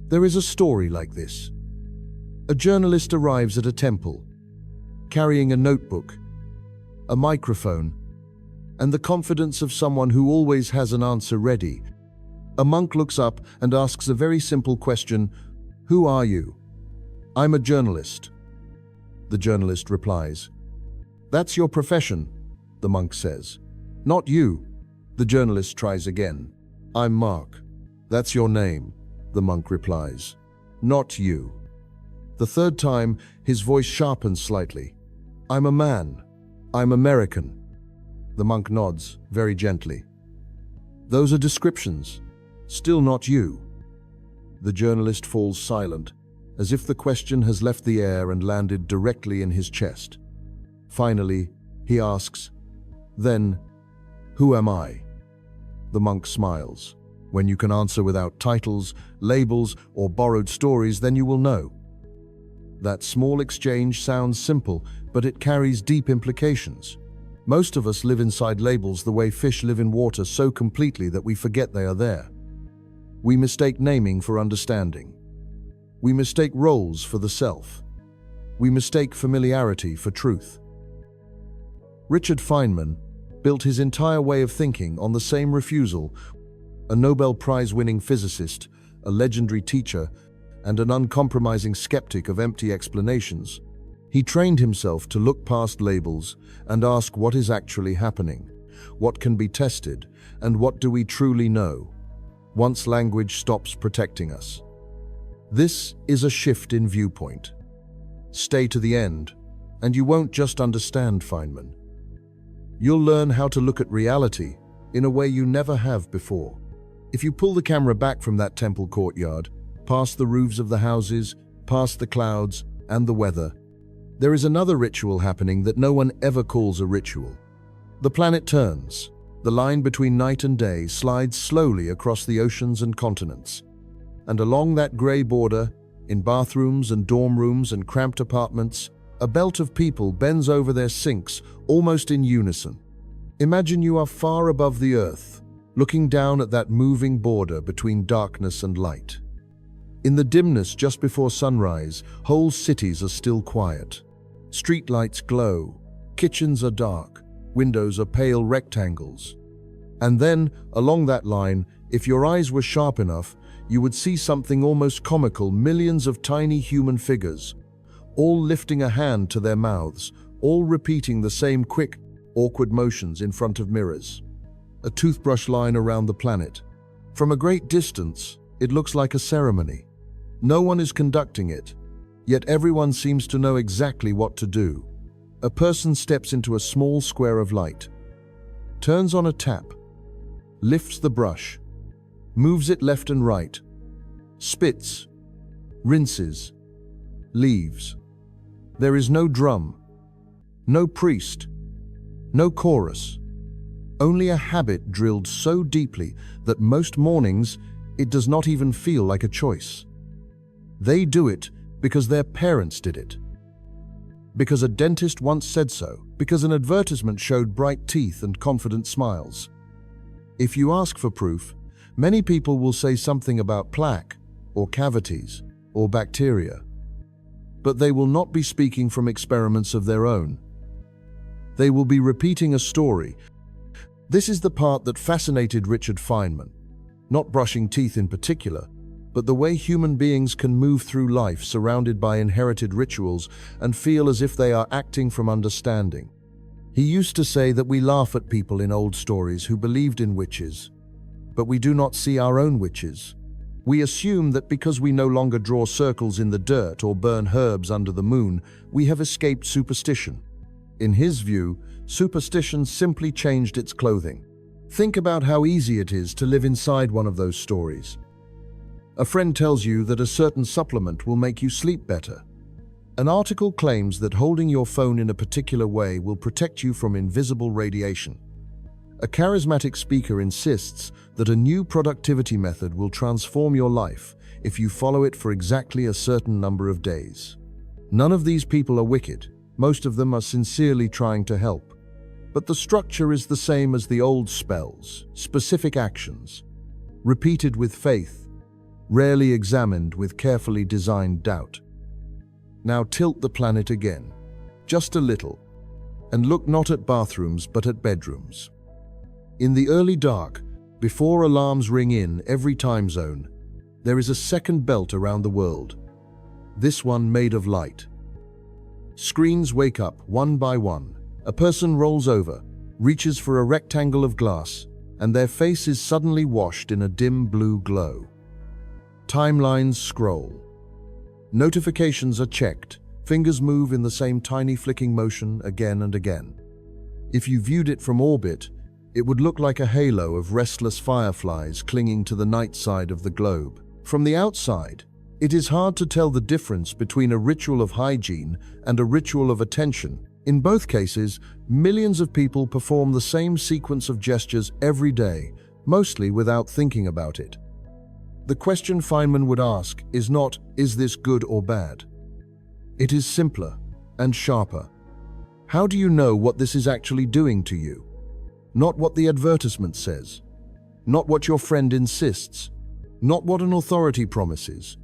There is a story like this. A journalist arrives at a temple, carrying a notebook, a microphone, and the confidence of someone who always has an answer ready. A monk looks up and asks a very simple question, "Who are you?" "I'm a journalist," the journalist replies. "That's your profession," the monk says. "Not you," the journalist tries again. "I'm Mark." "That's your name," the monk replies. "Not you." The third time, his voice sharpens slightly. "I'm a man. I'm American." The monk nods, very gently. "Those are descriptions. Still not you." The journalist falls silent, as if the question has left the air and landed directly in his chest. Finally, he asks, "Then, who am I?" The monk smiles. "When you can answer without titles, labels, or borrowed stories, then you will know." That small exchange sounds simple, but it carries deep implications. Most of us live inside labels the way fish live in water so completely that we forget they are there. We mistake naming for understanding. We mistake roles for the self. We mistake familiarity for truth. Richard Feynman built his entire way of thinking on the same refusal. A Nobel Prize-winning physicist, a legendary teacher, and an uncompromising skeptic of empty explanations, he trained himself to look past labels and ask what is actually happening, what can be tested, and what do we truly know, once language stops protecting us. This is a shift in viewpoint. Stay to the end, and you won't just understand Feynman. You'll learn how to look at reality in a way you never have before. If you pull the camera back from that temple courtyard, past the roofs of the houses, past the clouds and the weather, there is another ritual happening that no one ever calls a ritual. The planet turns. The line between night and day slides slowly across the oceans and continents. And along that grey border, in bathrooms and dorm rooms and cramped apartments, a belt of people bends over their sinks, almost in unison. Imagine you are far above the earth, looking down at that moving border between darkness and light. In the dimness just before sunrise, whole cities are still quiet. Streetlights glow, kitchens are dark, windows are pale rectangles. And then, along that line, if your eyes were sharp enough, you would see something almost comical: millions of tiny human figures, all lifting a hand to their mouths, all repeating the same quick, awkward motions in front of mirrors. A toothbrush line around the planet. From a great distance, it looks like a ceremony. No one is conducting it, yet everyone seems to know exactly what to do. A person steps into a small square of light, turns on a tap, lifts the brush, moves it left and right, spits, rinses, leaves. There is no drum, no priest, no chorus, only a habit drilled so deeply that most mornings it does not even feel like a choice. They do it because their parents did it, because a dentist once said so, because an advertisement showed bright teeth and confident smiles. If you ask for proof, many people will say something about plaque, or cavities, or bacteria. But they will not be speaking from experiments of their own. They will be repeating a story. This is the part that fascinated Richard Feynman. Not brushing teeth in particular, but the way human beings can move through life surrounded by inherited rituals and feel as if they are acting from understanding. He used to say that we laugh at people in old stories who believed in witches, but we do not see our own witches. We assume that because we no longer draw circles in the dirt or burn herbs under the moon, we have escaped superstition. In his view, superstition simply changed its clothing. Think about how easy it is to live inside one of those stories. A friend tells you that a certain supplement will make you sleep better. An article claims that holding your phone in a particular way will protect you from invisible radiation. A charismatic speaker insists that a new productivity method will transform your life if you follow it for exactly a certain number of days. None of these people are wicked. Most of them are sincerely trying to help. But the structure is the same as the old spells: specific actions, repeated with faith, rarely examined with carefully designed doubt. Now tilt the planet again, just a little, and look not at bathrooms but at bedrooms. In the early dark, before alarms ring in every time zone, there is a second belt around the world, this one made of light. Screens wake up one by one. A person rolls over, reaches for a rectangle of glass, and their face is suddenly washed in a dim blue glow. Timelines scroll. Notifications are checked. Fingers move in the same tiny flicking motion again and again. If you viewed it from orbit, it would look like a halo of restless fireflies clinging to the night side of the globe. From the outside, it is hard to tell the difference between a ritual of hygiene and a ritual of attention. In both cases, millions of people perform the same sequence of gestures every day, mostly without thinking about it. The question Feynman would ask is not, is this good or bad? It is simpler and sharper. How do you know what this is actually doing to you? Not what the advertisement says, not what your friend insists, not what an authority promises.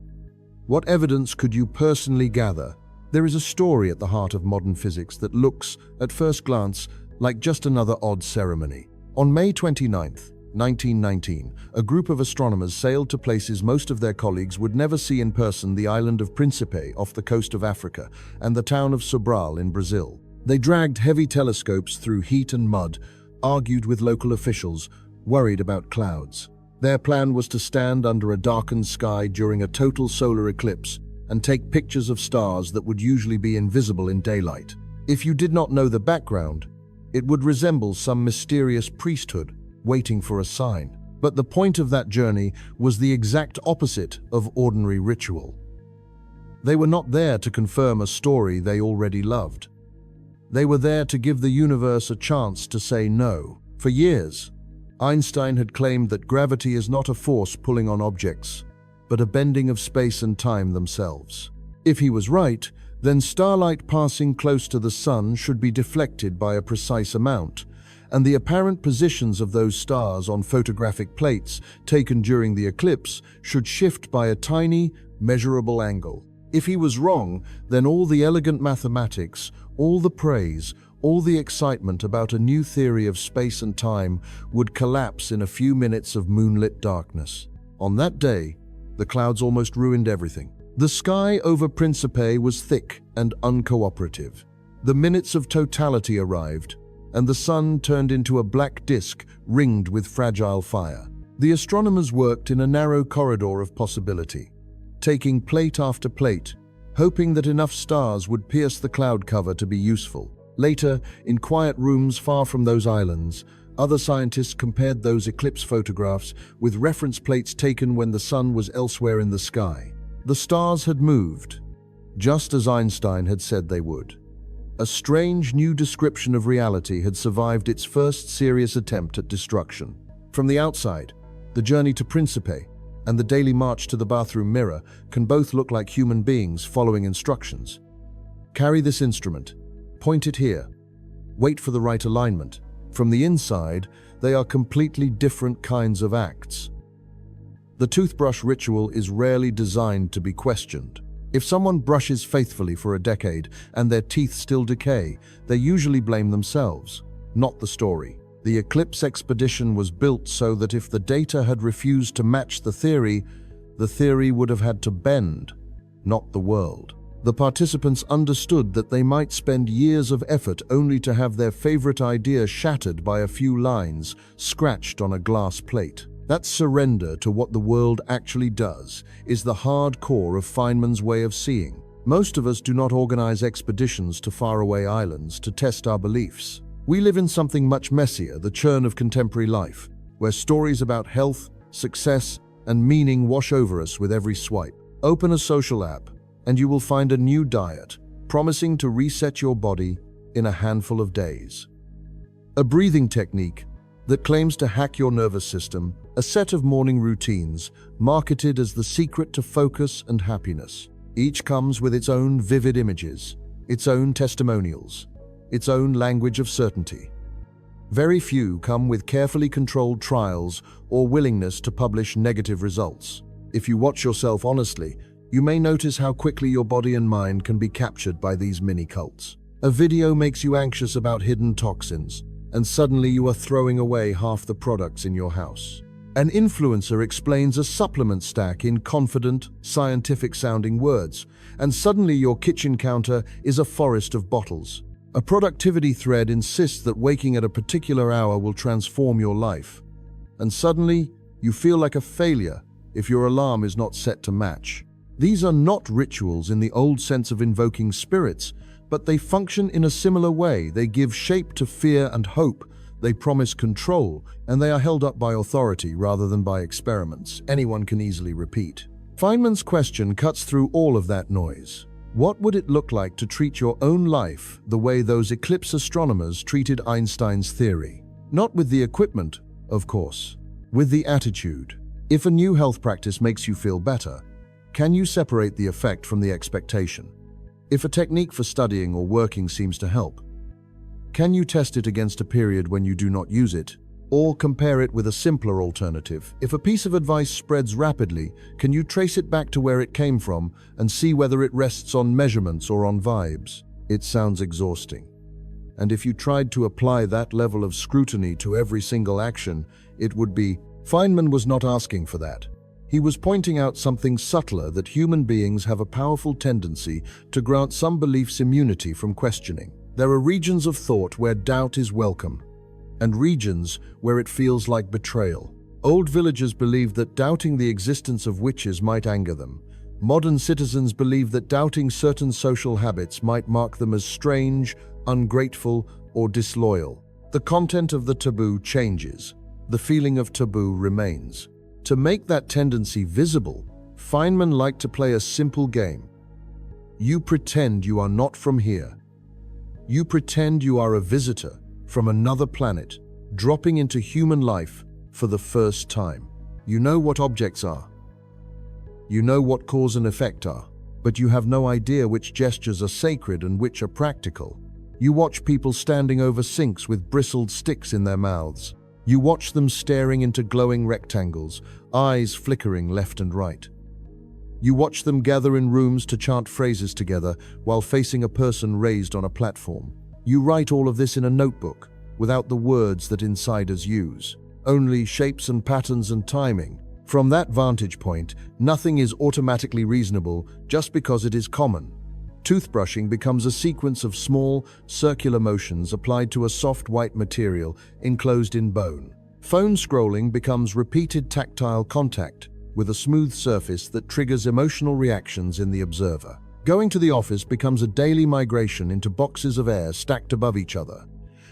What evidence could you personally gather? There is a story at the heart of modern physics that looks, at first glance, like just another odd ceremony. On May 29, 1919, a group of astronomers sailed to places most of their colleagues would never see in person: the island of Principe off the coast of Africa and the town of Sobral in Brazil. They dragged heavy telescopes through heat and mud, argued with local officials, worried about clouds. Their plan was to stand under a darkened sky during a total solar eclipse and take pictures of stars that would usually be invisible in daylight. If you did not know the background, it would resemble some mysterious priesthood waiting for a sign. But the point of that journey was the exact opposite of ordinary ritual. They were not there to confirm a story they already loved. They were there to give the universe a chance to say no. For years, Einstein had claimed that gravity is not a force pulling on objects, but a bending of space and time themselves. If he was right, then starlight passing close to the sun should be deflected by a precise amount, and the apparent positions of those stars on photographic plates taken during the eclipse should shift by a tiny, measurable angle. If he was wrong, then all the elegant mathematics, all the praise, all the excitement about a new theory of space and time would collapse in a few minutes of moonlit darkness. On that day, the clouds almost ruined everything. The sky over Principe was thick and uncooperative. The minutes of totality arrived, and the sun turned into a black disk ringed with fragile fire. The astronomers worked in a narrow corridor of possibility, taking plate after plate, hoping that enough stars would pierce the cloud cover to be useful. Later, in quiet rooms far from those islands, other scientists compared those eclipse photographs with reference plates taken when the sun was elsewhere in the sky. The stars had moved, just as Einstein had said they would. A strange new description of reality had survived its first serious attempt at destruction. From the outside, the journey to Principe and the daily march to the bathroom mirror can both look like human beings following instructions. Carry this instrument. Point it here. Wait for the right alignment. From the inside, they are completely different kinds of acts. The toothbrush ritual is rarely designed to be questioned. If someone brushes faithfully for a decade and their teeth still decay, they usually blame themselves, not the story. The eclipse expedition was built so that if the data had refused to match the theory would have had to bend, not the world. The participants understood that they might spend years of effort only to have their favorite idea shattered by a few lines scratched on a glass plate. That surrender to what the world actually does is the hard core of Feynman's way of seeing. Most of us do not organize expeditions to faraway islands to test our beliefs. We live in something much messier, the churn of contemporary life, where stories about health, success, and meaning wash over us with every swipe. Open a social app, and you will find a new diet, promising to reset your body in a handful of days. A breathing technique that claims to hack your nervous system, a set of morning routines marketed as the secret to focus and happiness. Each comes with its own vivid images, its own testimonials, its own language of certainty. Very few come with carefully controlled trials or willingness to publish negative results. If you watch yourself honestly, you may notice how quickly your body and mind can be captured by these mini-cults. A video makes you anxious about hidden toxins, and suddenly you are throwing away half the products in your house. An influencer explains a supplement stack in confident, scientific-sounding words, and suddenly your kitchen counter is a forest of bottles. A productivity thread insists that waking at a particular hour will transform your life, and suddenly you feel like a failure if your alarm is not set to match. These are not rituals in the old sense of invoking spirits, but they function in a similar way. They give shape to fear and hope. They promise control, and they are held up by authority rather than by experiments anyone can easily repeat. Feynman's question cuts through all of that noise. What would it look like to treat your own life the way those eclipse astronomers treated Einstein's theory? Not with the equipment, of course, with the attitude. If a new health practice makes you feel better, can you separate the effect from the expectation? If a technique for studying or working seems to help, can you test it against a period when you do not use it, or compare it with a simpler alternative? If a piece of advice spreads rapidly, can you trace it back to where it came from and see whether it rests on measurements or on vibes? It sounds exhausting. And if you tried to apply that level of scrutiny to every single action, it would be. Feynman was not asking for that. He was pointing out something subtler, that human beings have a powerful tendency to grant some beliefs immunity from questioning. There are regions of thought where doubt is welcome, and regions where it feels like betrayal. Old villagers believed that doubting the existence of witches might anger them. Modern citizens believe that doubting certain social habits might mark them as strange, ungrateful, or disloyal. The content of the taboo changes. The feeling of taboo remains. To make that tendency visible, Feynman liked to play a simple game. You pretend you are not from here. You pretend you are a visitor from another planet, dropping into human life for the first time. You know what objects are. You know what cause and effect are, but you have no idea which gestures are sacred and which are practical. You watch people standing over sinks with bristled sticks in their mouths. You watch them staring into glowing rectangles, eyes flickering left and right. You watch them gather in rooms to chant phrases together while facing a person raised on a platform. You write all of this in a notebook, without the words that insiders use, only shapes and patterns and timing. From that vantage point, nothing is automatically reasonable just because it is common. Toothbrushing becomes a sequence of small, circular motions applied to a soft white material enclosed in bone. Phone scrolling becomes repeated tactile contact with a smooth surface that triggers emotional reactions in the observer. Going to the office becomes a daily migration into boxes of air stacked above each other,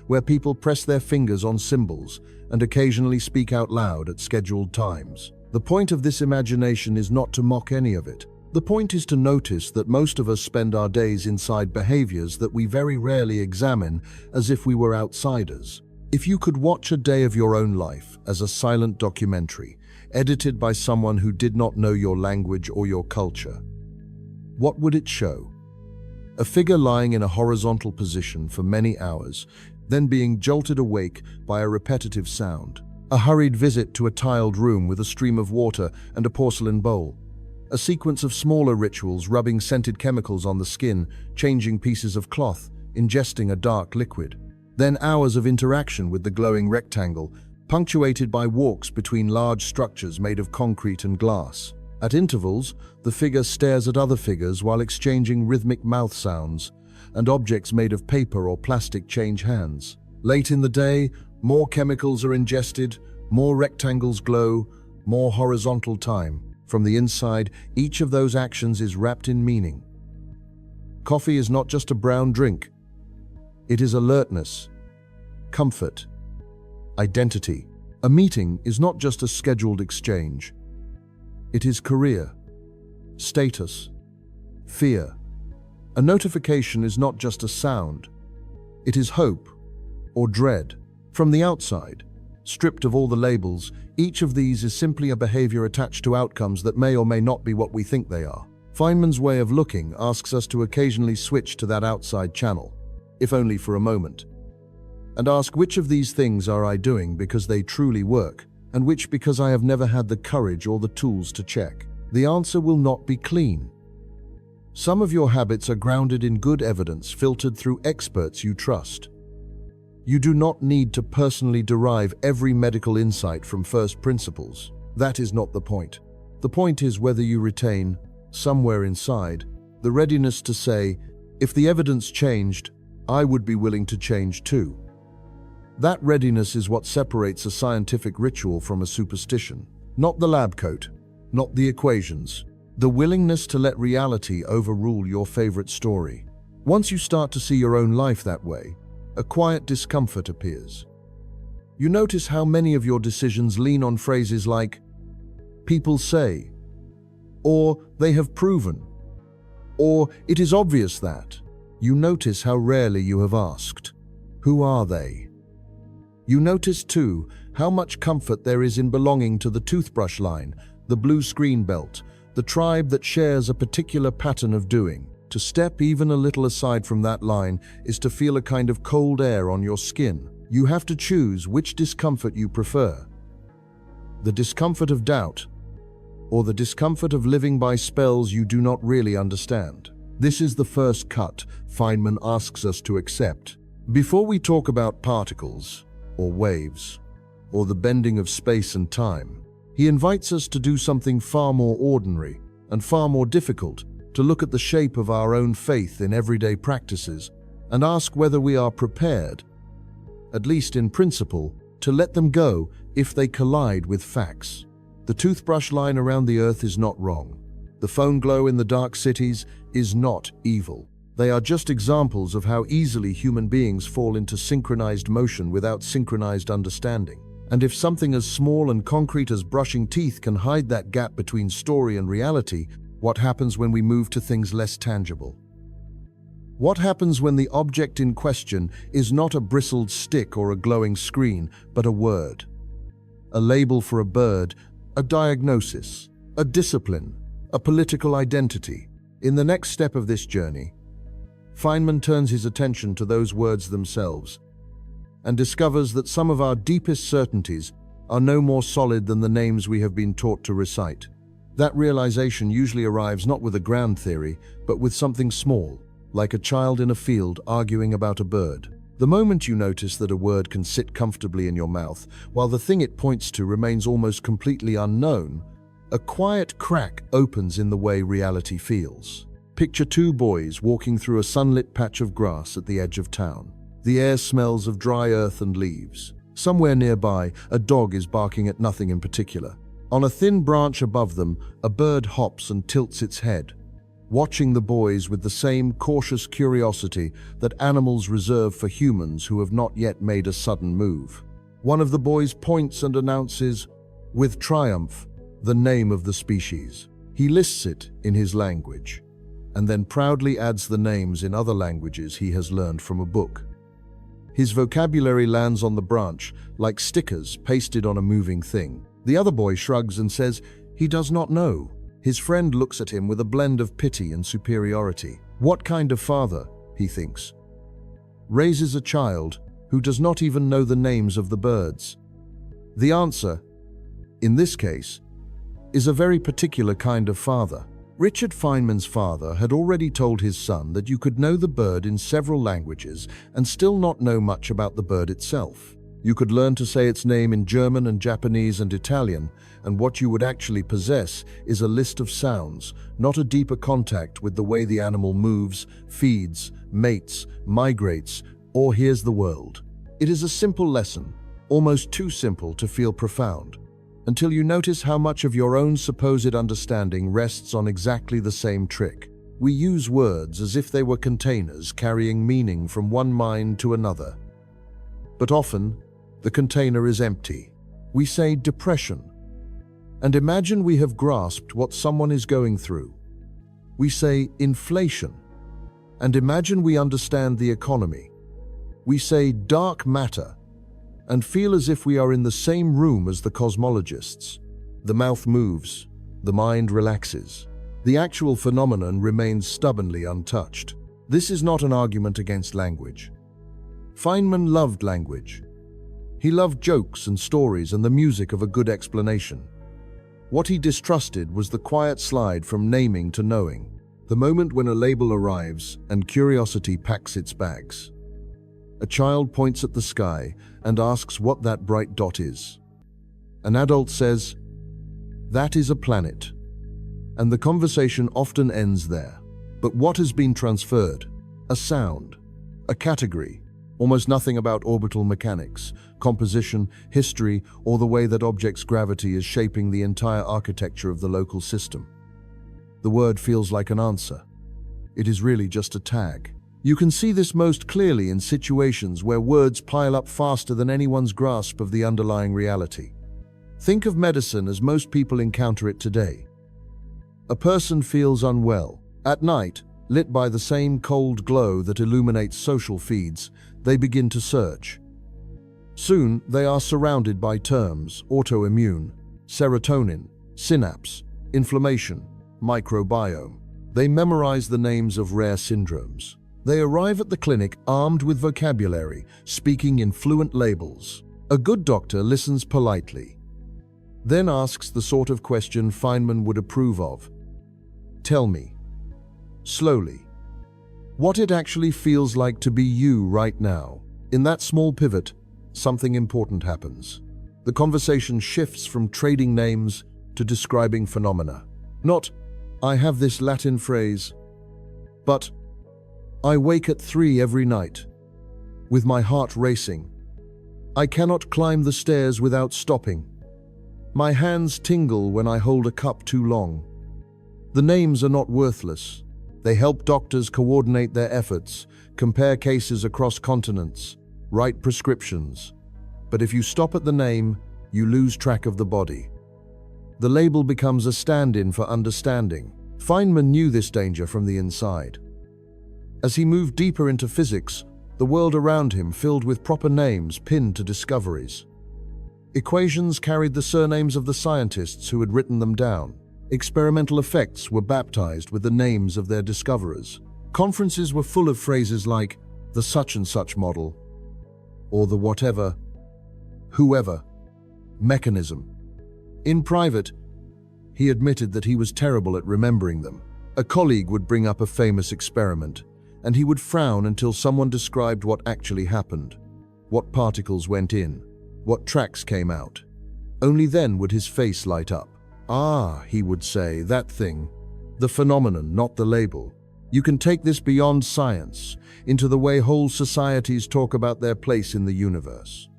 where people press their fingers on symbols and occasionally speak out loud at scheduled times. The point of this imagination is not to mock any of it. The point is to notice that most of us spend our days inside behaviors that we very rarely examine as if we were outsiders. If you could watch a day of your own life as a silent documentary, edited by someone who did not know your language or your culture, what would it show? A figure lying in a horizontal position for many hours, then being jolted awake by a repetitive sound. A hurried visit to a tiled room with a stream of water and a porcelain bowl. A sequence of smaller rituals, rubbing scented chemicals on the skin, changing pieces of cloth, ingesting a dark liquid. Then hours of interaction with the glowing rectangle, punctuated by walks between large structures made of concrete and glass. At intervals, the figure stares at other figures while exchanging rhythmic mouth sounds, and objects made of paper or plastic change hands. Late in the day, more chemicals are ingested, more rectangles glow, more horizontal time. From the inside, each of those actions is wrapped in meaning. Coffee is not just a brown drink. It is alertness, comfort, identity. A meeting is not just a scheduled exchange. It is career, status, fear. A notification is not just a sound. It is hope or dread. From the outside, stripped of all the labels, each of these is simply a behavior attached to outcomes that may or may not be what we think they are. Feynman's way of looking asks us to occasionally switch to that outside channel, if only for a moment, and ask which of these things are I doing because they truly work, and which because I have never had the courage or the tools to check. The answer will not be clean. Some of your habits are grounded in good evidence filtered through experts you trust. You do not need to personally derive every medical insight from first principles. That is not the point. The point is whether you retain, somewhere inside, the readiness to say, if the evidence changed, I would be willing to change too. That readiness is what separates a scientific ritual from a superstition. Not the lab coat, not the equations. The willingness to let reality overrule your favorite story. Once you start to see your own life that way, a quiet discomfort appears. You notice how many of your decisions lean on phrases like, people say, or they have proven, or it is obvious that. You notice how rarely you have asked, who are they? You notice too how much comfort there is in belonging to the toothbrush line, the blue screen belt, the tribe that shares a particular pattern of doing. To step even a little aside from that line is to feel a kind of cold air on your skin. You have to choose which discomfort you prefer. The discomfort of doubt, or the discomfort of living by spells you do not really understand. This is the first cut Feynman asks us to accept. Before we talk about particles, or waves, or the bending of space and time, he invites us to do something far more ordinary and far more difficult, to look at the shape of our own faith in everyday practices and ask whether we are prepared, at least in principle, to let them go if they collide with facts. The toothbrush line around the earth is not wrong. The phone glow in the dark cities is not evil. They are just examples of how easily human beings fall into synchronized motion without synchronized understanding. And if something as small and concrete as brushing teeth can hide that gap between story and reality, what happens when we move to things less tangible? What happens when the object in question is not a bristled stick or a glowing screen, but a word? A label for a bird, a diagnosis, a discipline, a political identity. In the next step of this journey, Feynman turns his attention to those words themselves and discovers that some of our deepest certainties are no more solid than the names we have been taught to recite. That realization usually arrives not with a grand theory, but with something small, like a child in a field arguing about a bird. The moment you notice that a word can sit comfortably in your mouth, while the thing it points to remains almost completely unknown, a quiet crack opens in the way reality feels. Picture two boys walking through a sunlit patch of grass at the edge of town. The air smells of dry earth and leaves. Somewhere nearby, a dog is barking at nothing in particular. On a thin branch above them, a bird hops and tilts its head, watching the boys with the same cautious curiosity that animals reserve for humans who have not yet made a sudden move. One of the boys points and announces, with triumph, the name of the species. He lists it in his language, and then proudly adds the names in other languages he has learned from a book. His vocabulary lands on the branch like stickers pasted on a moving thing. The other boy shrugs and says he does not know. His friend looks at him with a blend of pity and superiority. What kind of father, he thinks, raises a child who does not even know the names of the birds? The answer, in this case, is a very particular kind of father. Richard Feynman's father had already told his son that you could know the bird in several languages and still not know much about the bird itself. You could learn to say its name in German and Japanese and Italian, and what you would actually possess is a list of sounds, not a deeper contact with the way the animal moves, feeds, mates, migrates, or hears the world. It is a simple lesson, almost too simple to feel profound, until you notice how much of your own supposed understanding rests on exactly the same trick. We use words as if they were containers carrying meaning from one mind to another. But often, the container is empty. We say depression, and imagine we have grasped what someone is going through. We say inflation, and imagine we understand the economy. We say dark matter, and feel as if we are in the same room as the cosmologists. The mouth moves, the mind relaxes. The actual phenomenon remains stubbornly untouched. This is not an argument against language. Feynman loved language. He loved jokes and stories and the music of a good explanation. What he distrusted was the quiet slide from naming to knowing, the moment when a label arrives and curiosity packs its bags. A child points at the sky and asks what that bright dot is. An adult says, "That is a planet." And the conversation often ends there. But what has been transferred? A sound, a category, almost nothing about orbital mechanics, composition, history, or the way that objects' gravity is shaping the entire architecture of the local system. The word feels like an answer. It is really just a tag. You can see this most clearly in situations where words pile up faster than anyone's grasp of the underlying reality. Think of medicine as most people encounter it today. A person feels unwell. At night, lit by the same cold glow that illuminates social feeds, they begin to search. Soon, they are surrounded by terms: autoimmune, serotonin, synapse, inflammation, microbiome. They memorize the names of rare syndromes. They arrive at the clinic armed with vocabulary, speaking in fluent labels. A good doctor listens politely, then asks the sort of question Feynman would approve of. Tell me, slowly, what it actually feels like to be you right now. In that small pivot, something important happens. The conversation shifts from trading names to describing phenomena. Not, "I have this Latin phrase," but, "I wake at 3 every night, with my heart racing. I cannot climb the stairs without stopping. My hands tingle when I hold a cup too long." The names are not worthless. They help doctors coordinate their efforts, compare cases across continents, write prescriptions. But if you stop at the name, you lose track of the body. The label becomes a stand-in for understanding. Feynman knew this danger from the inside. As he moved deeper into physics, the world around him filled with proper names pinned to discoveries. Equations carried the surnames of the scientists who had written them down. Experimental effects were baptized with the names of their discoverers. Conferences were full of phrases like the such-and-such model, or the whatever, whoever, mechanism. In private, he admitted that he was terrible at remembering them. A colleague would bring up a famous experiment, and he would frown until someone described what actually happened, what particles went in, what tracks came out. Only then would his face light up. "Ah," he would say, "that thing. The phenomenon, not the label." You can take this beyond science, into the way whole societies talk about their place in the universe.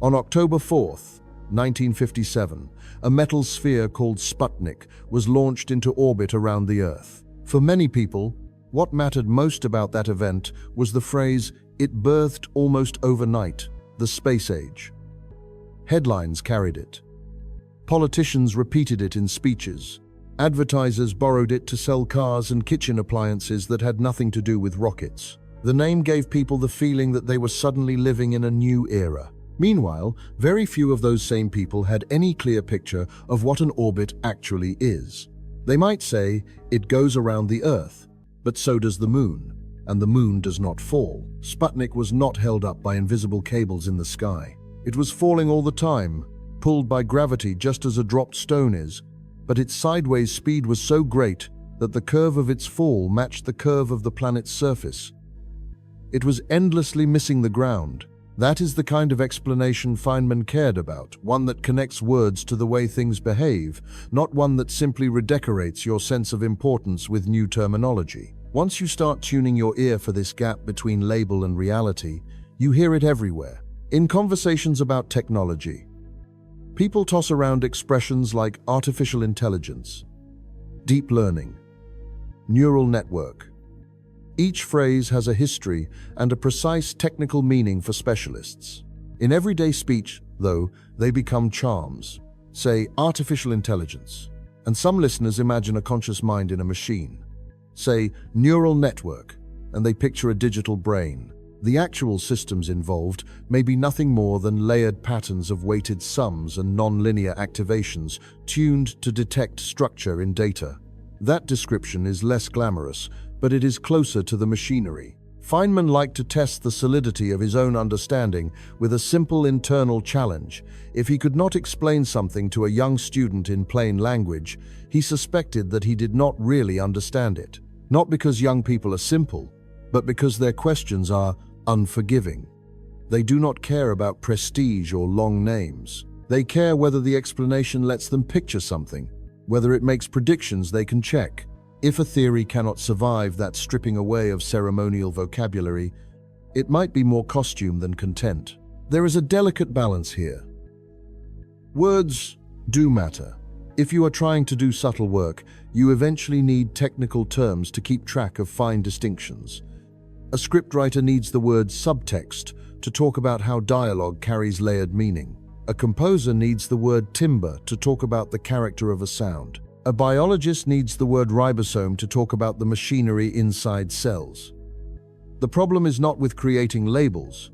On October 4th, 1957, a metal sphere called Sputnik was launched into orbit around the Earth. For many people, what mattered most about that event was the phrase, "It birthed almost overnight, the space age." Headlines carried it. Politicians repeated it in speeches. Advertisers borrowed it to sell cars and kitchen appliances that had nothing to do with rockets. The name gave people the feeling that they were suddenly living in a new era. Meanwhile, very few of those same people had any clear picture of what an orbit actually is. They might say, it goes around the Earth, but so does the Moon, and the Moon does not fall. Sputnik was not held up by invisible cables in the sky. It was falling all the time, pulled by gravity just as a dropped stone is, but its sideways speed was so great that the curve of its fall matched the curve of the planet's surface. It was endlessly missing the ground. That is the kind of explanation Feynman cared about, one that connects words to the way things behave, not one that simply redecorates your sense of importance with new terminology. Once you start tuning your ear for this gap between label and reality, you hear it everywhere. In conversations about technology, people toss around expressions like artificial intelligence, deep learning, neural network. Each phrase has a history and a precise technical meaning for specialists. In everyday speech, though, they become charms. Say, artificial intelligence, and some listeners imagine a conscious mind in a machine. Say, neural network, and they picture a digital brain. The actual systems involved may be nothing more than layered patterns of weighted sums and non-linear activations tuned to detect structure in data. That description is less glamorous, but it is closer to the machinery. Feynman liked to test the solidity of his own understanding with a simple internal challenge. If he could not explain something to a young student in plain language, he suspected that he did not really understand it. Not because young people are simple, but because their questions are unforgiving. They do not care about prestige or long names. They care whether the explanation lets them picture something, whether it makes predictions they can check. If a theory cannot survive that stripping away of ceremonial vocabulary, it might be more costume than content. There is a delicate balance here. Words do matter. If you are trying to do subtle work, you eventually need technical terms to keep track of fine distinctions. A scriptwriter needs the word subtext to talk about how dialogue carries layered meaning. A composer needs the word timbre to talk about the character of a sound. A biologist needs the word ribosome to talk about the machinery inside cells. The problem is not with creating labels.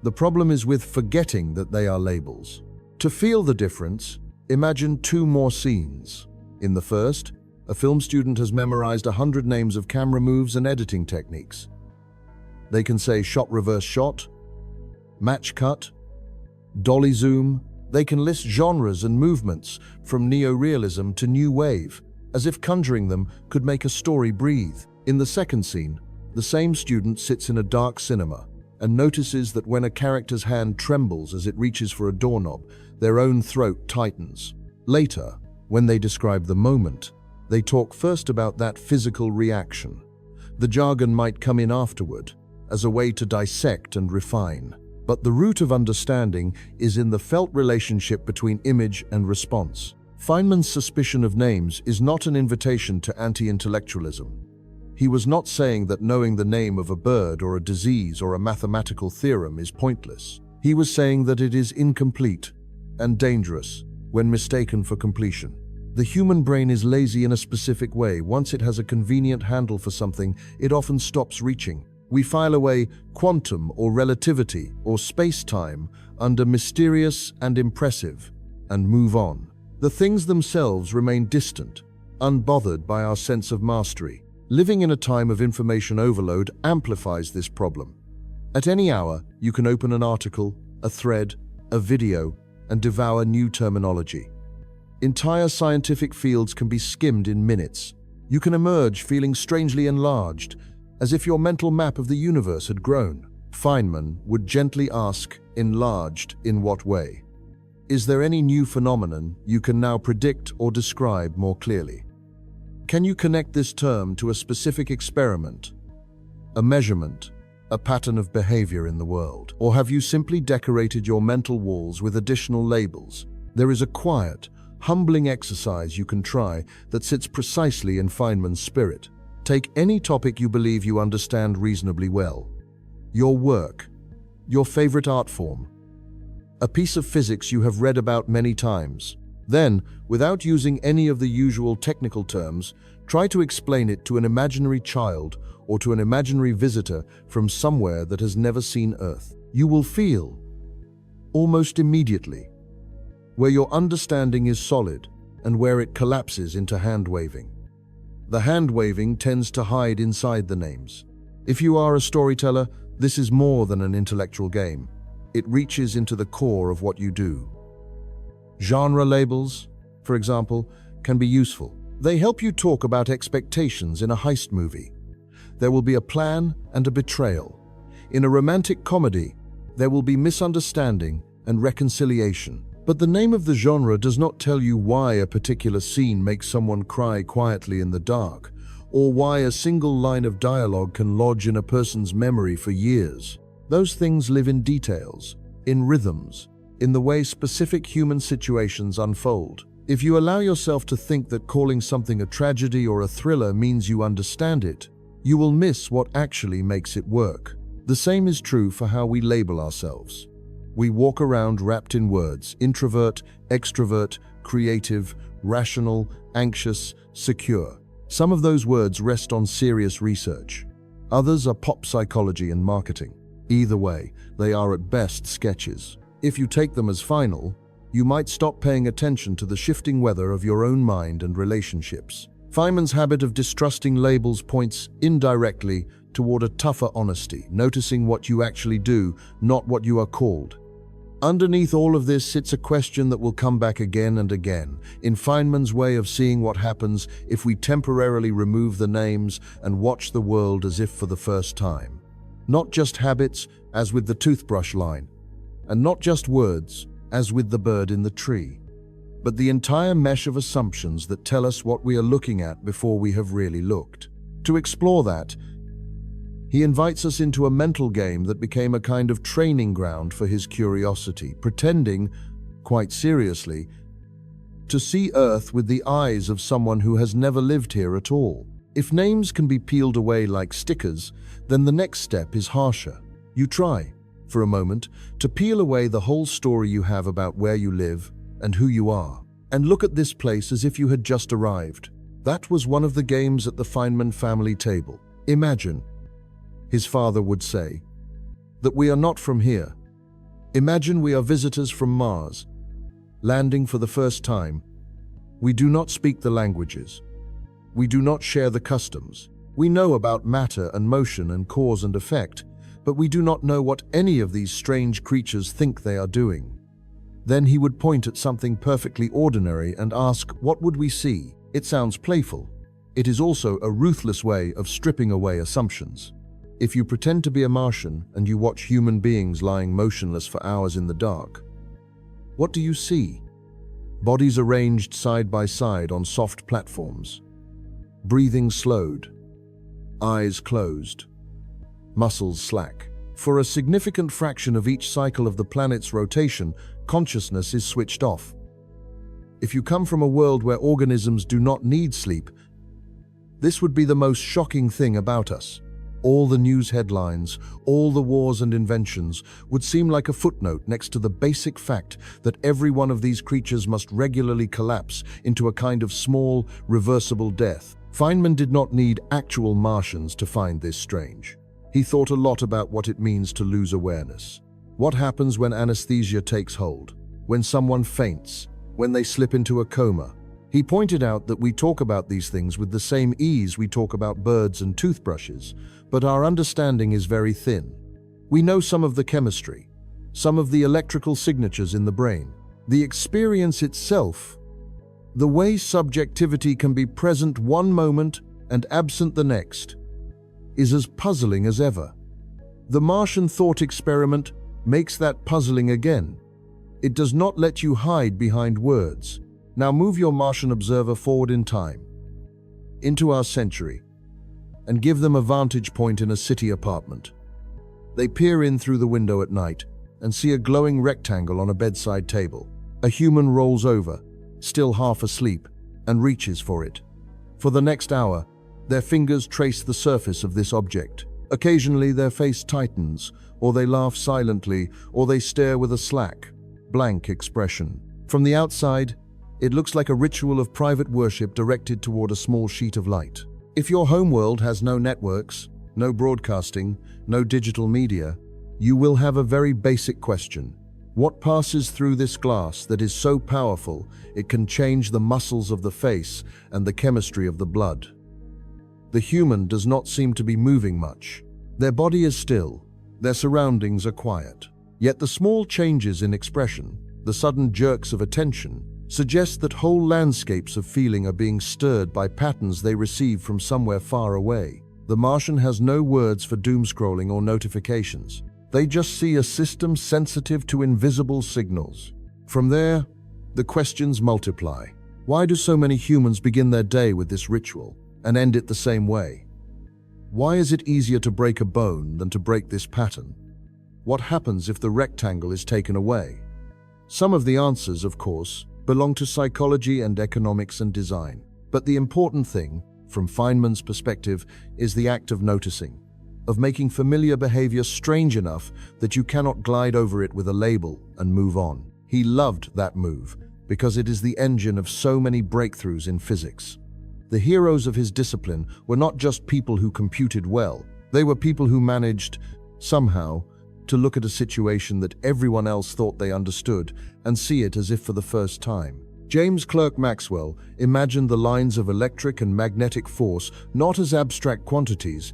The problem is with forgetting that they are labels. To feel the difference, imagine two more scenes. In the first, a film student has memorized 100 names of camera moves and editing techniques. They can say shot reverse shot, match cut, dolly zoom. They can list genres and movements from neo-realism to new wave, as if conjuring them could make a story breathe. In the second scene, the same student sits in a dark cinema and notices that when a character's hand trembles as it reaches for a doorknob, their own throat tightens. Later, when they describe the moment, they talk first about that physical reaction. The jargon might come in afterward, as a way to dissect and refine. But the root of understanding is in the felt relationship between image and response. Feynman's suspicion of names is not an invitation to anti-intellectualism. He was not saying that knowing the name of a bird or a disease or a mathematical theorem is pointless. He was saying that it is incomplete and dangerous when mistaken for completion. The human brain is lazy in a specific way. Once it has a convenient handle for something, it often stops reaching. We file away quantum or relativity or space-time under mysterious and impressive and move on. The things themselves remain distant, unbothered by our sense of mastery. Living in a time of information overload amplifies this problem. At any hour, you can open an article, a thread, a video, and devour new terminology. Entire scientific fields can be skimmed in minutes. You can emerge feeling strangely enlarged, as if your mental map of the universe had grown. Feynman would gently ask, enlarged in what way? Is there any new phenomenon you can now predict or describe more clearly? Can you connect this term to a specific experiment, a measurement, a pattern of behavior in the world? Or have you simply decorated your mental walls with additional labels? There is a quiet, humbling exercise you can try that sits precisely in Feynman's spirit. Take any topic you believe you understand reasonably well. Your work, your favorite art form, a piece of physics you have read about many times. Then, without using any of the usual technical terms, try to explain it to an imaginary child or to an imaginary visitor from somewhere that has never seen Earth. You will feel, almost immediately, where your understanding is solid and where it collapses into hand-waving. The hand-waving tends to hide inside the names. If you are a storyteller, this is more than an intellectual game. It reaches into the core of what you do. Genre labels, for example, can be useful. They help you talk about expectations in a heist movie. There will be a plan and a betrayal. In a romantic comedy, there will be misunderstanding and reconciliation. But the name of the genre does not tell you why a particular scene makes someone cry quietly in the dark, or why a single line of dialogue can lodge in a person's memory for years. Those things live in details, in rhythms, in the way specific human situations unfold. If you allow yourself to think that calling something a tragedy or a thriller means you understand it, you will miss what actually makes it work. The same is true for how we label ourselves. We walk around wrapped in words: introvert, extrovert, creative, rational, anxious, secure. Some of those words rest on serious research. Others are pop psychology and marketing. Either way, they are at best sketches. If you take them as final, you might stop paying attention to the shifting weather of your own mind and relationships. Feynman's habit of distrusting labels points indirectly toward a tougher honesty, noticing what you actually do, not what you are called. Underneath all of this sits a question that will come back again and again, in Feynman's way of seeing what happens if we temporarily remove the names and watch the world as if for the first time. Not just habits, as with the toothbrush line, and not just words, as with the bird in the tree, but the entire mesh of assumptions that tell us what we are looking at before we have really looked. To explore that, he invites us into a mental game that became a kind of training ground for his curiosity, pretending, quite seriously, to see Earth with the eyes of someone who has never lived here at all. If names can be peeled away like stickers, then the next step is harsher. You try, for a moment, to peel away the whole story you have about where you live and who you are, and look at this place as if you had just arrived. That was one of the games at the Feynman family table. Imagine, his father would say, that we are not from here. Imagine we are visitors from Mars, landing for the first time. We do not speak the languages. We do not share the customs. We know about matter and motion and cause and effect, but we do not know what any of these strange creatures think they are doing. Then he would point at something perfectly ordinary and ask, what would we see? It sounds playful. It is also a ruthless way of stripping away assumptions. If you pretend to be a Martian and you watch human beings lying motionless for hours in the dark, what do you see? Bodies arranged side by side on soft platforms, breathing slowed, eyes closed, muscles slack. For a significant fraction of each cycle of the planet's rotation, consciousness is switched off. If you come from a world where organisms do not need sleep, this would be the most shocking thing about us. All the news headlines, all the wars and inventions would seem like a footnote next to the basic fact that every one of these creatures must regularly collapse into a kind of small, reversible death. Feynman did not need actual Martians to find this strange. He thought a lot about what it means to lose awareness. What happens when anesthesia takes hold? When someone faints? When they slip into a coma? He pointed out that we talk about these things with the same ease we talk about birds and toothbrushes, but our understanding is very thin. We know some of the chemistry, some of the electrical signatures in the brain. The experience itself, the way subjectivity can be present one moment and absent the next, is as puzzling as ever. The Martian thought experiment makes that puzzling again. It does not let you hide behind words. Now move your Martian observer forward in time, into our century, and give them a vantage point in a city apartment. They peer in through the window at night and see a glowing rectangle on a bedside table. A human rolls over, still half asleep, and reaches for it. For the next hour, their fingers trace the surface of this object. Occasionally their face tightens, or they laugh silently, or they stare with a slack, blank expression. From the outside, it looks like a ritual of private worship directed toward a small sheet of light. If your homeworld has no networks, no broadcasting, no digital media, you will have a very basic question. What passes through this glass that is so powerful it can change the muscles of the face and the chemistry of the blood? The human does not seem to be moving much. Their body is still, their surroundings are quiet. Yet the small changes in expression, the sudden jerks of attention, suggest that whole landscapes of feeling are being stirred by patterns they receive from somewhere far away. The Martian has no words for doom-scrolling or notifications. They just see a system sensitive to invisible signals. From there, the questions multiply. Why do so many humans begin their day with this ritual and end it the same way? Why is it easier to break a bone than to break this pattern? What happens if the rectangle is taken away? Some of the answers, of course, belong to psychology and economics and design. But the important thing, from Feynman's perspective, is the act of noticing, of making familiar behavior strange enough that you cannot glide over it with a label and move on. He loved that move because it is the engine of so many breakthroughs in physics. The heroes of his discipline were not just people who computed well. They were people who managed, somehow, to look at a situation that everyone else thought they understood and see it as if for the first time. James Clerk Maxwell imagined the lines of electric and magnetic force not as abstract quantities,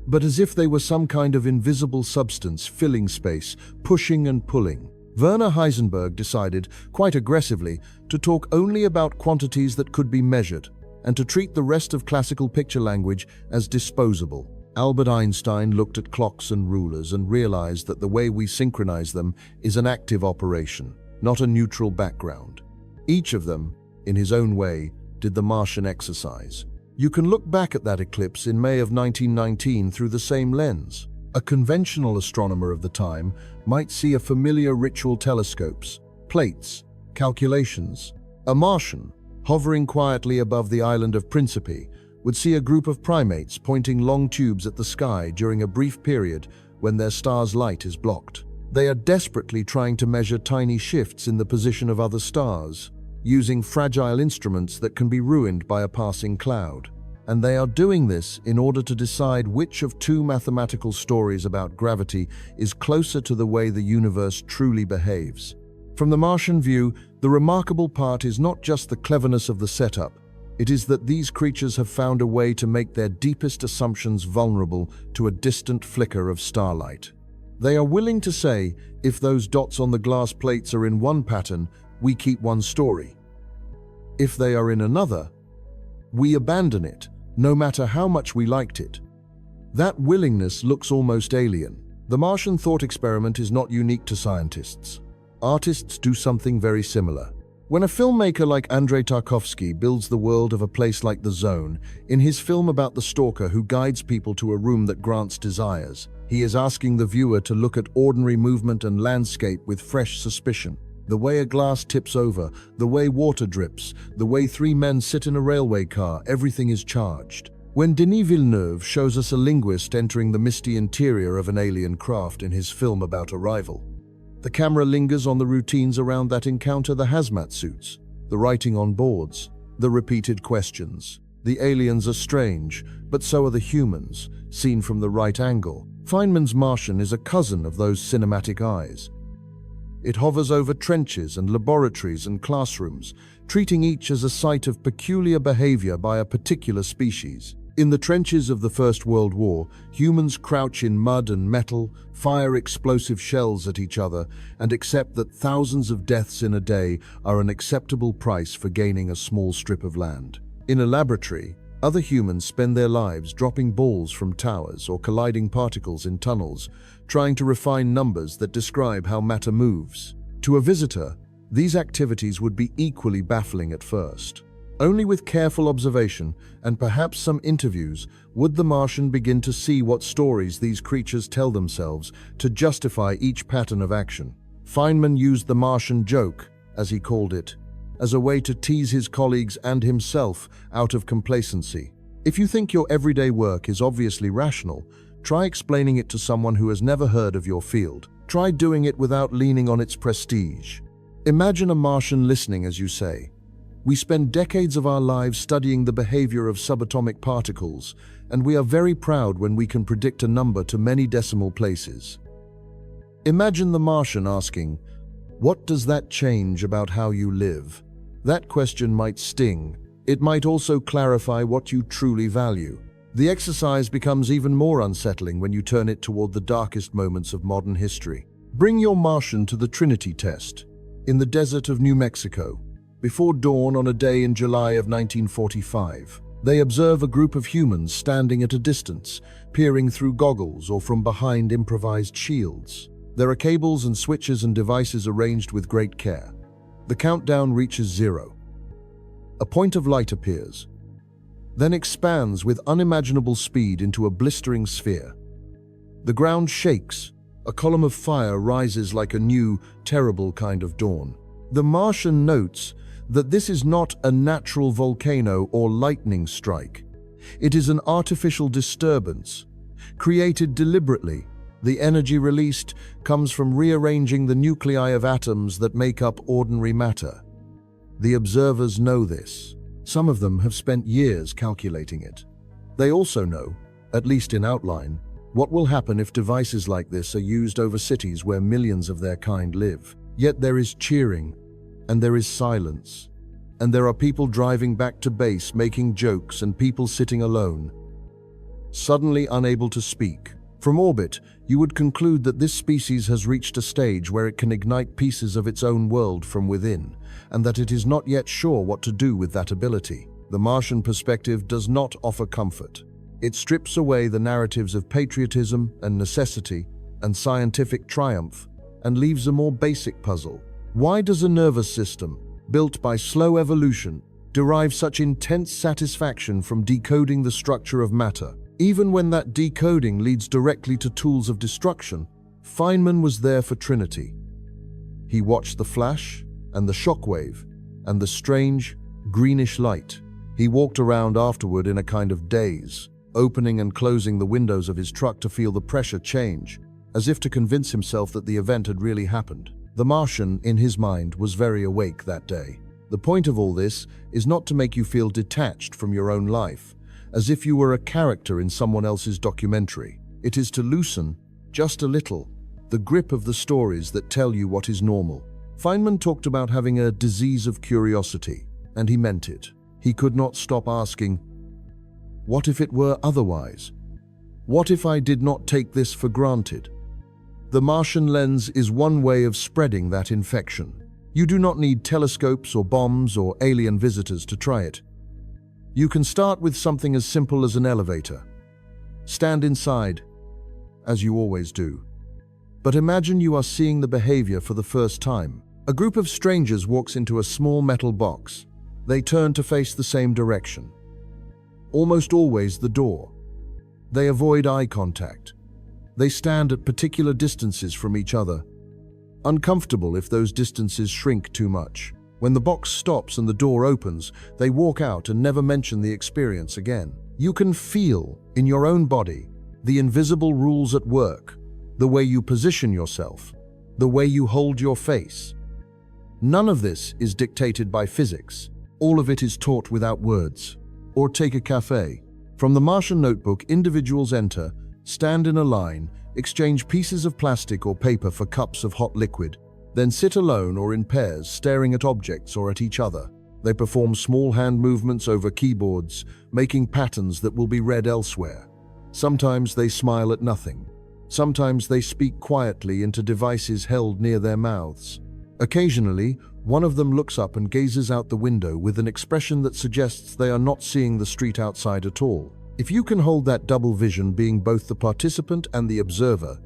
but as if they were some kind of invisible substance filling space, pushing and pulling. Werner Heisenberg decided, quite aggressively, to talk only about quantities that could be measured, and to treat the rest of classical picture language as disposable. Albert Einstein looked at clocks and rulers and realized that the way we synchronize them is an active operation, not a neutral background. Each of them, in his own way, did the Martian exercise. You can look back at that eclipse in May of 1919 through the same lens. A conventional astronomer of the time might see a familiar ritual telescopes, plates, calculations. A Martian, hovering quietly above the island of Principe, would see a group of primates pointing long tubes at the sky during a brief period when their star's light is blocked. They are desperately trying to measure tiny shifts in the position of other stars, using fragile instruments that can be ruined by a passing cloud. And they are doing this in order to decide which of two mathematical stories about gravity is closer to the way the universe truly behaves. From the Martian view, the remarkable part is not just the cleverness of the setup. It is that these creatures have found a way to make their deepest assumptions vulnerable to a distant flicker of starlight. They are willing to say, if those dots on the glass plates are in one pattern, we keep one story. If they are in another, we abandon it, no matter how much we liked it. That willingness looks almost alien. The Martian thought experiment is not unique to scientists. Artists do something very similar. When a filmmaker like Andrei Tarkovsky builds the world of A Place Like the Zone, in his film about the stalker who guides people to a room that grants desires, he is asking the viewer to look at ordinary movement and landscape with fresh suspicion. The way a glass tips over, the way water drips, the way three men sit in a railway car, everything is charged. When Denis Villeneuve shows us a linguist entering the misty interior of an alien craft in his film about Arrival, the camera lingers on the routines around that encounter, the hazmat suits, the writing on boards, the repeated questions. The aliens are strange, but so are the humans, seen from the right angle. Feynman's Martian is a cousin of those cinematic eyes. It hovers over trenches and laboratories and classrooms, treating each as a site of peculiar behavior by a particular species. In the trenches of the First World War, humans crouch in mud and metal, fire explosive shells at each other, and accept that thousands of deaths in a day are an acceptable price for gaining a small strip of land. In a laboratory, other humans spend their lives dropping balls from towers or colliding particles in tunnels, trying to refine numbers that describe how matter moves. To a visitor, these activities would be equally baffling at first. Only with careful observation and perhaps some interviews would the Martian begin to see what stories these creatures tell themselves to justify each pattern of action. Feynman used the Martian joke, as he called it, as a way to tease his colleagues and himself out of complacency. If you think your everyday work is obviously rational, try explaining it to someone who has never heard of your field. Try doing it without leaning on its prestige. Imagine a Martian listening as you say, "We spend decades of our lives studying the behavior of subatomic particles, and we are very proud when we can predict a number to many decimal places." Imagine the Martian asking, "What does that change about how you live?" That question might sting. It might also clarify what you truly value. The exercise becomes even more unsettling when you turn it toward the darkest moments of modern history. Bring your Martian to the Trinity test, in the desert of New Mexico. Before dawn on a day in July of 1945, they observe a group of humans standing at a distance, peering through goggles or from behind improvised shields. There are cables and switches and devices arranged with great care. The countdown reaches 0. A point of light appears, then expands with unimaginable speed into a blistering sphere. The ground shakes. A column of fire rises like a new, terrible kind of dawn. The Martian notes that this is not a natural volcano or lightning strike. It is an artificial disturbance, created deliberately. The energy released comes from rearranging the nuclei of atoms that make up ordinary matter. The observers know this. Some of them have spent years calculating it. They also know, at least in outline, what will happen if devices like this are used over cities where millions of their kind live. Yet there is cheering, and there is silence, and there are people driving back to base making jokes and people sitting alone. suddenly unable to speak. From orbit, you would conclude that this species has reached a stage where it can ignite pieces of its own world from within, and that it is not yet sure what to do with that ability. The Martian perspective does not offer comfort. It strips away the narratives of patriotism and necessity and scientific triumph and leaves a more basic puzzle. Why does a nervous system, built by slow evolution, derive such intense satisfaction from decoding the structure of matter? Even when that decoding leads directly to tools of destruction, Feynman was there for Trinity. He watched the flash and the shockwave and the strange, greenish light. He walked around afterward in a kind of daze, opening and closing the windows of his truck to feel the pressure change, as if to convince himself that the event had really happened. The Martian, in his mind, was very awake that day. The point of all this is not to make you feel detached from your own life, as if you were a character in someone else's documentary. It is to loosen, just a little, the grip of the stories that tell you what is normal. Feynman talked about having a disease of curiosity, and he meant it. He could not stop asking, what if it were otherwise? What if I did not take this for granted? The Martian lens is one way of spreading that infection. You do not need telescopes or bombs or alien visitors to try it. You can start with something as simple as an elevator. Stand inside, as you always do. But imagine you are seeing the behavior for the first time. A group of strangers walks into a small metal box. They turn to face the same direction. Almost always the door. They avoid eye contact. They stand at particular distances from each other, uncomfortable if those distances shrink too much. When the box stops and the door opens, they walk out and never mention the experience again. You can feel, in your own body, the invisible rules at work, the way you position yourself, the way you hold your face. None of this is dictated by physics. All of it is taught without words. Or take a cafe. From the Martian notebook, individuals enter, stand in a line, exchange pieces of plastic or paper for cups of hot liquid, then sit alone or in pairs, staring at objects or at each other. They perform small hand movements over keyboards, making patterns that will be read elsewhere. Sometimes they smile at nothing. Sometimes they speak quietly into devices held near their mouths. Occasionally, one of them looks up and gazes out the window with an expression that suggests they are not seeing the street outside at all. If you can hold that double vision, being both the participant and the observer,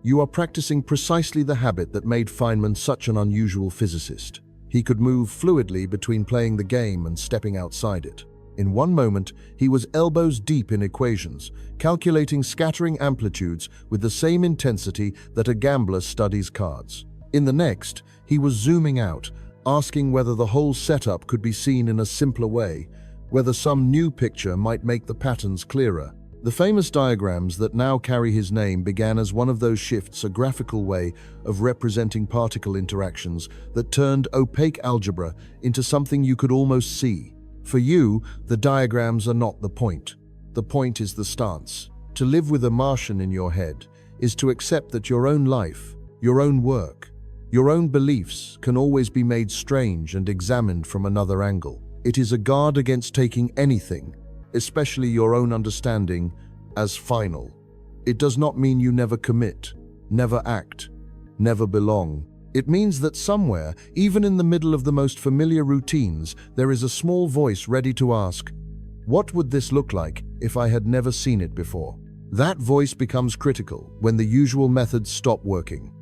you are practicing precisely the habit that made Feynman such an unusual physicist. He could move fluidly between playing the game and stepping outside it. In one moment, he was elbows deep in equations, calculating scattering amplitudes with the same intensity that a gambler studies cards. In the next, he was zooming out, asking whether the whole setup could be seen in a simpler way, whether some new picture might make the patterns clearer. The famous diagrams that now carry his name began as one of those shifts, a graphical way of representing particle interactions that turned opaque algebra into something you could almost see. For you, the diagrams are not the point. The point is the stance. To live with a Martian in your head is to accept that your own life, your own work, your own beliefs can always be made strange and examined from another angle. It is a guard against taking anything, especially your own understanding, as final. It does not mean you never commit, never act, never belong. It means that somewhere, even in the middle of the most familiar routines, there is a small voice ready to ask, what would this look like if I had never seen it before? That voice becomes critical when the usual methods stop working.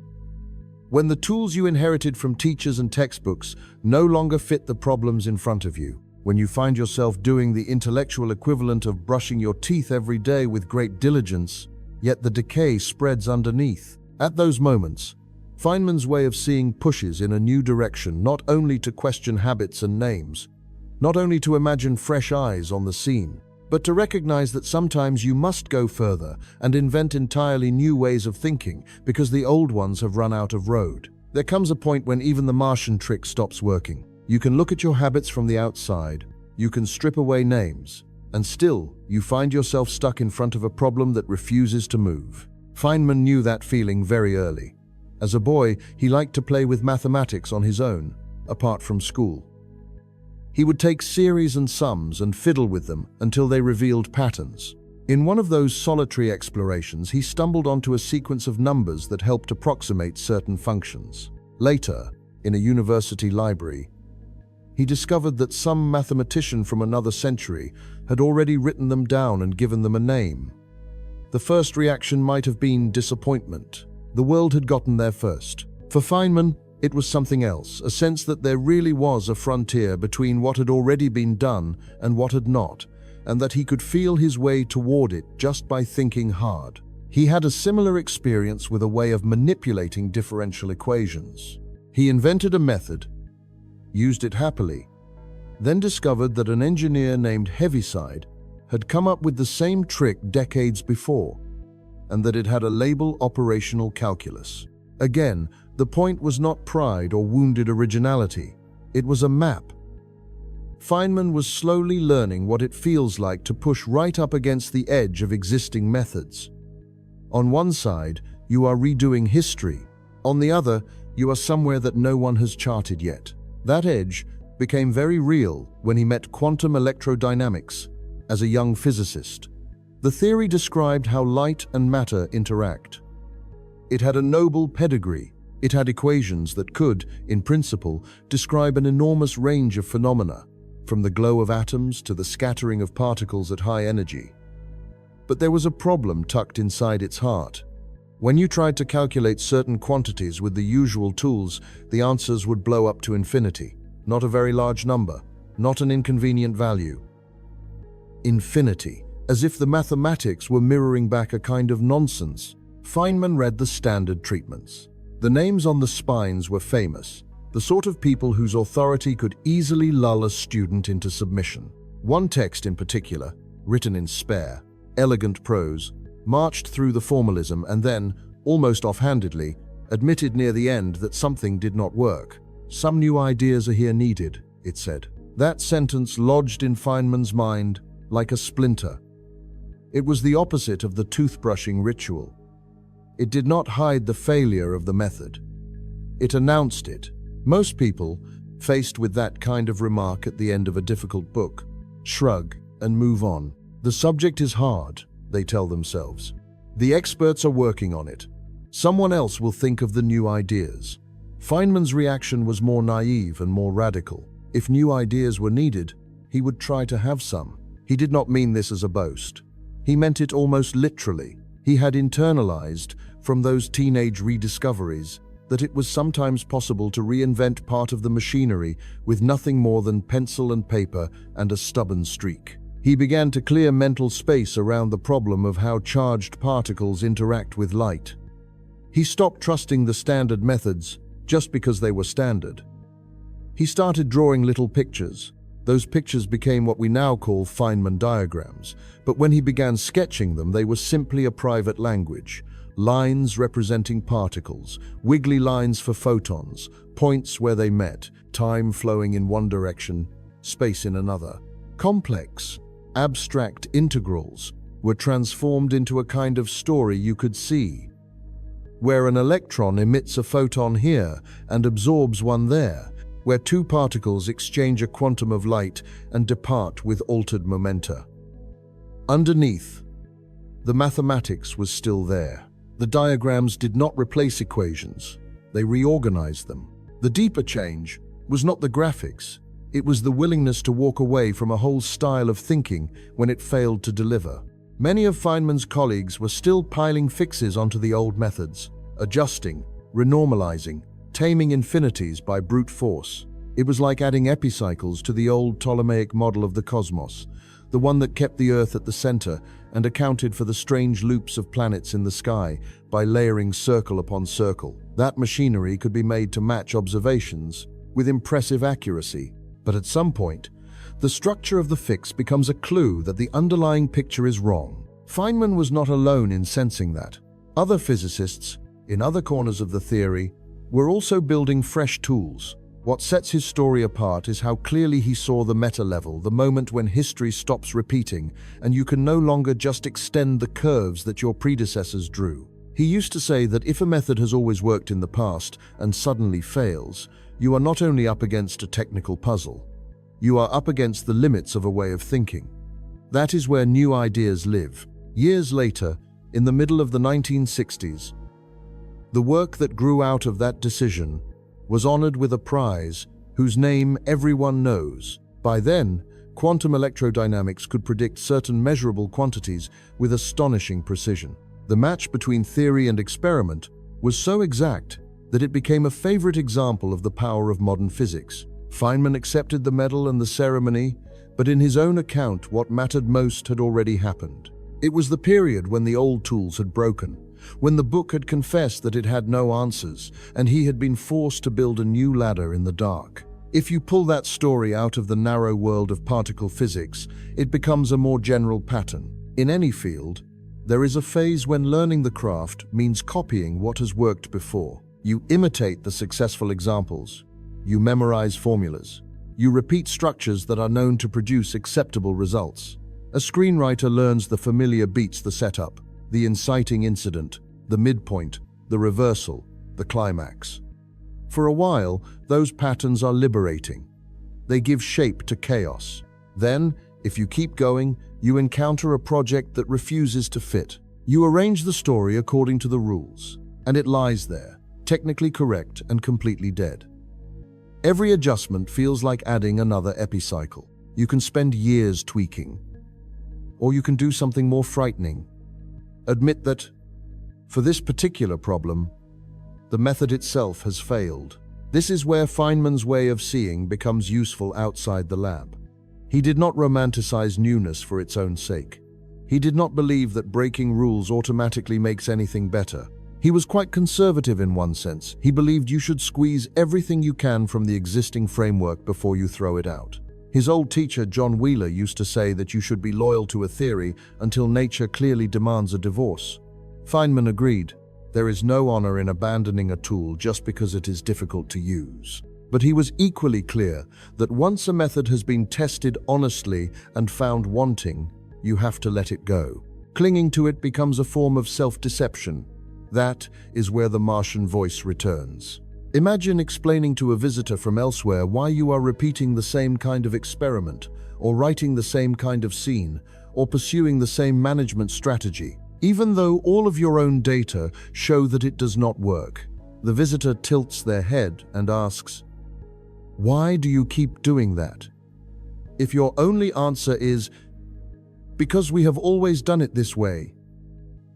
When the tools you inherited from teachers and textbooks no longer fit the problems in front of you. When you find yourself doing the intellectual equivalent of brushing your teeth every day with great diligence, yet the decay spreads underneath. At those moments, Feynman's way of seeing pushes in a new direction, not only to question habits and names, not only to imagine fresh eyes on the scene, but to recognize that sometimes you must go further and invent entirely new ways of thinking because the old ones have run out of road. There comes a point when even the Martian trick stops working. You can look at your habits from the outside, you can strip away names, and still you find yourself stuck in front of a problem that refuses to move. Feynman knew that feeling very early. As a boy, he liked to play with mathematics on his own, apart from school. He would take series and sums and fiddle with them until they revealed patterns. In one of those solitary explorations, he stumbled onto a sequence of numbers that helped approximate certain functions. Later, in a university library, he discovered that some mathematician from another century had already written them down and given them a name. The first reaction might have been disappointment. The world had gotten there first. For Feynman, it was something else, a sense that there really was a frontier between what had already been done and what had not, and that he could feel his way toward it just by thinking hard. He had a similar experience with a way of manipulating differential equations. He invented a method, used it happily, then discovered that an engineer named Heaviside had come up with the same trick decades before, and that it had a label operational calculus. Again, the point was not pride or wounded originality. It was a map. Feynman was slowly learning what it feels like to push right up against the edge of existing methods. On one side, you are redoing history. On the other, you are somewhere that no one has charted yet. That edge became very real when he met quantum electrodynamics as a young physicist. The theory described how light and matter interact. It had a noble pedigree. It had equations that could, in principle, describe an enormous range of phenomena, from the glow of atoms to the scattering of particles at high energy. But there was a problem tucked inside its heart. When you tried to calculate certain quantities with the usual tools, the answers would blow up to infinity. Not a very large number, not an inconvenient value. Infinity, as if the mathematics were mirroring back a kind of nonsense. Feynman read the standard treatments. The names on the spines were famous, the sort of people whose authority could easily lull a student into submission. One text in particular, written in spare, elegant prose, marched through the formalism and then, almost offhandedly, admitted near the end that something did not work. "Some new ideas are here needed," it said. That sentence lodged in Feynman's mind like a splinter. It was the opposite of the toothbrushing ritual. It did not hide the failure of the method. It announced it. Most people, faced with that kind of remark at the end of a difficult book, shrug and move on. The subject is hard, they tell themselves. The experts are working on it. Someone else will think of the new ideas. Feynman's reaction was more naive and more radical. If new ideas were needed, he would try to have some. He did not mean this as a boast. He meant it almost literally. He had internalized, from those teenage rediscoveries, that it was sometimes possible to reinvent part of the machinery with nothing more than pencil and paper and a stubborn streak. He began to clear mental space around the problem of how charged particles interact with light. He stopped trusting the standard methods just because they were standard. He started drawing little pictures. Those pictures became what we now call Feynman diagrams, but when he began sketching them, they were simply a private language. Lines representing particles, wiggly lines for photons, points where they met, time flowing in one direction, space in another. Complex, abstract integrals were transformed into a kind of story you could see, where an electron emits a photon here and absorbs one there, where two particles exchange a quantum of light and depart with altered momenta. Underneath, the mathematics was still there. The diagrams did not replace equations, they reorganized them. The deeper change was not the graphics, it was the willingness to walk away from a whole style of thinking when it failed to deliver. Many of Feynman's colleagues were still piling fixes onto the old methods, adjusting, renormalizing, taming infinities by brute force. It was like adding epicycles to the old Ptolemaic model of the cosmos, the one that kept the Earth at the center and accounted for the strange loops of planets in the sky by layering circle upon circle. That machinery could be made to match observations with impressive accuracy, but at some point, the structure of the fix becomes a clue that the underlying picture is wrong. Feynman was not alone in sensing that. Other physicists, in other corners of the theory, were also building fresh tools. What sets his story apart is how clearly he saw the meta level, the moment when history stops repeating and you can no longer just extend the curves that your predecessors drew. He used to say that if a method has always worked in the past and suddenly fails, you are not only up against a technical puzzle, you are up against the limits of a way of thinking. That is where new ideas live. Years later, in the middle of the 1960s, the work that grew out of that decision was honored with a prize whose name everyone knows. By then, quantum electrodynamics could predict certain measurable quantities with astonishing precision. The match between theory and experiment was so exact that it became a favorite example of the power of modern physics. Feynman accepted the medal and the ceremony, but in his own account, what mattered most had already happened. It was the period when the old tools had broken, when the book had confessed that it had no answers, and he had been forced to build a new ladder in the dark. If you pull that story out of the narrow world of particle physics, it becomes a more general pattern. In any field, there is a phase when learning the craft means copying what has worked before. You imitate the successful examples. You memorize formulas. You repeat structures that are known to produce acceptable results. A screenwriter learns the familiar beats: the setup, the inciting incident, the midpoint, the reversal, the climax. For a while, those patterns are liberating. They give shape to chaos. Then, if you keep going, you encounter a project that refuses to fit. You arrange the story according to the rules, and it lies there, technically correct and completely dead. Every adjustment feels like adding another epicycle. You can spend years tweaking. Or you can do something more frightening. Admit that, for this particular problem, the method itself has failed. This is where Feynman's way of seeing becomes useful outside the lab. He did not romanticize newness for its own sake. He did not believe that breaking rules automatically makes anything better. He was quite conservative in one sense. He believed you should squeeze everything you can from the existing framework before you throw it out. His old teacher, John Wheeler, used to say that you should be loyal to a theory until nature clearly demands a divorce. Feynman agreed. There is no honor in abandoning a tool just because it is difficult to use. But he was equally clear that once a method has been tested honestly and found wanting, you have to let it go. Clinging to it becomes a form of self-deception. That is where the Martian voice returns. Imagine explaining to a visitor from elsewhere why you are repeating the same kind of experiment, or writing the same kind of scene, or pursuing the same management strategy, even though all of your own data show that it does not work. The visitor tilts their head and asks, "Why do you keep doing that?" If your only answer is, "Because we have always done it this way,"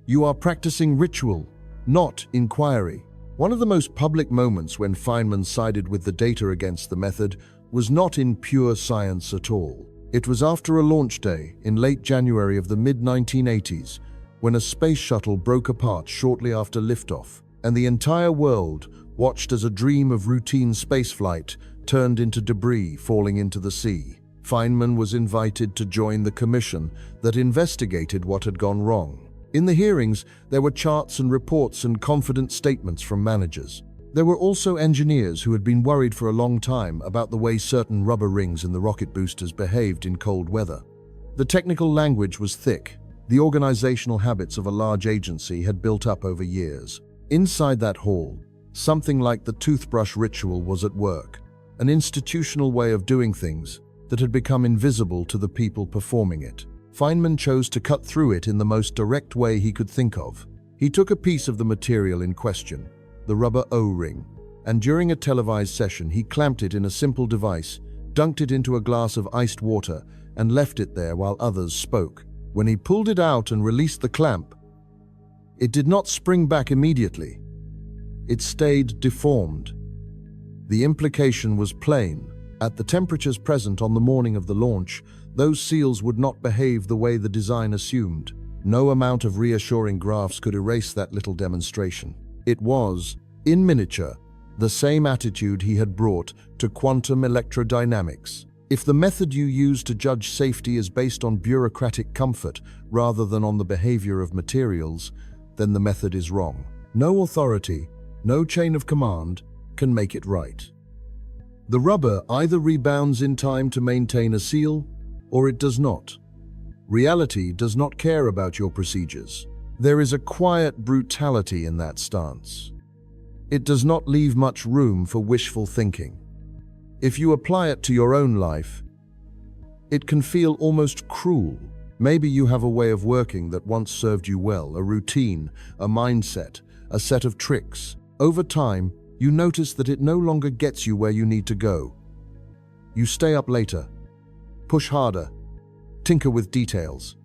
you are practicing ritual, not inquiry. One of the most public moments when Feynman sided with the data against the method was not in pure science at all. It was after a launch day in late January of the mid-1980s, when a space shuttle broke apart shortly after liftoff, and the entire world watched as a dream of routine spaceflight turned into debris falling into the sea. Feynman was invited to join the commission that investigated what had gone wrong. In the hearings, there were charts and reports and confident statements from managers. There were also engineers who had been worried for a long time about the way certain rubber rings in the rocket boosters behaved in cold weather. The technical language was thick. The organizational habits of a large agency had built up over years. Inside that hall, something like the toothbrush ritual was at work, an institutional way of doing things that had become invisible to the people performing it. Feynman chose to cut through it in the most direct way he could think of. He took a piece of the material in question, the rubber O-ring, and during a televised session he clamped it in a simple device, dunked it into a glass of iced water, and left it there while others spoke. When he pulled it out and released the clamp, it did not spring back immediately. It stayed deformed. The implication was plain. At the temperatures present on the morning of the launch, those seals would not behave the way the design assumed. No amount of reassuring graphs could erase that little demonstration. It was, in miniature, the same attitude he had brought to quantum electrodynamics. If the method you use to judge safety is based on bureaucratic comfort rather than on the behavior of materials, then the method is wrong. No authority, no chain of command can make it right. The rubber either rebounds in time to maintain a seal, or it does not. Reality does not care about your procedures. There is a quiet brutality in that stance. It does not leave much room for wishful thinking. If you apply it to your own life, it can feel almost cruel. Maybe you have a way of working that once served you well, a routine, a mindset, a set of tricks. Over time, you notice that it no longer gets you where you need to go. You stay up later, push harder, tinker with details.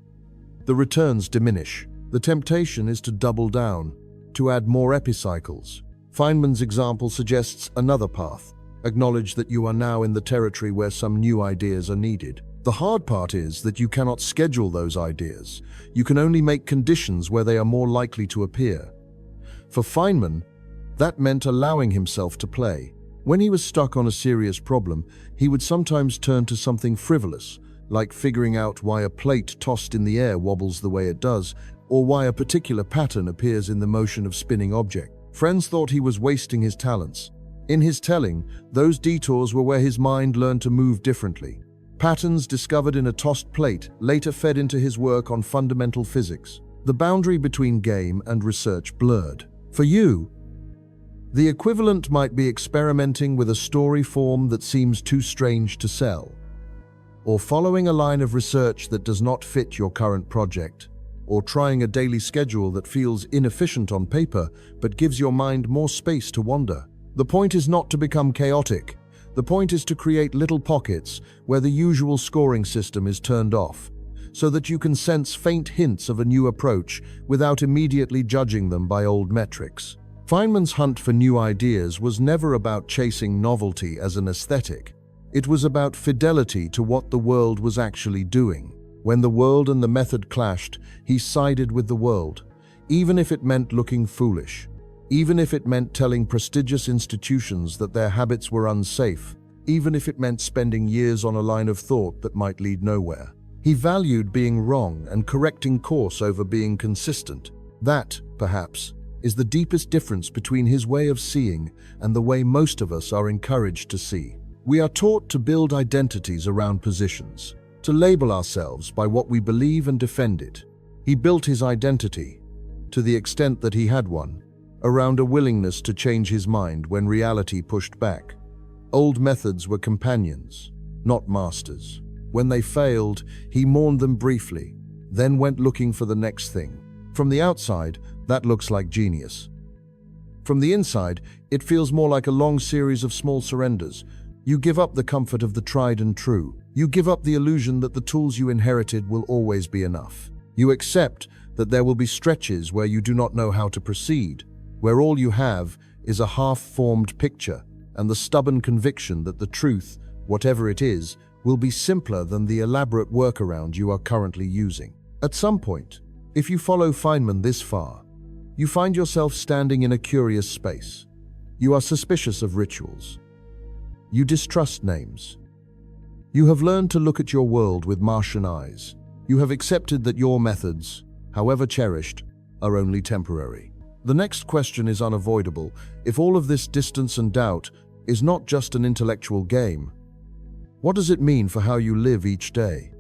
The returns diminish. The temptation is to double down, to add more epicycles. Feynman's example suggests another path. Acknowledge that you are now in the territory where some new ideas are needed. The hard part is that you cannot schedule those ideas. You can only make conditions where they are more likely to appear. For Feynman, that meant allowing himself to play. When he was stuck on a serious problem, he would sometimes turn to something frivolous, like figuring out why a plate tossed in the air wobbles the way it does, or why a particular pattern appears in the motion of spinning object. Friends thought he was wasting his talents. In his telling, those detours were where his mind learned to move differently. Patterns discovered in a tossed plate later fed into his work on fundamental physics. The boundary between game and research blurred. For you, the equivalent might be experimenting with a story form that seems too strange to sell, or following a line of research that does not fit your current project, or trying a daily schedule that feels inefficient on paper but gives your mind more space to wander. The point is not to become chaotic. The point is to create little pockets where the usual scoring system is turned off, so that you can sense faint hints of a new approach without immediately judging them by old metrics. Feynman's hunt for new ideas was never about chasing novelty as an aesthetic. It was about fidelity to what the world was actually doing. When the world and the method clashed, he sided with the world, even if it meant looking foolish. Even if it meant telling prestigious institutions that their habits were unsafe, even if it meant spending years on a line of thought that might lead nowhere. He valued being wrong and correcting course over being consistent. That, perhaps, is the deepest difference between his way of seeing and the way most of us are encouraged to see. We are taught to build identities around positions, to label ourselves by what we believe and defend it. He built his identity, to the extent that he had one, around a willingness to change his mind when reality pushed back. Old methods were companions, not masters. When they failed, he mourned them briefly, then went looking for the next thing. From the outside, that looks like genius. From the inside, it feels more like a long series of small surrenders. You give up the comfort of the tried and true. You give up the illusion that the tools you inherited will always be enough. You accept that there will be stretches where you do not know how to proceed, where all you have is a half-formed picture and the stubborn conviction that the truth, whatever it is, will be simpler than the elaborate workaround you are currently using. At some point, if you follow Feynman this far, you find yourself standing in a curious space. You are suspicious of rituals. You distrust names. You have learned to look at your world with Martian eyes. You have accepted that your methods, however cherished, are only temporary. The next question is unavoidable. If all of this distance and doubt is not just an intellectual game, what does it mean for how you live each day?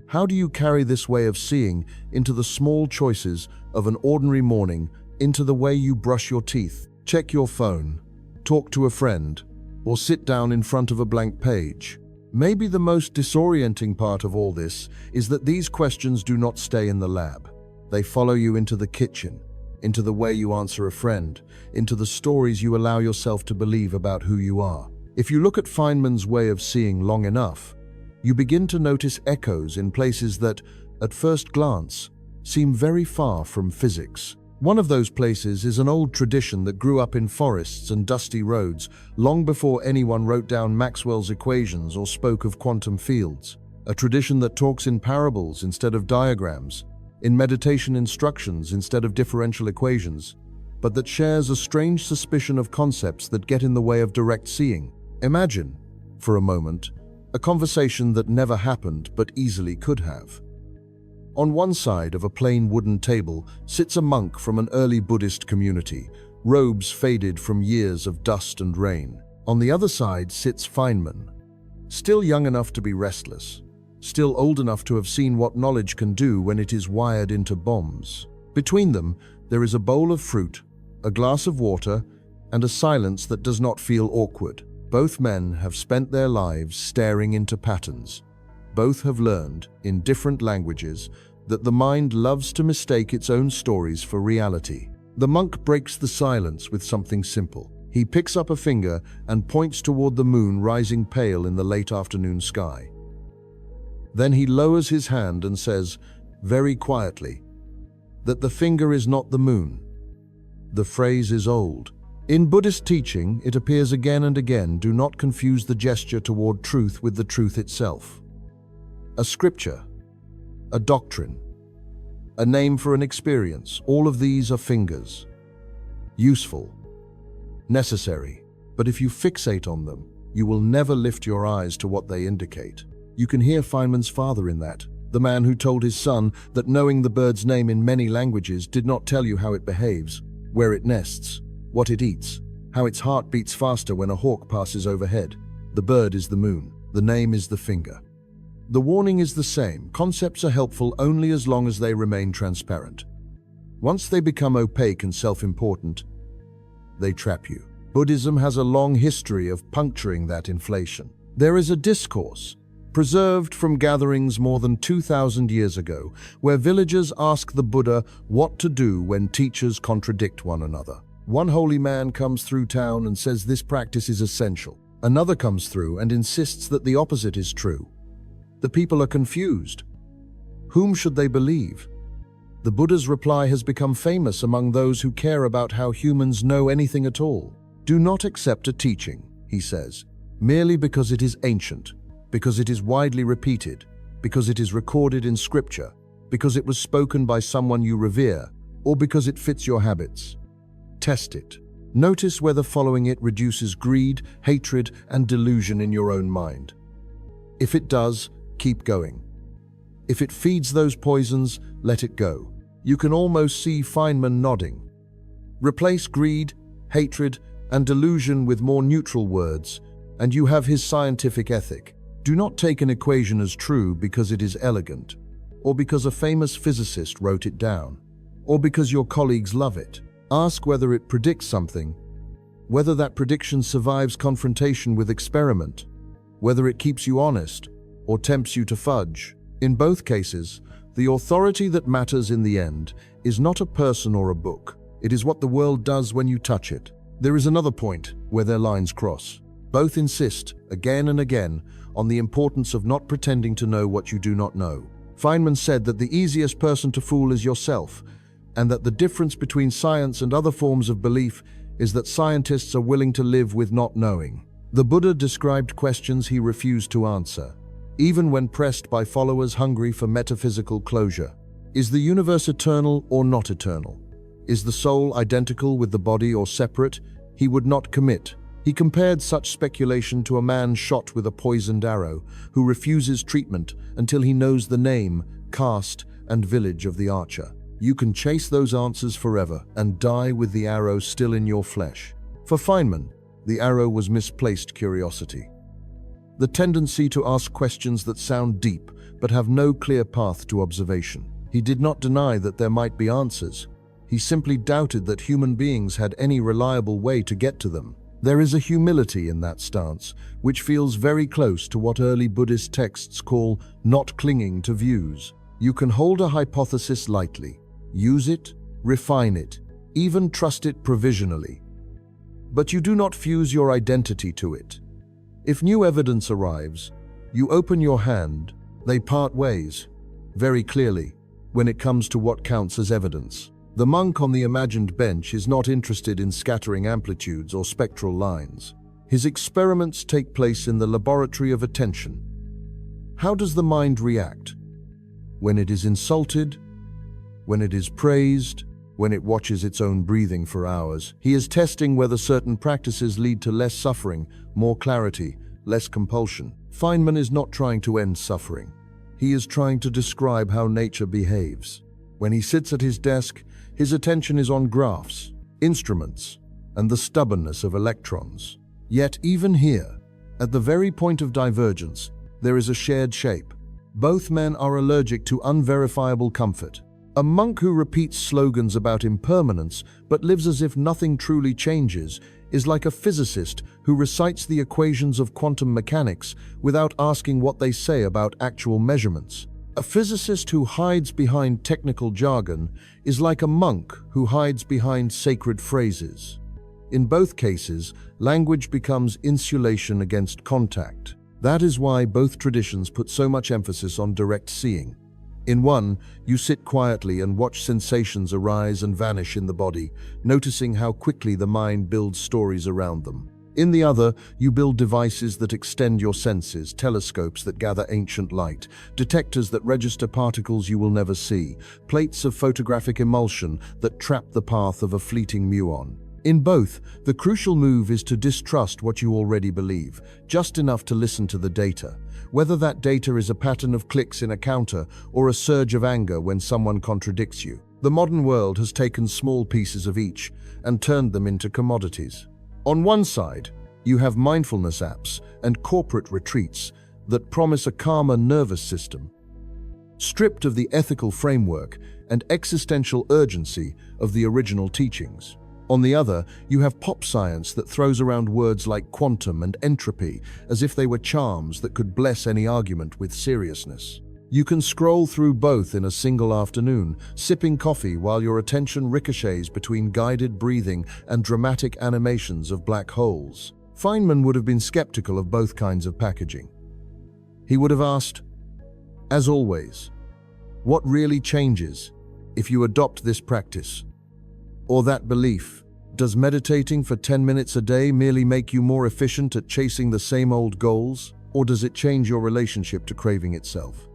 How do you carry this way of seeing into the small choices of an ordinary morning, into the way you brush your teeth, check your phone, talk to a friend, or sit down in front of a blank page? Maybe the most disorienting part of all this is that these questions do not stay in the lab. They follow you into the kitchen, into the way you answer a friend, into the stories you allow yourself to believe about who you are. If you look at Feynman's way of seeing long enough, you begin to notice echoes in places that, at first glance, seem very far from physics. One of those places is an old tradition that grew up in forests and dusty roads long before anyone wrote down Maxwell's equations or spoke of quantum fields. A tradition that talks in parables instead of diagrams, in meditation instructions instead of differential equations, but that shares a strange suspicion of concepts that get in the way of direct seeing. Imagine, for a moment, a conversation that never happened but easily could have. On one side of a plain wooden table sits a monk from an early Buddhist community, robes faded from years of dust and rain. On the other side sits Feynman, still young enough to be restless, still old enough to have seen what knowledge can do when it is wired into bombs. Between them, there is a bowl of fruit, a glass of water, and a silence that does not feel awkward. Both men have spent their lives staring into patterns. Both have learned, in different languages, that the mind loves to mistake its own stories for reality. The monk breaks the silence with something simple. He picks up a finger and points toward the moon rising pale in the late afternoon sky. Then he lowers his hand and says, very quietly, that the finger is not the moon. The phrase is old. In Buddhist teaching, it appears again and again. Do not confuse the gesture toward truth with the truth itself. A scripture, a doctrine, a name for an experience, all of these are fingers. Useful, necessary, but if you fixate on them, you will never lift your eyes to what they indicate. You can hear Feynman's father in that, the man who told his son that knowing the bird's name in many languages did not tell you how it behaves, where it nests, what it eats, how its heart beats faster when a hawk passes overhead. The bird is the moon, the name is the finger. The warning is the same. Concepts are helpful only as long as they remain transparent. Once they become opaque and self-important, they trap you. Buddhism has a long history of puncturing that inflation. There is a discourse, preserved from gatherings more than 2,000 years ago, where villagers ask the Buddha what to do when teachers contradict one another. One holy man comes through town and says this practice is essential. Another comes through and insists that the opposite is true. The people are confused. Whom should they believe? The Buddha's reply has become famous among those who care about how humans know anything at all. Do not accept a teaching, he says, merely because it is ancient, because it is widely repeated, because it is recorded in scripture, because it was spoken by someone you revere, or because it fits your habits. Test it. Notice whether following it reduces greed, hatred, and delusion in your own mind. If it does, keep going. If it feeds those poisons, let it go. You can almost see Feynman nodding. Replace greed, hatred, and delusion with more neutral words, and you have his scientific ethic. Do not take an equation as true because it is elegant, or because a famous physicist wrote it down, or because your colleagues love it. Ask whether it predicts something, whether that prediction survives confrontation with experiment, whether it keeps you honest or tempts you to fudge. In both cases, the authority that matters in the end is not a person or a book. It is what the world does when you touch it. There is another point where their lines cross. Both insist, again and again, on the importance of not pretending to know what you do not know. Feynman said that the easiest person to fool is yourself, and that the difference between science and other forms of belief is that scientists are willing to live with not knowing. The Buddha described questions he refused to answer, even when pressed by followers hungry for metaphysical closure. Is the universe eternal or not eternal? Is the soul identical with the body or separate? He would not commit. He compared such speculation to a man shot with a poisoned arrow who refuses treatment until he knows the name, caste, and village of the archer. You can chase those answers forever and die with the arrow still in your flesh. For Feynman, the arrow was misplaced curiosity. The tendency to ask questions that sound deep but have no clear path to observation. He did not deny that there might be answers. He simply doubted that human beings had any reliable way to get to them. There is a humility in that stance, which feels very close to what early Buddhist texts call not clinging to views. You can hold a hypothesis lightly, use it, refine it, even trust it provisionally. But you do not fuse your identity to it. If new evidence arrives, you open your hand, they part ways, very clearly, when it comes to what counts as evidence. The monk on the imagined bench is not interested in scattering amplitudes or spectral lines. His experiments take place in the laboratory of attention. How does the mind react? When it is insulted, when it is praised, when it watches its own breathing for hours. He is testing whether certain practices lead to less suffering, more clarity, less compulsion. Feynman is not trying to end suffering. He is trying to describe how nature behaves. When he sits at his desk, his attention is on graphs, instruments, and the stubbornness of electrons. Yet even here, at the very point of divergence, there is a shared shape. Both men are allergic to unverifiable comfort. A monk who repeats slogans about impermanence but lives as if nothing truly changes is like a physicist who recites the equations of quantum mechanics without asking what they say about actual measurements. A physicist who hides behind technical jargon is like a monk who hides behind sacred phrases. In both cases, language becomes insulation against contact. That is why both traditions put so much emphasis on direct seeing. In one, you sit quietly and watch sensations arise and vanish in the body, noticing how quickly the mind builds stories around them. In the other, you build devices that extend your senses, telescopes that gather ancient light, detectors that register particles you will never see, plates of photographic emulsion that trap the path of a fleeting muon. In both, the crucial move is to distrust what you already believe, just enough to listen to the data. Whether that data is a pattern of clicks in a counter or a surge of anger when someone contradicts you. The modern world has taken small pieces of each and turned them into commodities. On one side, you have mindfulness apps and corporate retreats that promise a calmer nervous system, stripped of the ethical framework and existential urgency of the original teachings. On the other, you have pop science that throws around words like quantum and entropy as if they were charms that could bless any argument with seriousness. You can scroll through both in a single afternoon, sipping coffee while your attention ricochets between guided breathing and dramatic animations of black holes. Feynman would have been skeptical of both kinds of packaging. He would have asked, as always, what really changes if you adopt this practice? Or that belief? Does meditating for 10 minutes a day merely make you more efficient at chasing the same old goals? Or does it change your relationship to craving itself?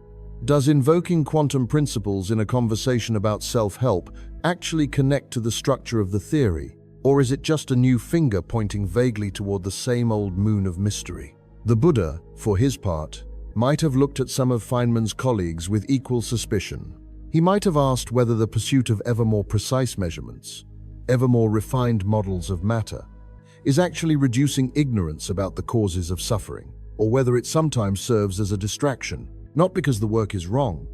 Does invoking quantum principles in a conversation about self-help actually connect to the structure of the theory? Or is it just a new finger pointing vaguely toward the same old moon of mystery? The Buddha, for his part, might have looked at some of Feynman's colleagues with equal suspicion. He might have asked whether the pursuit of ever more precise measurements, ever more refined models of matter, is actually reducing ignorance about the causes of suffering, or whether it sometimes serves as a distraction, not because the work is wrong,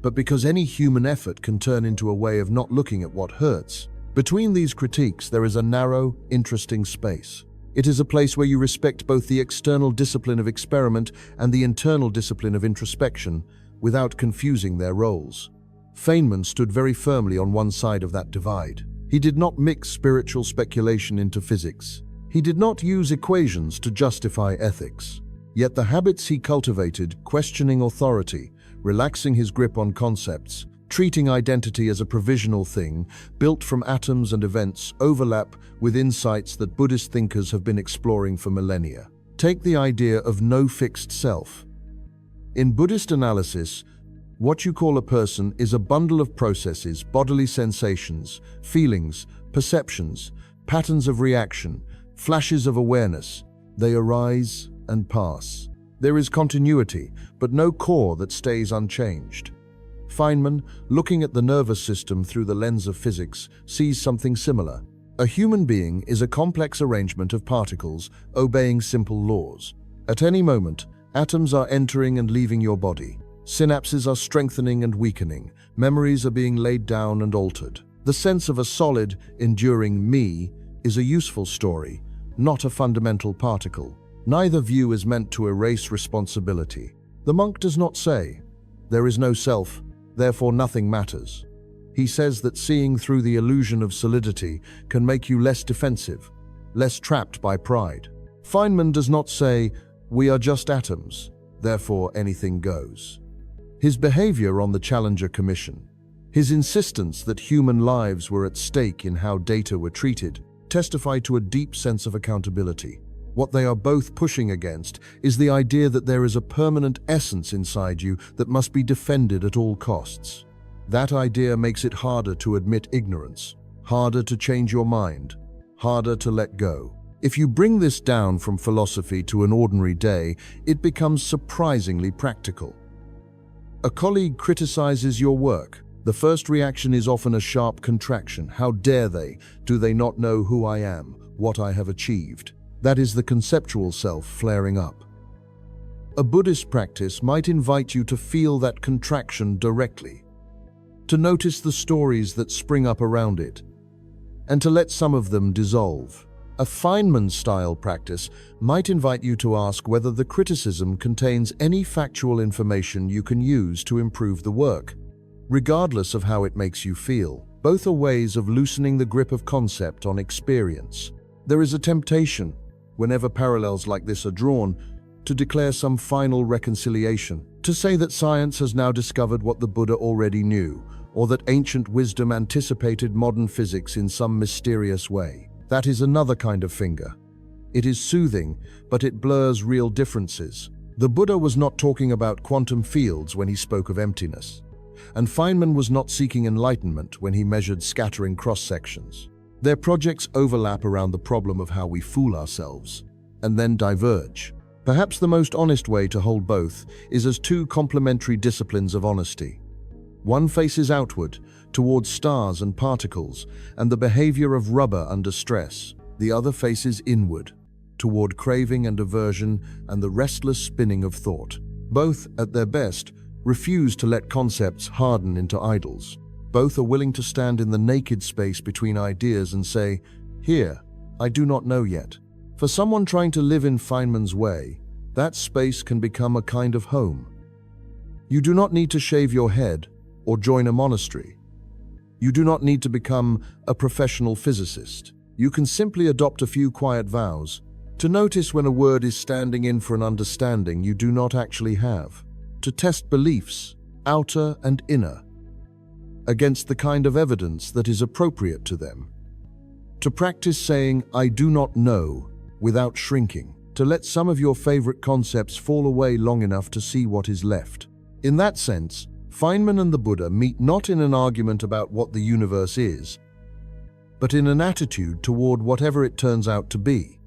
but because any human effort can turn into a way of not looking at what hurts. Between these critiques, there is a narrow, interesting space. It is a place where you respect both the external discipline of experiment and the internal discipline of introspection without confusing their roles. Feynman stood very firmly on one side of that divide. He did not mix spiritual speculation into physics. He did not use equations to justify ethics. Yet the habits he cultivated, questioning authority, relaxing his grip on concepts, treating identity as a provisional thing, built from atoms and events, overlap with insights that Buddhist thinkers have been exploring for millennia. Take the idea of no fixed self. In Buddhist analysis, what you call a person is a bundle of processes, bodily sensations, feelings, perceptions, patterns of reaction, flashes of awareness. They arise and pass. There is continuity, but no core that stays unchanged. Feynman, looking at the nervous system through the lens of physics, sees something similar. A human being is a complex arrangement of particles obeying simple laws. At any moment, atoms are entering and leaving your body. Synapses are strengthening and weakening. Memories are being laid down and altered. The sense of a solid, enduring me is a useful story, not a fundamental particle. Neither view is meant to erase responsibility. The monk does not say, there is no self, therefore nothing matters. He says that seeing through the illusion of solidity can make you less defensive, less trapped by pride. Feynman does not say, we are just atoms, therefore anything goes. His behavior on the Challenger Commission, his insistence that human lives were at stake in how data were treated, testify to a deep sense of accountability. What they are both pushing against is the idea that there is a permanent essence inside you that must be defended at all costs. That idea makes it harder to admit ignorance, harder to change your mind, harder to let go. If you bring this down from philosophy to an ordinary day, it becomes surprisingly practical. A colleague criticizes your work. The first reaction is often a sharp contraction. How dare they? Do they not know who I am, what I have achieved? That is the conceptual self flaring up. A Buddhist practice might invite you to feel that contraction directly. to notice the stories that spring up around it, and to let some of them dissolve. A Feynman-style practice might invite you to ask whether the criticism contains any factual information you can use to improve the work, regardless of how it makes you feel. Both are ways of loosening the grip of concept on experience. There is a temptation, whenever parallels like this are drawn, to declare some final reconciliation, to say that science has now discovered what the Buddha already knew, or that ancient wisdom anticipated modern physics in some mysterious way. That is another kind of finger. It is soothing, but it blurs real differences. The Buddha was not talking about quantum fields when he spoke of emptiness, and Feynman was not seeking enlightenment when he measured scattering cross-sections. Their projects overlap around the problem of how we fool ourselves, and then diverge. Perhaps the most honest way to hold both is as two complementary disciplines of honesty. One faces outward, towards stars and particles, and the behavior of rubber under stress. The other faces inward, toward craving and aversion and the restless spinning of thought. Both, at their best, refuse to let concepts harden into idols. Both are willing to stand in the naked space between ideas and say, "Here, I do not know yet." For someone trying to live in Feynman's way, that space can become a kind of home. You do not need to shave your head or join a monastery. You do not need to become a professional physicist. You can simply adopt a few quiet vows, to notice when a word is standing in for an understanding you do not actually have, to test beliefs, outer and inner, against the kind of evidence that is appropriate to them, to practice saying, "I do not know," without shrinking, to let some of your favorite concepts fall away long enough to see what is left. In that sense, Feynman and the Buddha meet not in an argument about what the universe is, but in an attitude toward whatever it turns out to be.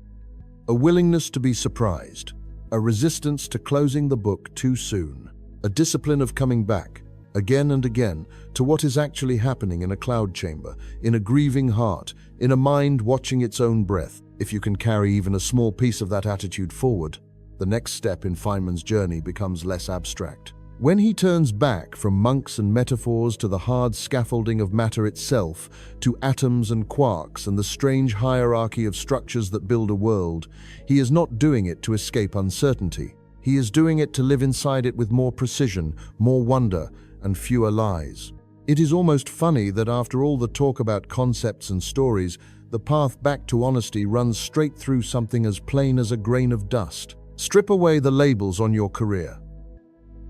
A willingness to be surprised, a resistance to closing the book too soon, a discipline of coming back, again and again, to what is actually happening in a cloud chamber, in a grieving heart, in a mind watching its own breath. If you can carry even a small piece of that attitude forward, the next step in Feynman's journey becomes less abstract. When he turns back from monks and metaphors to the hard scaffolding of matter itself, to atoms and quarks and the strange hierarchy of structures that build a world, he is not doing it to escape uncertainty. He is doing it to live inside it with more precision, more wonder, and fewer lies. It is almost funny that after all the talk about concepts and stories, the path back to honesty runs straight through something as plain as a grain of dust. Strip away the labels on your career,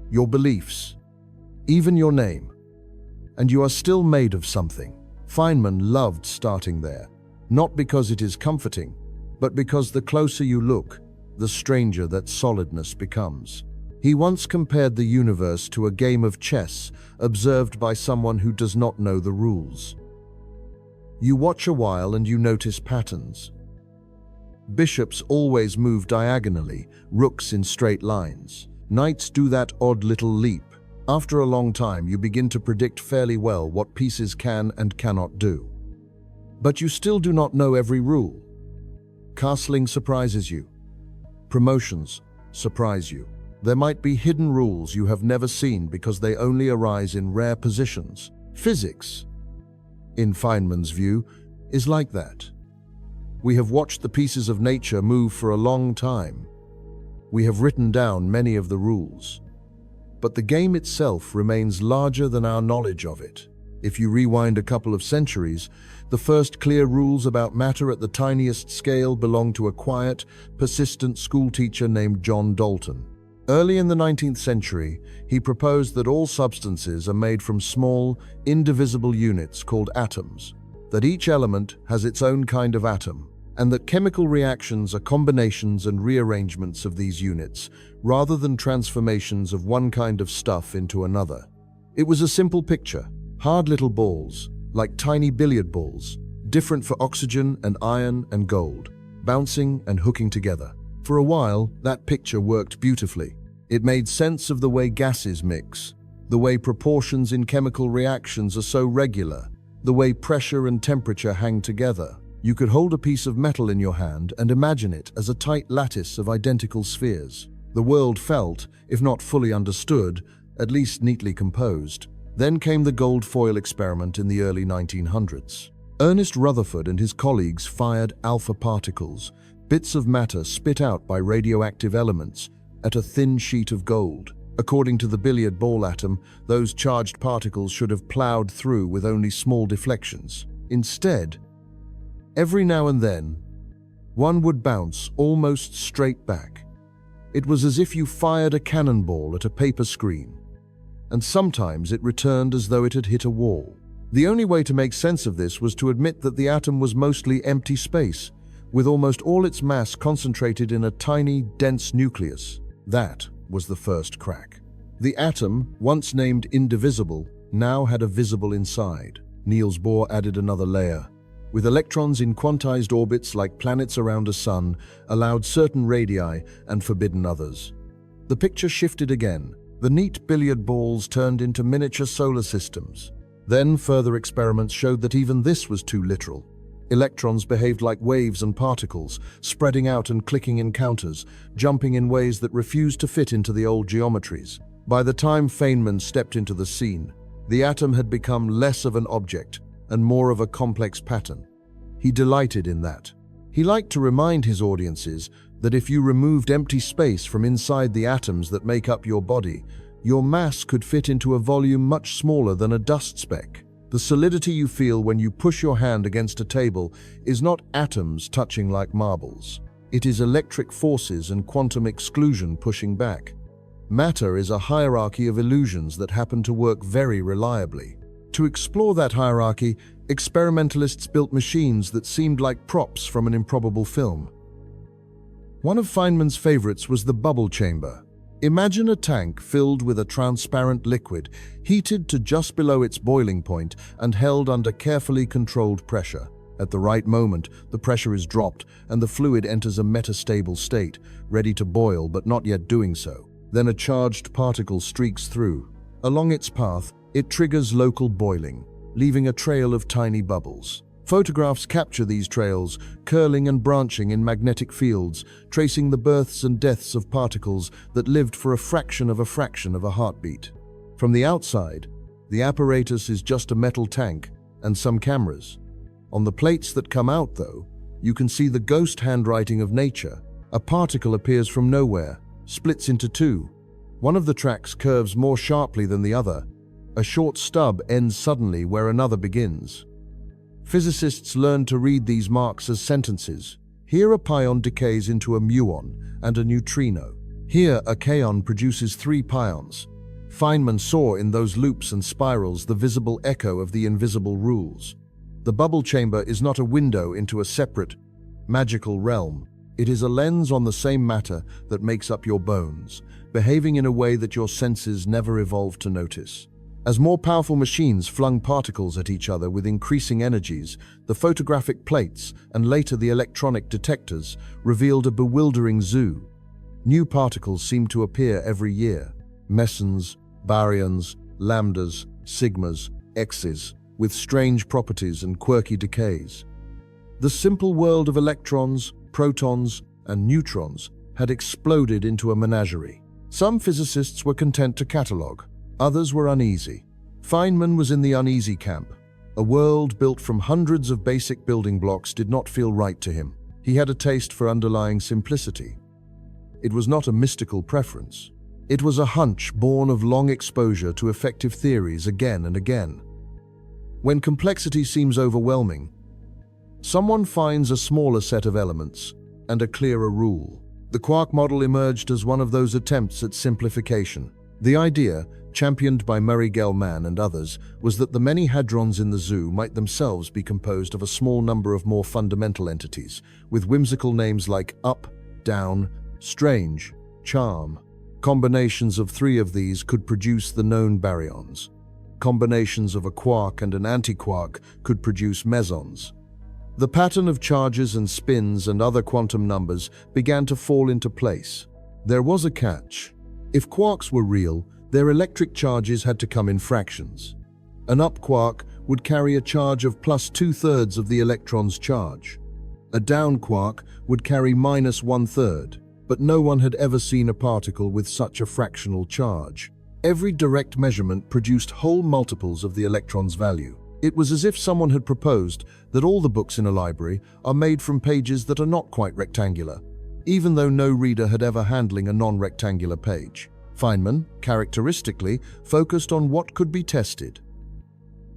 your beliefs, even your name, and you are still made of something. Feynman loved starting there, not because it is comforting, but because the closer you look, the stranger that solidness becomes. He once compared the universe to a game of chess observed by someone who does not know the rules. You watch a while and you notice patterns. Bishops always move diagonally, rooks in straight lines. Knights do that odd little leap. After a long time, you begin to predict fairly well what pieces can and cannot do. But you still do not know every rule. Castling surprises you. Promotions surprise you. There might be hidden rules you have never seen because they only arise in rare positions. Physics, in Feynman's view, is like that. We have watched the pieces of nature move for a long time. We have written down many of the rules. But the game itself remains larger than our knowledge of it. If you rewind a couple of centuries, the first clear rules about matter at the tiniest scale belong to a quiet, persistent schoolteacher named John Dalton. Early in the 19th century, he proposed that all substances are made from small, indivisible units called atoms, that each element has its own kind of atom, and that chemical reactions are combinations and rearrangements of these units, rather than transformations of one kind of stuff into another. It was a simple picture, hard little balls, like tiny billiard balls, different for oxygen and iron and gold, bouncing and hooking together. For a while, that picture worked beautifully. It made sense of the way gases mix, the way proportions in chemical reactions are so regular, the way pressure and temperature hang together. You could hold a piece of metal in your hand and imagine it as a tight lattice of identical spheres. The world felt, if not fully understood, at least neatly composed. Then came the gold foil experiment in the early 1900s. Ernest Rutherford and his colleagues fired alpha particles, bits of matter spit out by radioactive elements, at a thin sheet of gold. According to the billiard ball atom, those charged particles should have plowed through with only small deflections. Instead, every now and then, one would bounce almost straight back. It was as if you fired a cannonball at a paper screen, and sometimes it returned as though it had hit a wall. The only way to make sense of this was to admit that the atom was mostly empty space, with almost all its mass concentrated in a tiny, dense nucleus. That was the first crack. The atom, once named indivisible, now had a visible inside. Niels Bohr added another layer. With electrons in quantized orbits like planets around a sun, allowed certain radii and forbidden others. The picture shifted again. The neat billiard balls turned into miniature solar systems. Then further experiments showed that even this was too literal. Electrons behaved like waves and particles, spreading out and clicking in counters, jumping in ways that refused to fit into the old geometries. By the time Feynman stepped into the scene, the atom had become less of an object and more of a complex pattern. He delighted in that. He liked to remind his audiences that if you removed empty space from inside the atoms that make up your body, your mass could fit into a volume much smaller than a dust speck. The solidity you feel when you push your hand against a table is not atoms touching like marbles. It is electric forces and quantum exclusion pushing back. Matter is a hierarchy of illusions that happen to work very reliably. To explore that hierarchy, experimentalists built machines that seemed like props from an improbable film. One of Feynman's favorites was the bubble chamber. Imagine a tank filled with a transparent liquid, heated to just below its boiling point and held under carefully controlled pressure. At the right moment, the pressure is dropped and the fluid enters a metastable state, ready to boil but not yet doing so. Then a charged particle streaks through. Along its path, it triggers local boiling, leaving a trail of tiny bubbles. Photographs capture these trails, curling and branching in magnetic fields, tracing the births and deaths of particles that lived for a fraction of a heartbeat. From the outside, the apparatus is just a metal tank and some cameras. On the plates that come out, though, you can see the ghost handwriting of nature. A particle appears from nowhere, splits into two. One of the tracks curves more sharply than the other. A short stub ends suddenly where another begins. Physicists learn to read these marks as sentences. Here a pion decays into a muon and a neutrino. Here a kaon produces 3 pions. Feynman saw in those loops and spirals the visible echo of the invisible rules. The bubble chamber is not a window into a separate, magical realm. It is a lens on the same matter that makes up your bones, behaving in a way that your senses never evolved to notice. As more powerful machines flung particles at each other with increasing energies, the photographic plates, and later the electronic detectors, revealed a bewildering zoo. New particles seemed to appear every year. Mesons, baryons, lambdas, sigmas, x's, with strange properties and quirky decays. The simple world of electrons, protons, and neutrons had exploded into a menagerie. Some physicists were content to catalogue. Others were uneasy. Feynman was in the uneasy camp. A world built from hundreds of basic building blocks did not feel right to him. He had a taste for underlying simplicity. It was not a mystical preference. It was a hunch born of long exposure to effective theories again and again. When complexity seems overwhelming, someone finds a smaller set of elements and a clearer rule. The quark model emerged as one of those attempts at simplification. The idea, championed by Murray Gell-Mann and others, was that the many hadrons in the zoo might themselves be composed of a small number of more fundamental entities, with whimsical names like up, down, strange, charm. Combinations of 3 of these could produce the known baryons. Combinations of a quark and an antiquark could produce mesons. The pattern of charges and spins and other quantum numbers began to fall into place. There was a catch. If quarks were real, their electric charges had to come in fractions. An up quark would carry a charge of plus 2/3 of the electron's charge. A down quark would carry minus 1/3, but no one had ever seen a particle with such a fractional charge. Every direct measurement produced whole multiples of the electron's value. It was as if someone had proposed that all the books in a library are made from pages that are not quite rectangular, even though no reader had ever handling a non-rectangular page. Feynman, characteristically, focused on what could be tested.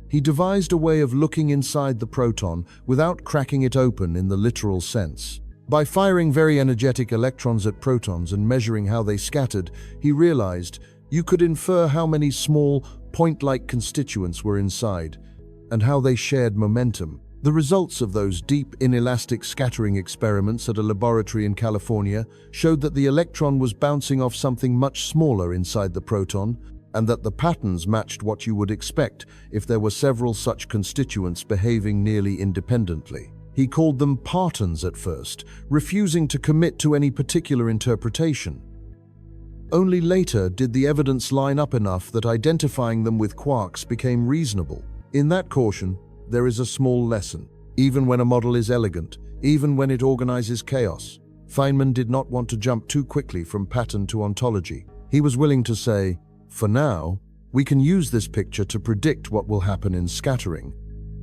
He devised a way of looking inside the proton without cracking it open in the literal sense. By firing very energetic electrons at protons and measuring how they scattered, he realized you could infer how many small, point-like constituents were inside, and how they shared momentum. The results of those deep, inelastic scattering experiments at a laboratory in California showed that the electron was bouncing off something much smaller inside the proton, and that the patterns matched what you would expect if there were several such constituents behaving nearly independently. He called them partons at first, refusing to commit to any particular interpretation. Only later did the evidence line up enough that identifying them with quarks became reasonable. In that caution, there is a small lesson. Even when a model is elegant, even when it organizes chaos, Feynman did not want to jump too quickly from pattern to ontology. He was willing to say, for now, we can use this picture to predict what will happen in scattering,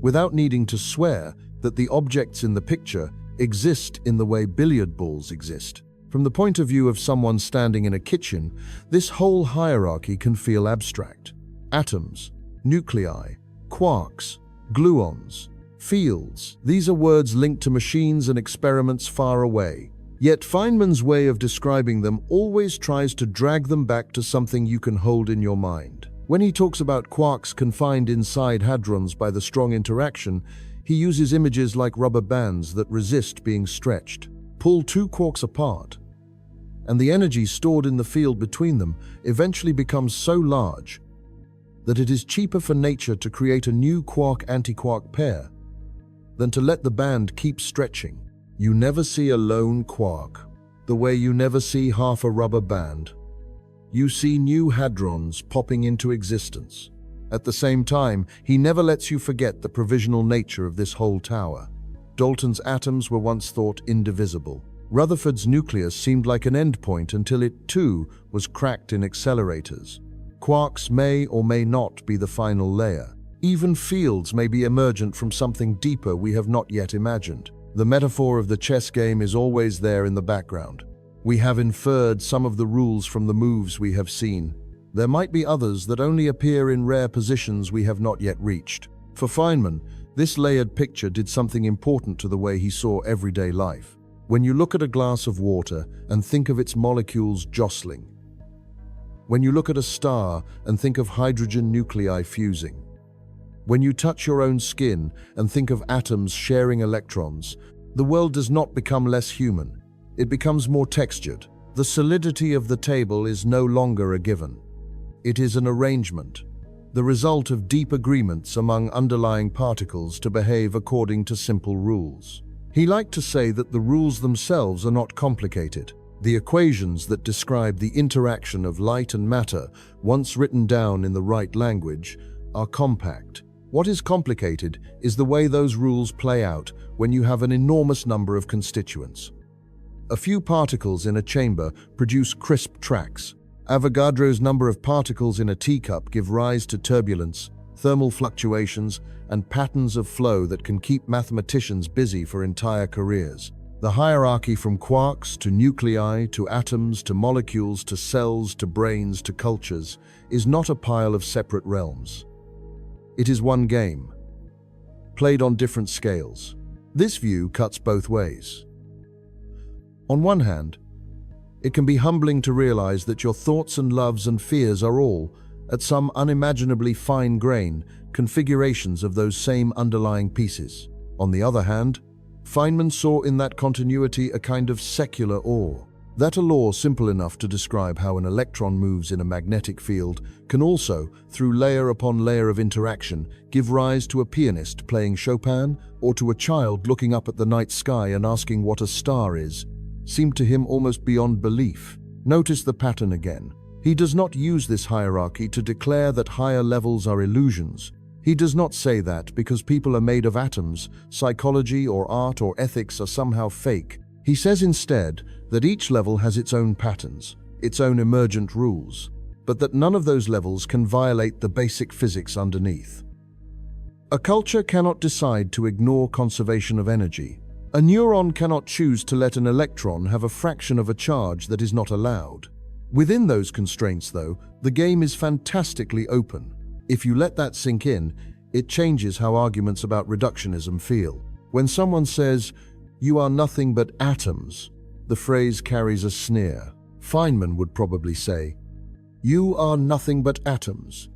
without needing to swear that the objects in the picture exist in the way billiard balls exist. From the point of view of someone standing in a kitchen, this whole hierarchy can feel abstract. Atoms, nuclei, quarks, gluons, fields, these are words linked to machines and experiments far away. Yet Feynman's way of describing them always tries to drag them back to something you can hold in your mind. When he talks about quarks confined inside hadrons by the strong interaction, he uses images like rubber bands that resist being stretched. Pull two quarks apart, and the energy stored in the field between them eventually becomes so large that it is cheaper for nature to create a new quark-antiquark pair than to let the band keep stretching. You never see a lone quark, the way you never see half a rubber band. You see new hadrons popping into existence. At the same time, he never lets you forget the provisional nature of this whole tower. Dalton's atoms were once thought indivisible. Rutherford's nucleus seemed like an endpoint until it, too, was cracked in accelerators. Quarks may or may not be the final layer. Even fields may be emergent from something deeper we have not yet imagined. The metaphor of the chess game is always there in the background. We have inferred some of the rules from the moves we have seen. There might be others that only appear in rare positions we have not yet reached. For Feynman, this layered picture did something important to the way he saw everyday life. When you look at a glass of water and think of its molecules jostling. When you look at a star and think of hydrogen nuclei fusing. When you touch your own skin and think of atoms sharing electrons, the world does not become less human. It becomes more textured. The solidity of the table is no longer a given. It is an arrangement, the result of deep agreements among underlying particles to behave according to simple rules. He liked to say that the rules themselves are not complicated. The equations that describe the interaction of light and matter, once written down in the right language, are compact. What is complicated is the way those rules play out when you have an enormous number of constituents. A few particles in a chamber produce crisp tracks. Avogadro's number of particles in a teacup give rise to turbulence, thermal fluctuations, and patterns of flow that can keep mathematicians busy for entire careers. The hierarchy from quarks to nuclei to atoms to molecules to cells to brains to cultures is not a pile of separate realms. It is one game, played on different scales. This view cuts both ways. On one hand, it can be humbling to realize that your thoughts and loves and fears are all, at some unimaginably fine grain, configurations of those same underlying pieces. On the other hand, Feynman saw in that continuity a kind of secular awe. That a law simple enough to describe how an electron moves in a magnetic field can also, through layer upon layer of interaction, give rise to a pianist playing Chopin or to a child looking up at the night sky and asking what a star is, seemed to him almost beyond belief. Notice the pattern again. He does not use this hierarchy to declare that higher levels are illusions. He does not say that because people are made of atoms, psychology or art or ethics are somehow fake. He says instead that each level has its own patterns, its own emergent rules. but that none of those levels can violate the basic physics underneath. A culture cannot decide to ignore conservation of energy. A neuron cannot choose to let an electron have a fraction of a charge that is not allowed. Within those constraints, though, the game is fantastically open. If you let that sink in, it changes how arguments about reductionism feel. When someone says, "You are nothing but atoms," the phrase carries a sneer. Feynman would probably say, "You are nothing but atoms."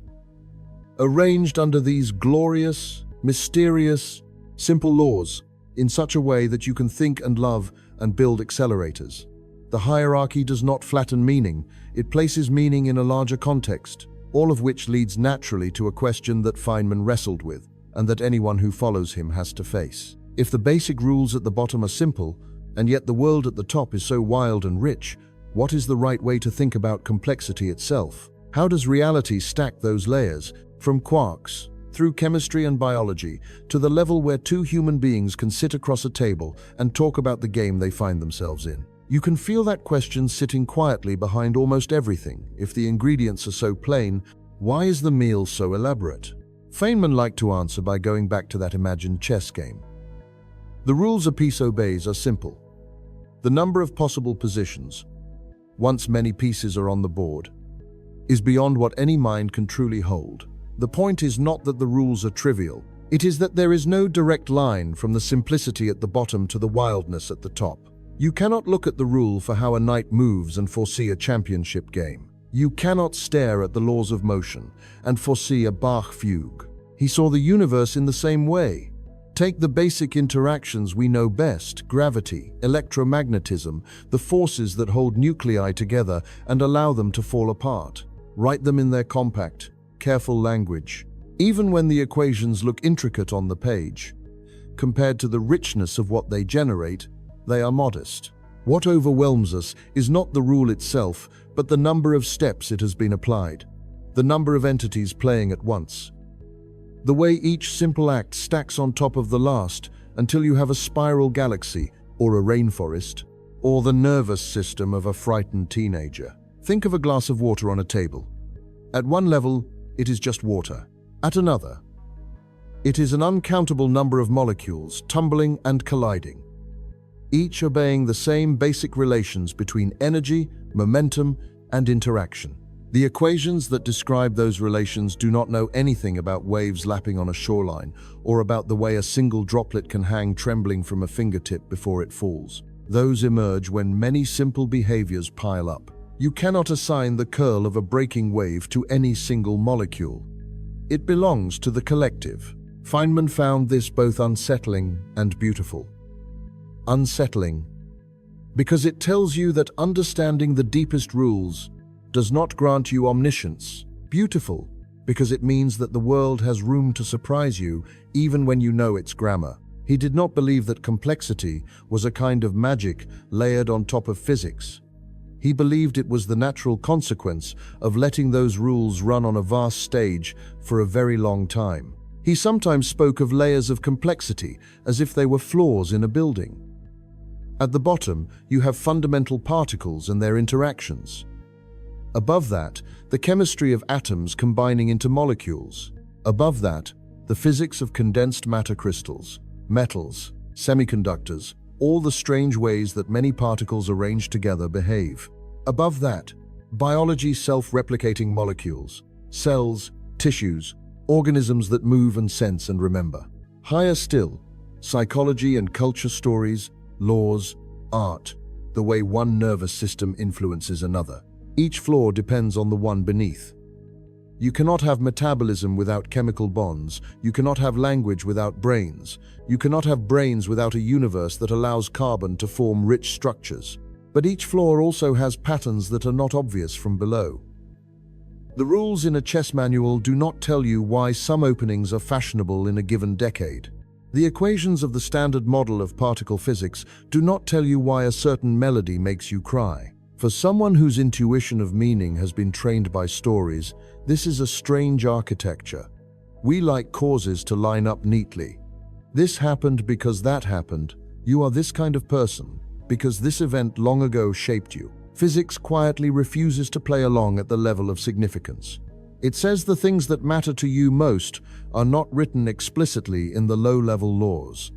Arranged under these glorious, mysterious, simple laws, in such a way that you can think and love and build accelerators. The hierarchy does not flatten meaning, it places meaning in a larger context, all of which leads naturally to a question that Feynman wrestled with, and that anyone who follows him has to face. If the basic rules at the bottom are simple, and yet the world at the top is so wild and rich, what is the right way to think about complexity itself? How does reality stack those layers, from quarks, through chemistry and biology, to the level where two human beings can sit across a table and talk about the game they find themselves in? You can feel that question sitting quietly behind almost everything. If the ingredients are so plain, why is the meal so elaborate? Feynman liked to answer by going back to that imagined chess game. The rules a piece obeys are simple. The number of possible positions, once many pieces are on the board, is beyond what any mind can truly hold. The point is not that the rules are trivial. It is that there is no direct line from the simplicity at the bottom to the wildness at the top. You cannot look at the rule for how a knight moves and foresee a championship game. You cannot stare at the laws of motion and foresee a Bach fugue. He saw the universe in the same way. Take the basic interactions we know best: gravity, electromagnetism, the forces that hold nuclei together and allow them to fall apart. Write them in their compact, careful language. Even when the equations look intricate on the page, compared to the richness of what they generate, they are modest. What overwhelms us is not the rule itself, but the number of steps it has been applied, the number of entities playing at once, the way each simple act stacks on top of the last until you have a spiral galaxy, or a rainforest, or the nervous system of a frightened teenager. Think of a glass of water on a table. At one level, it is just water. At another, it is an uncountable number of molecules tumbling and colliding, each obeying the same basic relations between energy, momentum, and interaction. The equations that describe those relations do not know anything about waves lapping on a shoreline or about the way a single droplet can hang trembling from a fingertip before it falls. Those emerge when many simple behaviors pile up. You cannot assign the curl of a breaking wave to any single molecule. It belongs to the collective. Feynman found this both unsettling and beautiful. Unsettling, because it tells you that understanding the deepest rules does not grant you omniscience. Beautiful, because it means that the world has room to surprise you even when you know its grammar. He did not believe that complexity was a kind of magic layered on top of physics. He believed it was the natural consequence of letting those rules run on a vast stage for a very long time. He sometimes spoke of layers of complexity as if they were floors in a building. At the bottom, you have fundamental particles and their interactions. Above that, the chemistry of atoms combining into molecules. Above that, the physics of condensed matter crystals, metals, semiconductors, all the strange ways that many particles arranged together behave. Above that, biology's self-replicating molecules, cells, tissues, organisms that move and sense and remember. Higher still, psychology and culture stories, laws, art, the way one nervous system influences another. Each floor depends on the one beneath. You cannot have metabolism without chemical bonds. You cannot have language without brains. You cannot have brains without a universe that allows carbon to form rich structures. But each floor also has patterns that are not obvious from below. The rules in a chess manual do not tell you why some openings are fashionable in a given decade. The equations of the standard model of particle physics do not tell you why a certain melody makes you cry. For someone whose intuition of meaning has been trained by stories, this is a strange architecture. We like causes to line up neatly. This happened because that happened. You are this kind of person because this event long ago shaped you. Physics quietly refuses to play along at the level of significance. It says the things that matter to you most are not written explicitly in the low-level laws.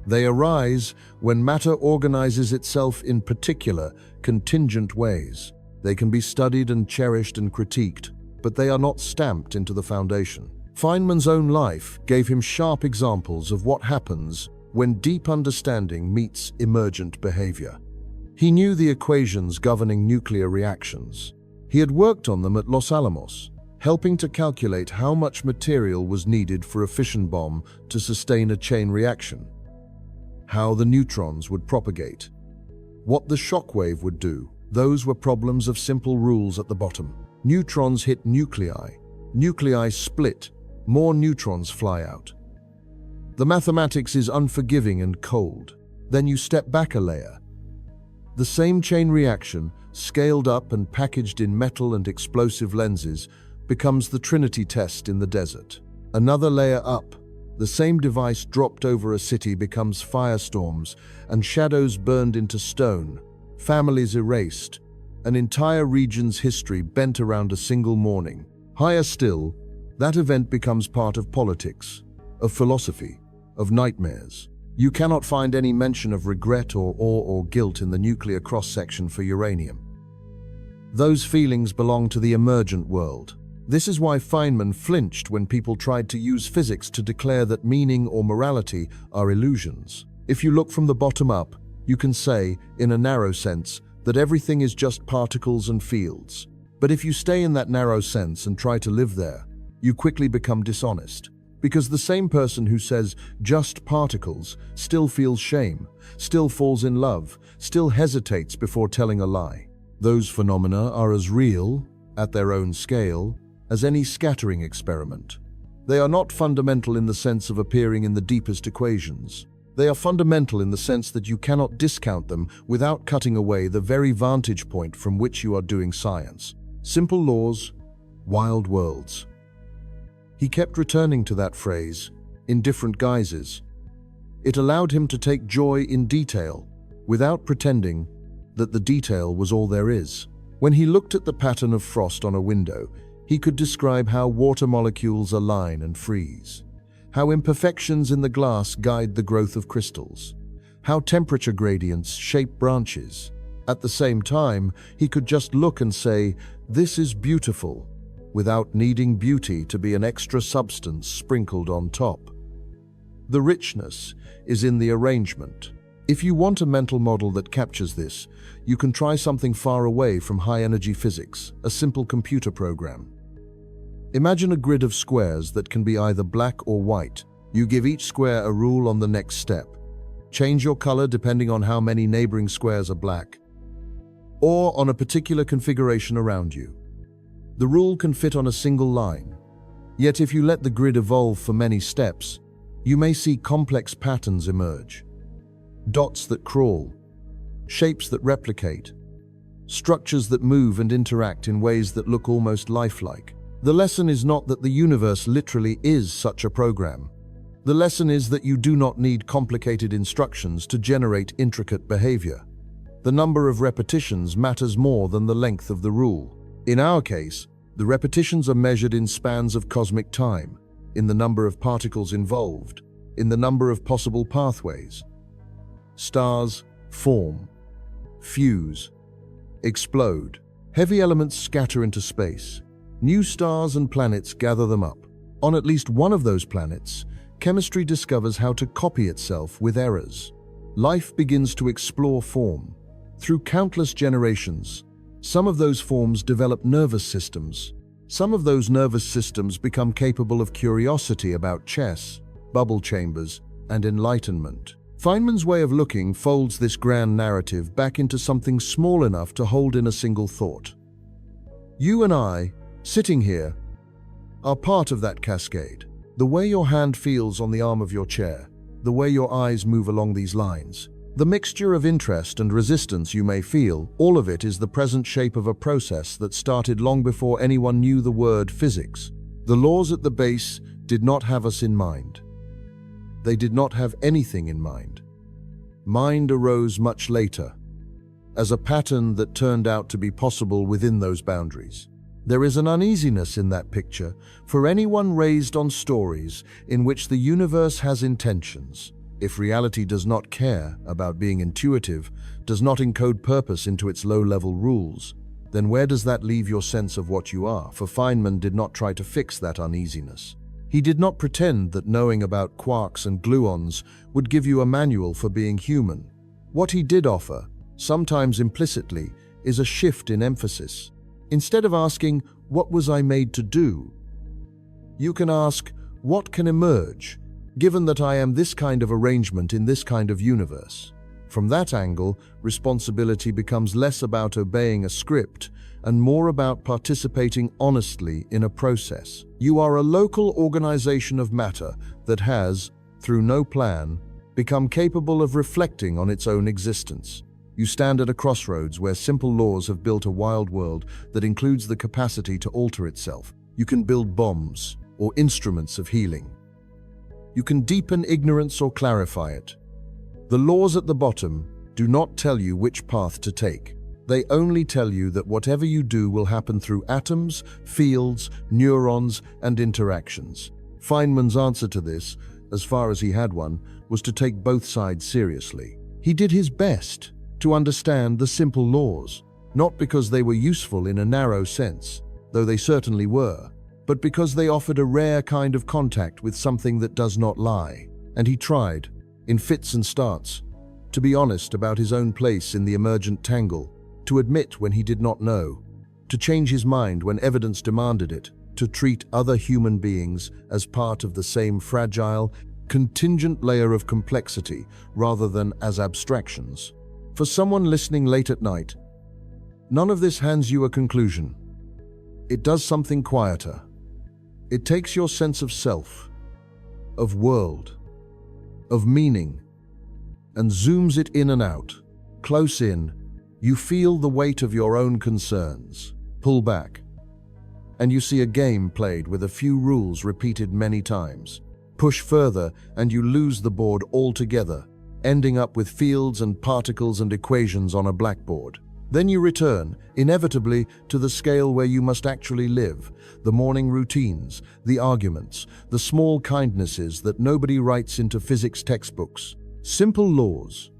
They arise when matter organizes itself in particular, contingent ways. They can be studied and cherished and critiqued, but they are not stamped into the foundation. Feynman's own life gave him sharp examples of what happens when deep understanding meets emergent behavior. He knew the equations governing nuclear reactions. He had worked on them at Los Alamos, helping to calculate how much material was needed for a fission bomb to sustain a chain reaction, how the neutrons would propagate, what the shock wave would do. Those were problems of simple rules at the bottom. Neutrons hit nuclei. Nuclei split. More neutrons fly out. The mathematics is unforgiving and cold. Then you step back a layer. The same chain reaction, scaled up and packaged in metal and explosive lenses, becomes the Trinity test in the desert. Another layer up. The same device dropped over a city becomes firestorms and shadows burned into stone, families erased, an entire region's history bent around a single morning. Higher still, that event becomes part of politics, of philosophy, of nightmares. You cannot find any mention of regret or awe or guilt in the nuclear cross-section for uranium. Those feelings belong to the emergent world. This is why Feynman flinched when people tried to use physics to declare that meaning or morality are illusions. If you look from the bottom up, you can say, in a narrow sense, that everything is just particles and fields. But if you stay in that narrow sense and try to live there, you quickly become dishonest. Because the same person who says just particles still feels shame, still falls in love, still hesitates before telling a lie. Those phenomena are as real, at their own scale, as any scattering experiment. They are not fundamental in the sense of appearing in the deepest equations. They are fundamental in the sense that you cannot discount them without cutting away the very vantage point from which you are doing science. Simple laws, wild worlds. He kept returning to that phrase, in different guises. It allowed him to take joy in detail, without pretending that the detail was all there is. When he looked at the pattern of frost on a window, he could describe how water molecules align and freeze, how imperfections in the glass guide the growth of crystals, how temperature gradients shape branches. At the same time, he could just look and say, "This is beautiful," without needing beauty to be an extra substance sprinkled on top. The richness is in the arrangement. If you want a mental model that captures this, you can try something far away from high-energy physics, a simple computer program. Imagine a grid of squares that can be either black or white. You give each square a rule on the next step. Change your color depending on how many neighboring squares are black, or on a particular configuration around you. The rule can fit on a single line. Yet if you let the grid evolve for many steps, you may see complex patterns emerge. Dots that crawl, shapes that replicate, structures that move and interact in ways that look almost lifelike. The lesson is not that the universe literally is such a program. The lesson is that you do not need complicated instructions to generate intricate behavior. The number of repetitions matters more than the length of the rule. In our case, the repetitions are measured in spans of cosmic time, in the number of particles involved, in the number of possible pathways. Stars form, fuse, explode. Heavy elements scatter into space. New stars and planets gather them up. On at least one of those planets, chemistry discovers how to copy itself with errors. Life begins to explore form. Through countless generations, some of those forms develop nervous systems. Some of those nervous systems become capable of curiosity about chess, bubble chambers, and enlightenment. Feynman's way of looking folds this grand narrative back into something small enough to hold in a single thought. You and I, sitting here, are part of that cascade. The way your hand feels on the arm of your chair, the way your eyes move along these lines, the mixture of interest and resistance you may feel, all of it is the present shape of a process that started long before anyone knew the word physics. The laws at the base did not have us in mind. They did not have anything in mind. Mind arose much later. as a pattern that turned out to be possible within those boundaries. There is an uneasiness in that picture for anyone raised on stories in which the universe has intentions. If reality does not care about being intuitive, does not encode purpose into its low-level rules, then where does that leave your sense of what you are? For Feynman did not try to fix that uneasiness. He did not pretend that knowing about quarks and gluons would give you a manual for being human. What he did offer, sometimes implicitly, is a shift in emphasis. Instead of asking, "What was I made to do?" you can ask, "What can emerge, given that I am this kind of arrangement in this kind of universe?" From that angle, responsibility becomes less about obeying a script and more about participating honestly in a process. You are a local organization of matter that has, through no plan, become capable of reflecting on its own existence. You stand at a crossroads where simple laws have built a wild world that includes the capacity to alter itself. You can build bombs or instruments of healing. You can deepen ignorance or clarify it. The laws at the bottom do not tell you which path to take. They only tell you that whatever you do will happen through atoms, fields, neurons, and interactions. Feynman's answer to this, as far as he had one, was to take both sides seriously. He did his best to understand the simple laws, not because they were useful in a narrow sense, though they certainly were, but because they offered a rare kind of contact with something that does not lie. And he tried, in fits and starts, to be honest about his own place in the emergent tangle, to admit when he did not know, to change his mind when evidence demanded it, to treat other human beings as part of the same fragile, contingent layer of complexity rather than as abstractions. For someone listening late at night, none of this hands you a conclusion. It does something quieter. It takes your sense of self, of world, of meaning, and zooms it in and out. Close in, you feel the weight of your own concerns. Pull back, and you see a game played with a few rules repeated many times. Push further, and you lose the board altogether, ending up with fields and particles and equations on a blackboard. Then you return, inevitably, to the scale where you must actually live, the morning routines, the arguments, the small kindnesses that nobody writes into physics textbooks. Simple laws.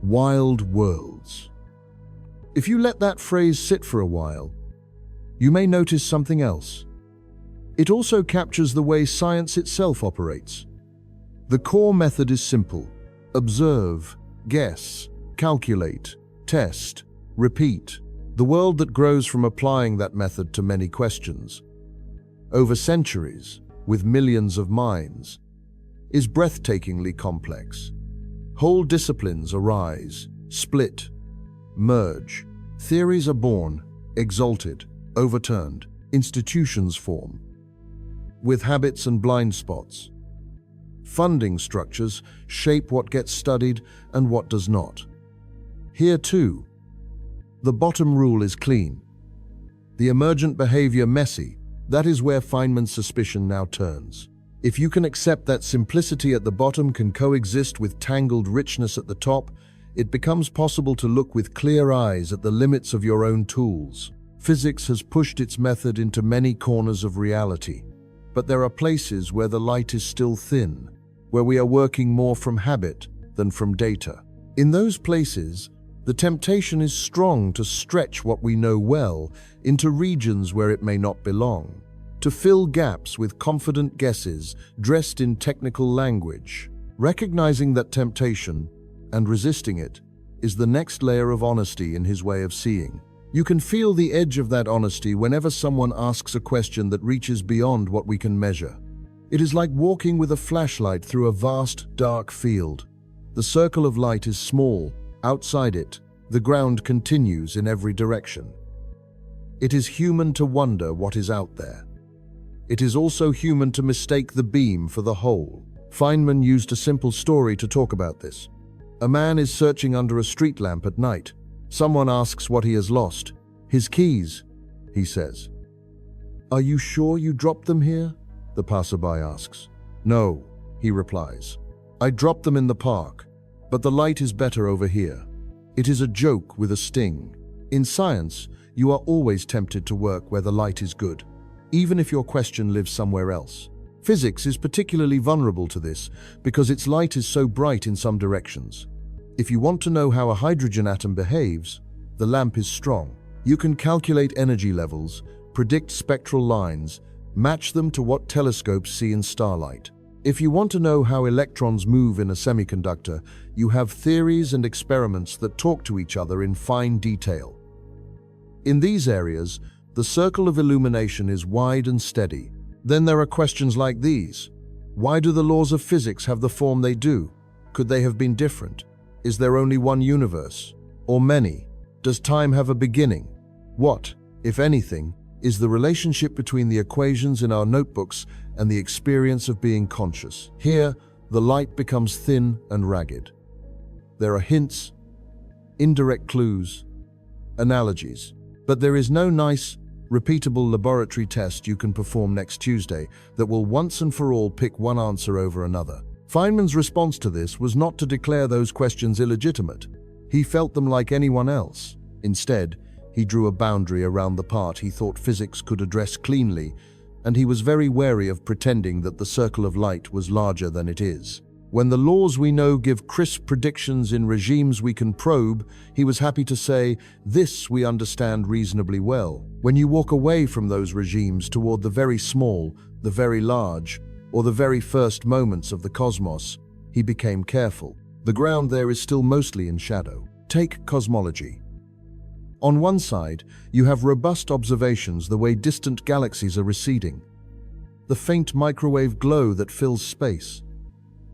Wild worlds. If you let that phrase sit for a while, you may notice something else. It also captures the way science itself operates. The core method is simple. Observe, guess, calculate, test, repeat. The world that grows from applying that method to many questions, over centuries, with millions of minds, is breathtakingly complex. Whole disciplines arise, split, merge. Theories are born, exalted, overturned. Institutions form, with habits and blind spots. Funding structures shape what gets studied and what does not. Here too, the bottom rule is clean. The emergent behavior messy. That is where Feynman's suspicion now turns. If you can accept that simplicity at the bottom can coexist with tangled richness at the top, it becomes possible to look with clear eyes at the limits of your own tools. Physics has pushed its method into many corners of reality, but there are places where the light is still thin, where we are working more from habit than from data. In those places, the temptation is strong to stretch what we know well into regions where it may not belong, to fill gaps with confident guesses dressed in technical language. Recognizing that temptation and resisting it is the next layer of honesty in his way of seeing. You can feel the edge of that honesty whenever someone asks a question that reaches beyond what we can measure. It is like walking with a flashlight through a vast, dark field. The circle of light is small. Outside it, the ground continues in every direction. It is human to wonder what is out there. It is also human to mistake the beam for the whole. Feynman used a simple story to talk about this. A man is searching under a street lamp at night. Someone asks what he has lost. His keys, he says. "Are you sure you dropped them here?" the passerby asks. "No," he replies. "I dropped them in the park, but the light is better over here." It is a joke with a sting. In science, you are always tempted to work where the light is good, even if your question lives somewhere else. Physics is particularly vulnerable to this because its light is so bright in some directions. If you want to know how a hydrogen atom behaves, the lamp is strong. You can calculate energy levels, predict spectral lines, match them to what telescopes see in starlight. If you want to know how electrons move in a semiconductor, you have theories and experiments that talk to each other in fine detail. In these areas, the circle of illumination is wide and steady. Then there are questions like these. Why do the laws of physics have the form they do? Could they have been different? Is there only one universe? Or many? Does time have a beginning? What, if anything, is the relationship between the equations in our notebooks and the experience of being conscious? Here, the light becomes thin and ragged. There are hints, indirect clues, analogies, but there is no nice, repeatable laboratory test you can perform next Tuesday that will once and for all pick one answer over another. Feynman's response to this was not to declare those questions illegitimate. He felt them like anyone else. Instead, he drew a boundary around the part he thought physics could address cleanly, and he was very wary of pretending that the circle of light was larger than it is. When the laws we know give crisp predictions in regimes we can probe, he was happy to say, "This we understand reasonably well." When you walk away from those regimes toward the very small, the very large, or the very first moments of the cosmos, he became careful. The ground there is still mostly in shadow. Take cosmology. On one side, you have robust observations the way distant galaxies are receding, the faint microwave glow that fills space,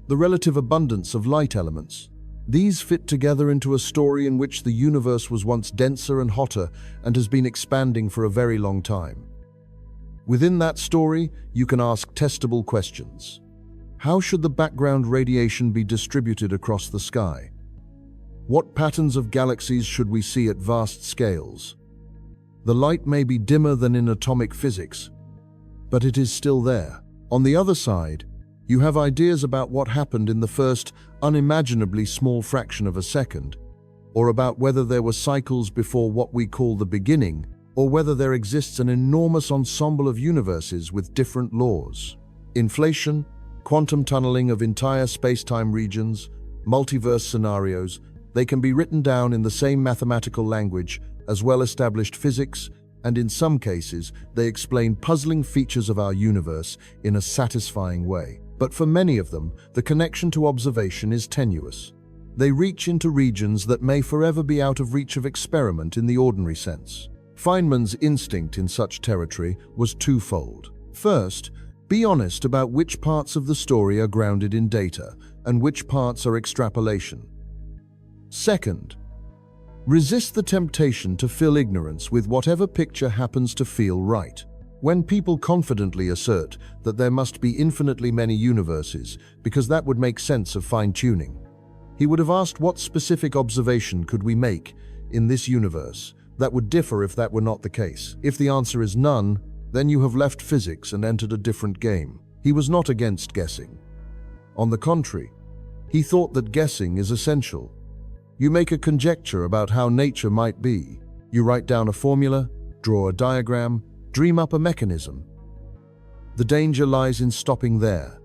the relative abundance of light elements. These fit together into a story in which the universe was once denser and hotter and has been expanding for a very long time. Within that story, you can ask testable questions. How should the background radiation be distributed across the sky? What patterns of galaxies should we see at vast scales? The light may be dimmer than in atomic physics, but it is still there. On the other side, you have ideas about what happened in the first unimaginably small fraction of a second, or about whether there were cycles before what we call the beginning, or whether there exists an enormous ensemble of universes with different laws. Inflation, quantum tunneling of entire space-time regions, multiverse scenarios, they can be written down in the same mathematical language as well-established physics, and in some cases, they explain puzzling features of our universe in a satisfying way. But for many of them, the connection to observation is tenuous. They reach into regions that may forever be out of reach of experiment in the ordinary sense. Feynman's instinct in such territory was twofold. First, be honest about which parts of the story are grounded in data and which parts are extrapolation. Second, resist the temptation to fill ignorance with whatever picture happens to feel right. When people confidently assert that there must be infinitely many universes because that would make sense of fine-tuning, he would have asked what specific observation could we make in this universe that would differ if that were not the case. If the answer is none, then you have left physics and entered a different game. He was not against guessing. On the contrary, he thought that guessing is essential. You make a conjecture about how nature might be. You write down a formula, draw a diagram, dream up a mechanism. The danger lies in stopping there,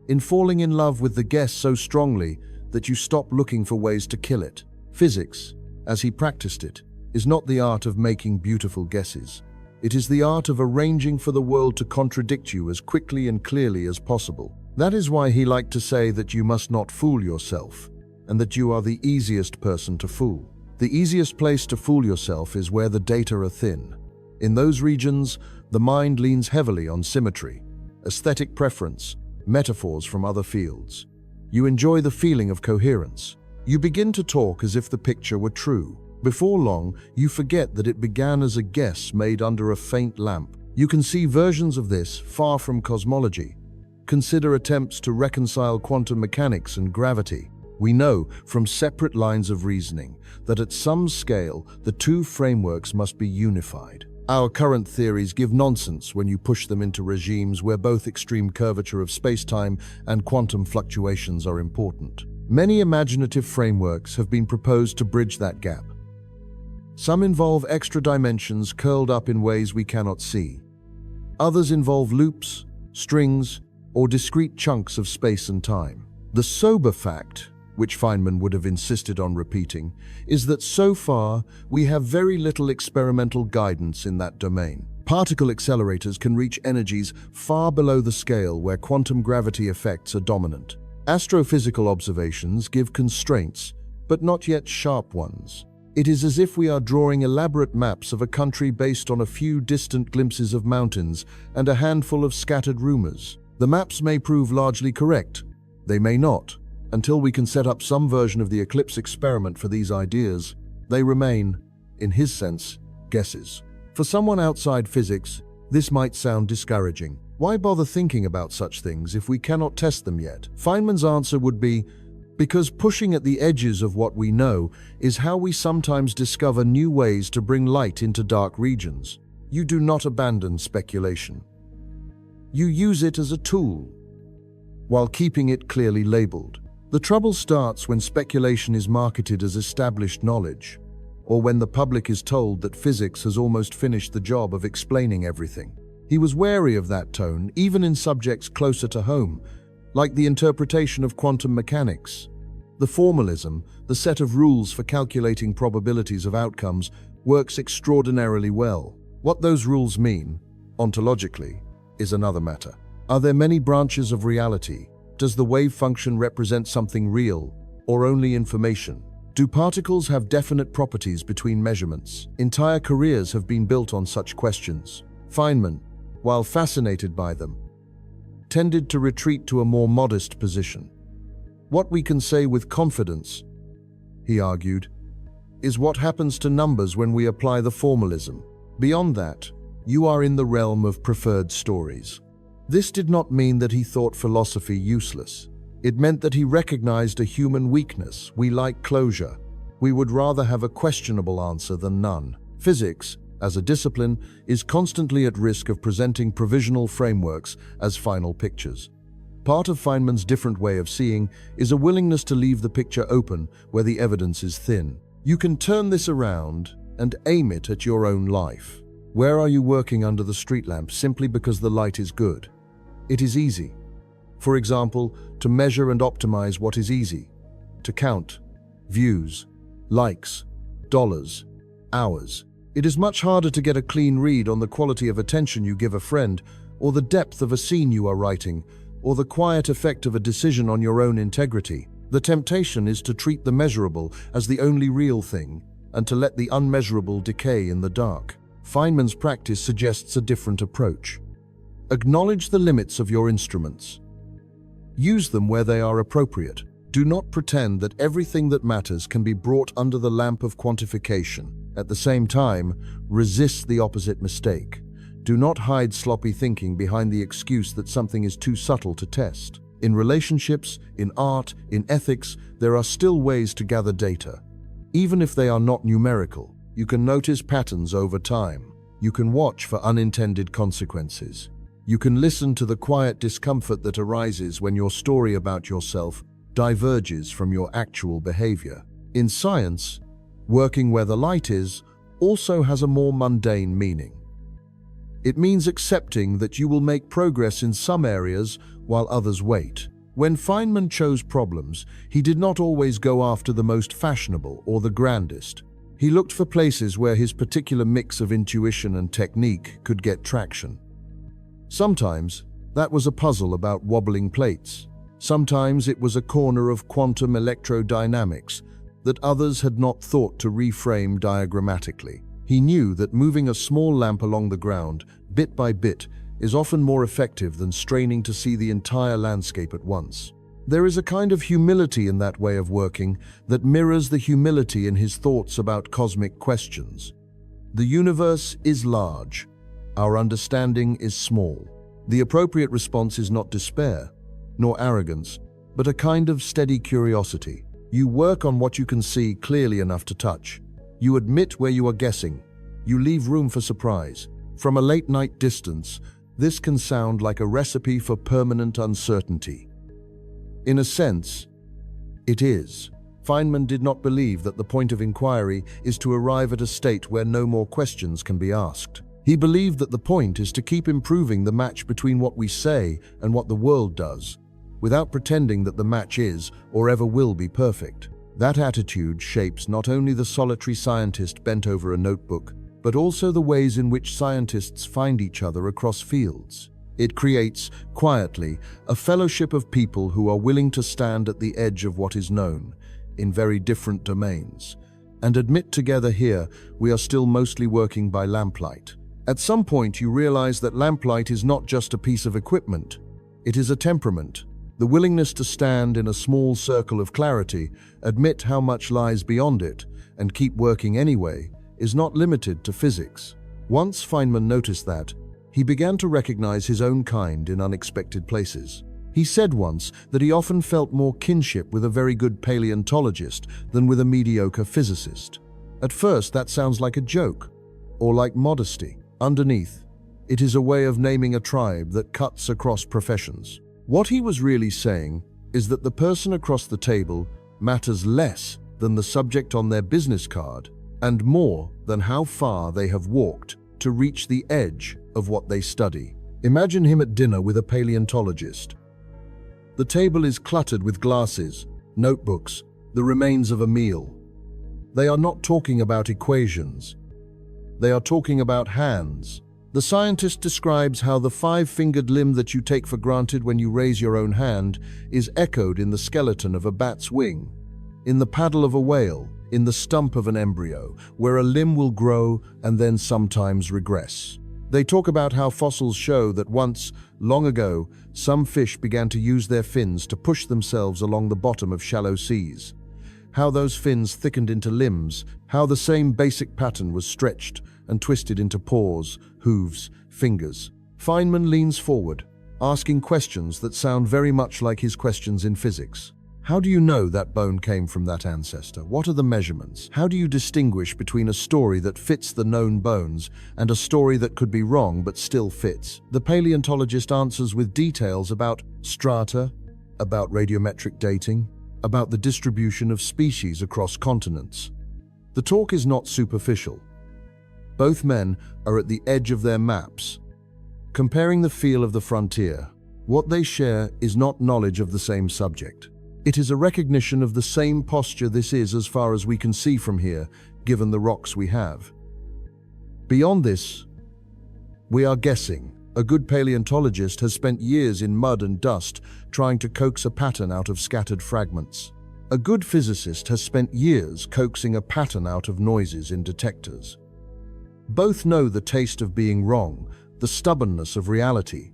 in falling in love with the guess so strongly that you stop looking for ways to kill it. Physics, as he practiced it, is not the art of making beautiful guesses. It is the art of arranging for the world to contradict you as quickly and clearly as possible. That is why he liked to say that you must not fool yourself, and that you are the easiest person to fool. The easiest place to fool yourself is where the data are thin. In those regions, the mind leans heavily on symmetry, aesthetic preference, metaphors from other fields. You enjoy the feeling of coherence. You begin to talk as if the picture were true. Before long, you forget that it began as a guess made under a faint lamp. You can see versions of this far from cosmology. Consider attempts to reconcile quantum mechanics and gravity. We know from separate lines of reasoning that at some scale, the two frameworks must be unified. Our current theories give nonsense when you push them into regimes where both extreme curvature of spacetime and quantum fluctuations are important. Many imaginative frameworks have been proposed to bridge that gap. Some involve extra dimensions curled up in ways we cannot see. Others involve loops, strings, or discrete chunks of space and time. The sober fact, which Feynman would have insisted on repeating, is that so far we have very little experimental guidance in that domain. Particle accelerators can reach energies far below the scale where quantum gravity effects are dominant. Astrophysical observations give constraints, but not yet sharp ones. It is as if we are drawing elaborate maps of a country based on a few distant glimpses of mountains and a handful of scattered rumors. The maps may prove largely correct. They may not. Until we can set up some version of the eclipse experiment for these ideas, they remain, in his sense, guesses. For someone outside physics, this might sound discouraging. Why bother thinking about such things if we cannot test them yet? Feynman's answer would be, because pushing at the edges of what we know is how we sometimes discover new ways to bring light into dark regions. You do not abandon speculation. You use it as a tool, while keeping it clearly labeled. The trouble starts when speculation is marketed as established knowledge, or when the public is told that physics has almost finished the job of explaining everything. He was wary of that tone, even in subjects closer to home, like the interpretation of quantum mechanics. The formalism, the set of rules for calculating probabilities of outcomes, works extraordinarily well. What those rules mean, ontologically, is another matter. Are there many branches of reality? Does the wave function represent something real, or only information? Do particles have definite properties between measurements? Entire careers have been built on such questions. Feynman, while fascinated by them, tended to retreat to a more modest position. What we can say with confidence, he argued, is what happens to numbers when we apply the formalism. Beyond that, you are in the realm of preferred stories. This did not mean that he thought philosophy useless. It meant that he recognized a human weakness. We like closure. We would rather have a questionable answer than none. Physics, as a discipline, is constantly at risk of presenting provisional frameworks as final pictures. Part of Feynman's different way of seeing is a willingness to leave the picture open where the evidence is thin. You can turn this around and aim it at your own life. Where are you working under the street lamp simply because the light is good? It is easy. For example, to measure and optimize what is easy. To count views, likes, dollars, hours. It is much harder to get a clean read on the quality of attention you give a friend, or the depth of a scene you are writing, or the quiet effect of a decision on your own integrity. The temptation is to treat the measurable as the only real thing, and to let the unmeasurable decay in the dark. Feynman's practice suggests a different approach. Acknowledge the limits of your instruments. Use them where they are appropriate. Do not pretend that everything that matters can be brought under the lamp of quantification. At the same time, resist the opposite mistake. Do not hide sloppy thinking behind the excuse that something is too subtle to test. In relationships, in art, in ethics, there are still ways to gather data. Even if they are not numerical, you can notice patterns over time. You can watch for unintended consequences. You can listen to the quiet discomfort that arises when your story about yourself diverges from your actual behavior. In science, working where the light is also has a more mundane meaning. It means accepting that you will make progress in some areas while others wait. When Feynman chose problems, he did not always go after the most fashionable or the grandest. He looked for places where his particular mix of intuition and technique could get traction. Sometimes, that was a puzzle about wobbling plates. Sometimes it was a corner of quantum electrodynamics that others had not thought to reframe diagrammatically. He knew that moving a small lamp along the ground, bit by bit, is often more effective than straining to see the entire landscape at once. There is a kind of humility in that way of working that mirrors the humility in his thoughts about cosmic questions. The universe is large. Our understanding is small. The appropriate response is not despair, nor arrogance, but a kind of steady curiosity. You work on what you can see clearly enough to touch. You admit where you are guessing. You leave room for surprise. From a late-night distance, this can sound like a recipe for permanent uncertainty. In a sense, It is. Feynman did not believe that the point of inquiry is to arrive at a state where no more questions can be asked. He believed that the point is to keep improving the match between what we say and what the world does, without pretending that the match is or ever will be perfect. That attitude shapes not only the solitary scientist bent over a notebook, but also the ways in which scientists find each other across fields. It creates, quietly, a fellowship of people who are willing to stand at the edge of what is known, in very different domains, and admit together here we are still mostly working by lamplight. At some point you realize that lamplight is not just a piece of equipment, it is a temperament. The willingness to stand in a small circle of clarity, admit how much lies beyond it, and keep working anyway, is not limited to physics. Once Feynman noticed that, he began to recognize his own kind in unexpected places. He said once that he often felt more kinship with a very good paleontologist than with a mediocre physicist. At first that sounds like a joke, or like modesty. Underneath, it is a way of naming a tribe that cuts across professions. What he was really saying is that the person across the table matters less than the subject on their business card, and more than how far they have walked to reach the edge of what they study. Imagine him at dinner with a paleontologist. The table is cluttered with glasses, notebooks, the remains of a meal. They are not talking about equations. They are talking about hands. The scientist describes how the five-fingered limb that you take for granted when you raise your own hand is echoed in the skeleton of a bat's wing, in the paddle of a whale, in the stump of an embryo, where a limb will grow and then sometimes regress. They talk about how fossils show that once, long ago, some fish began to use their fins to push themselves along the bottom of shallow seas. How those fins thickened into limbs, how the same basic pattern was stretched and twisted into paws, hooves, fingers. Feynman leans forward, asking questions that sound very much like his questions in physics. How do you know that bone came from that ancestor? What are the measurements? How do you distinguish between a story that fits the known bones and a story that could be wrong but still fits? The paleontologist answers with details about strata, about radiometric dating, about the distribution of species across continents. The talk is not superficial. Both men are at the edge of their maps, comparing the feel of the frontier. What they share is not knowledge of the same subject. It is a recognition of the same posture this is as far as we can see from here, given the rocks we have. Beyond this, we are guessing. A good paleontologist has spent years in mud and dust trying to coax a pattern out of scattered fragments. A good physicist has spent years coaxing a pattern out of noises in detectors. Both know the taste of being wrong, the stubbornness of reality,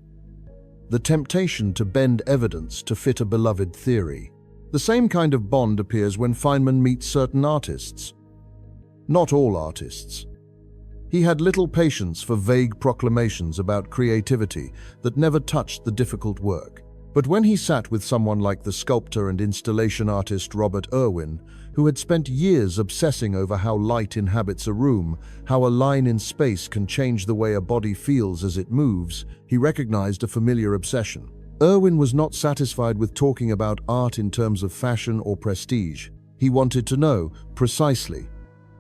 the temptation to bend evidence to fit a beloved theory. The same kind of bond appears when Feynman meets certain artists. Not all artists. He had little patience for vague proclamations about creativity that never touched the difficult work. But when he sat with someone like the sculptor and installation artist Robert Irwin, who had spent years obsessing over how light inhabits a room, how a line in space can change the way a body feels as it moves, he recognized a familiar obsession. Irwin was not satisfied with talking about art in terms of fashion or prestige. He wanted to know, precisely,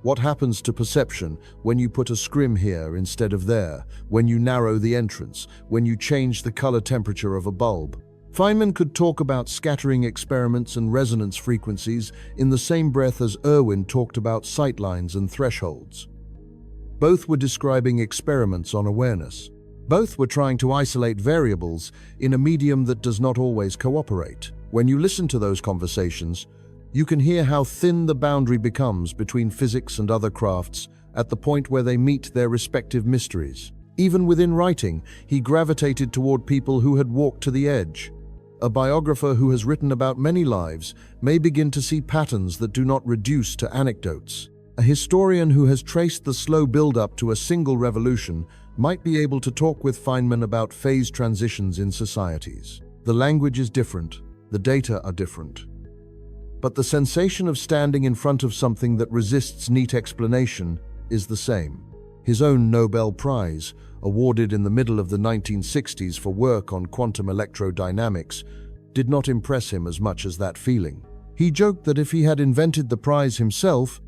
what happens to perception when you put a scrim here instead of there, when you narrow the entrance, when you change the color temperature of a bulb. Feynman could talk about scattering experiments and resonance frequencies in the same breath as Irwin talked about sightlines and thresholds. Both were describing experiments on awareness. Both were trying to isolate variables in a medium that does not always cooperate. When you listen to those conversations, you can hear how thin the boundary becomes between physics and other crafts at the point where they meet their respective mysteries. Even within writing, he gravitated toward people who had walked to the edge. A biographer who has written about many lives may begin to see patterns that do not reduce to anecdotes. A historian who has traced the slow build-up to a single revolution might be able to talk with Feynman about phase transitions in societies. The language is different, the data are different. But the sensation of standing in front of something that resists neat explanation is the same. His own Nobel Prize, awarded in the middle of the 1960s for work on quantum electrodynamics, did not impress him as much as that feeling. He joked that if he had invented the prize himself,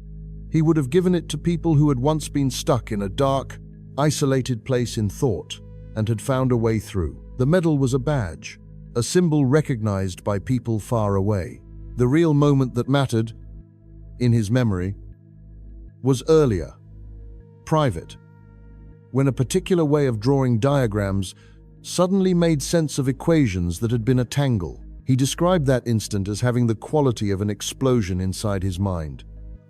he would have given it to people who had once been stuck in a dark, isolated place in thought and had found a way through. The medal was a badge, a symbol recognized by people far away. The real moment that mattered, in his memory, was earlier, private, when a particular way of drawing diagrams suddenly made sense of equations that had been a tangle. He described that instant as having the quality of an explosion inside his mind,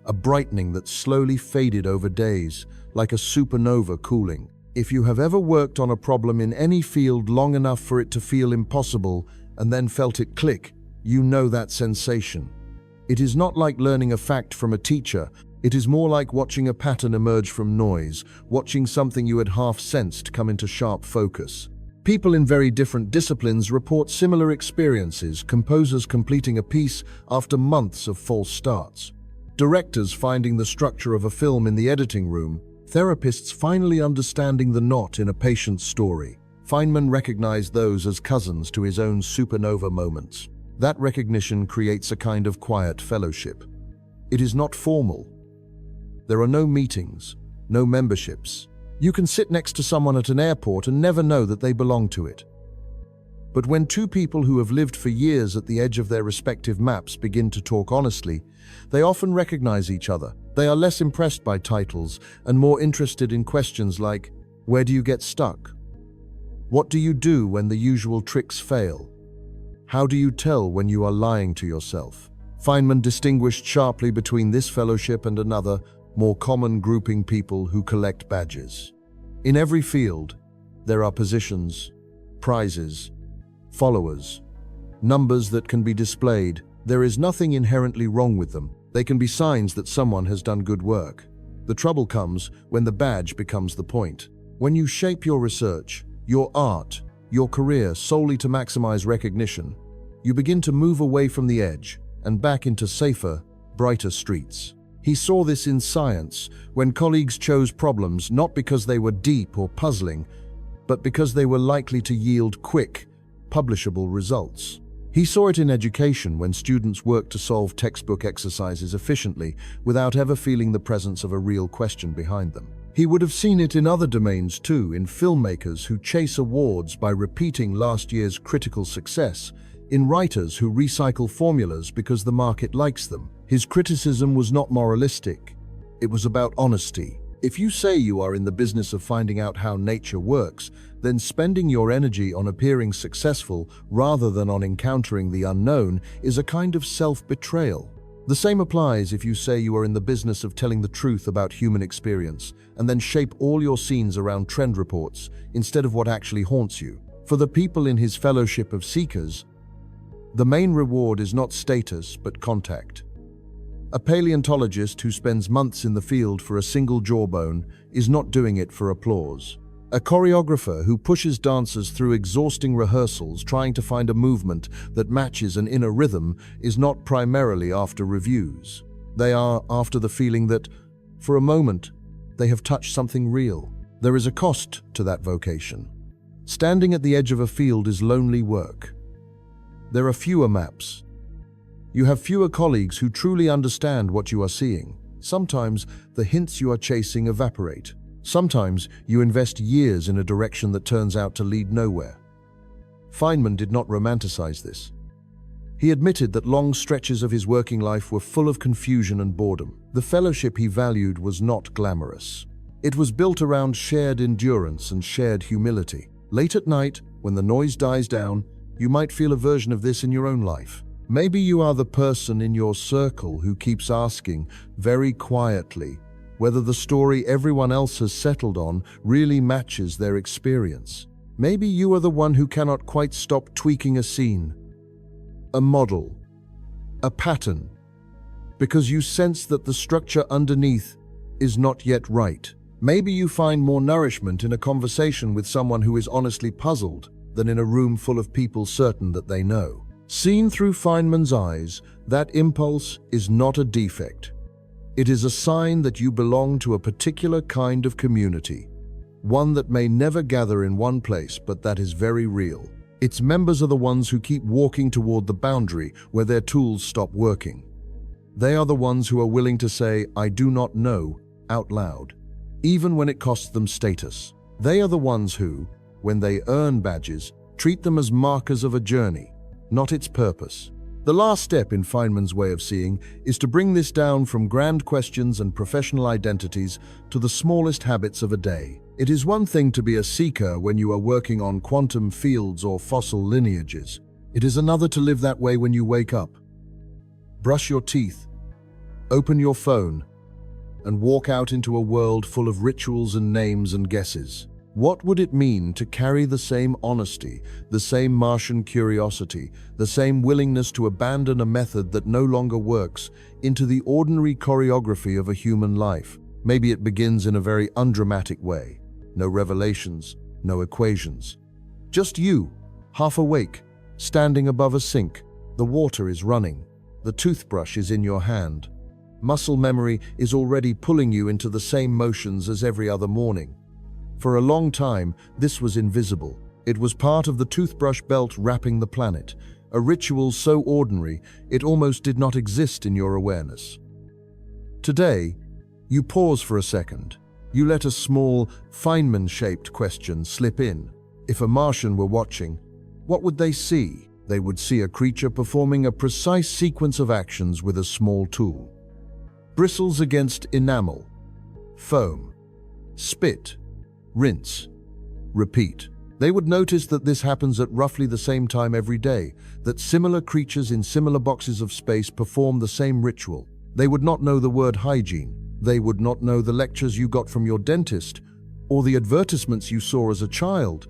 a brightening that slowly faded over days, like a supernova cooling. If you have ever worked on a problem in any field long enough for it to feel impossible and then felt it click, you know that sensation. It is not like learning a fact from a teacher. It is more like watching a pattern emerge from noise, watching something you had half sensed come into sharp focus. People in very different disciplines report similar experiences, composers completing a piece after months of false starts, directors finding the structure of a film in the editing room, therapists finally understanding the knot in a patient's story. Feynman recognized those as cousins to his own supernova moments. That recognition creates a kind of quiet fellowship. It is not formal. There are no meetings, no memberships. You can sit next to someone at an airport and never know that they belong to it. But when two people who have lived for years at the edge of their respective maps begin to talk honestly, they often recognize each other. They are less impressed by titles and more interested in questions like, where do you get stuck? What do you do when the usual tricks fail? How do you tell when you are lying to yourself? Feynman distinguished sharply between this fellowship and another, more common grouping people who collect badges. In every field, there are positions, prizes, followers, numbers that can be displayed. There is nothing inherently wrong with them. They can be signs that someone has done good work. The trouble comes when the badge becomes the point. When you shape your research, your art, your career solely to maximize recognition, you begin to move away from the edge and back into safer, brighter streets. He saw this in science, when colleagues chose problems not because they were deep or puzzling, but because they were likely to yield quick, publishable results. He saw it in education, when students worked to solve textbook exercises efficiently without ever feeling the presence of a real question behind them. He would have seen it in other domains too, in filmmakers who chase awards by repeating last year's critical success, in writers who recycle formulas because the market likes them. His criticism was not moralistic. It was about honesty. If you say you are in the business of finding out how nature works, then spending your energy on appearing successful rather than on encountering the unknown is a kind of self-betrayal. The same applies if you say you are in the business of telling the truth about human experience and then shape all your scenes around trend reports instead of what actually haunts you. For the people in his fellowship of seekers, the main reward is not status but contact. A paleontologist who spends months in the field for a single jawbone is not doing it for applause. A choreographer who pushes dancers through exhausting rehearsals trying to find a movement that matches an inner rhythm is not primarily after reviews. They are after the feeling that, for a moment, they have touched something real. There is a cost to that vocation. Standing at the edge of a field is lonely work. There are fewer maps. You have fewer colleagues who truly understand what you are seeing. Sometimes the hints you are chasing evaporate. Sometimes you invest years in a direction that turns out to lead nowhere. Feynman did not romanticize this. He admitted that long stretches of his working life were full of confusion and boredom. The fellowship he valued was not glamorous. It was built around shared endurance and shared humility. Late at night, when the noise dies down, you might feel a version of this in your own life. Maybe you are the person in your circle who keeps asking, very quietly, whether the story everyone else has settled on really matches their experience. Maybe you are the one who cannot quite stop tweaking a scene, a model, a pattern, because you sense that the structure underneath is not yet right. Maybe you find more nourishment in a conversation with someone who is honestly puzzled than in a room full of people certain that they know. Seen through Feynman's eyes, that impulse is not a defect. It is a sign that you belong to a particular kind of community, one that may never gather in one place, but that is very real. Its members are the ones who keep walking toward the boundary where their tools stop working. They are the ones who are willing to say, "I do not know," out loud, even when it costs them status. They are the ones who, when they earn badges, treat them as markers of a journey, not its purpose. The last step in Feynman's way of seeing is to bring this down from grand questions and professional identities to the smallest habits of a day. It is one thing to be a seeker when you are working on quantum fields or fossil lineages. It is another to live that way when you wake up. Brush your teeth, open your phone, and walk out into a world full of rituals and names and guesses. What would it mean to carry the same honesty, the same Martian curiosity, the same willingness to abandon a method that no longer works into the ordinary choreography of a human life? Maybe it begins in a very undramatic way. No revelations, no equations. Just you, half awake, standing above a sink. The water is running. The toothbrush is in your hand. Muscle memory is already pulling you into the same motions as every other morning. For a long time, this was invisible. It was part of the toothbrush belt wrapping the planet, a ritual so ordinary it almost did not exist in your awareness. Today, you pause for a second. You let a small, Feynman-shaped question slip in. If a Martian were watching, what would they see? They would see a creature performing a precise sequence of actions with a small tool. Bristles against enamel, foam, spit, rinse, repeat. They would notice that this happens at roughly the same time every day, that similar creatures in similar boxes of space perform the same ritual. They would not know the word hygiene. They would not know the lectures you got from your dentist or the advertisements you saw as a child.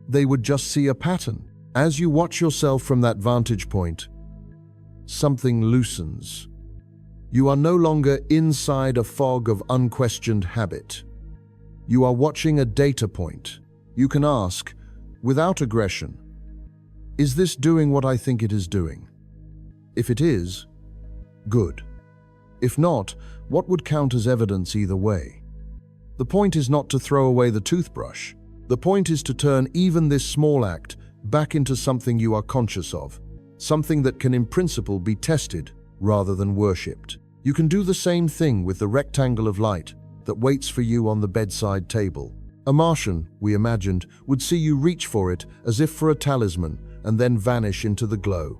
They would just see a pattern. As you watch yourself from that vantage point, something loosens. You are no longer inside a fog of unquestioned habit. You are watching a data point. You can ask, without aggression, is this doing what I think it is doing? If it is, good. If not, what would count as evidence either way? The point is not to throw away the toothbrush. The point is to turn even this small act back into something you are conscious of, something that can in principle be tested rather than worshipped. You can do the same thing with the rectangle of light that waits for you on the bedside table. A Martian, we imagined, would see you reach for it as if for a talisman and then vanish into the glow.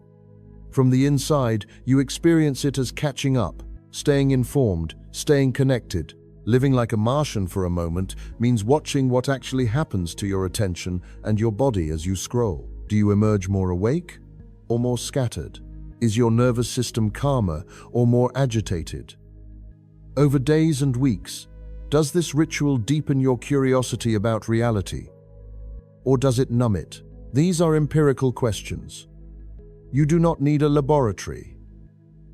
From the inside, you experience it as catching up, staying informed, staying connected. Living like a Martian for a moment means watching what actually happens to your attention and your body as you scroll. Do you emerge more awake or more scattered? Is your nervous system calmer or more agitated? Over days and weeks, does this ritual deepen your curiosity about reality? Or does it numb it? These are empirical questions. You do not need a laboratory.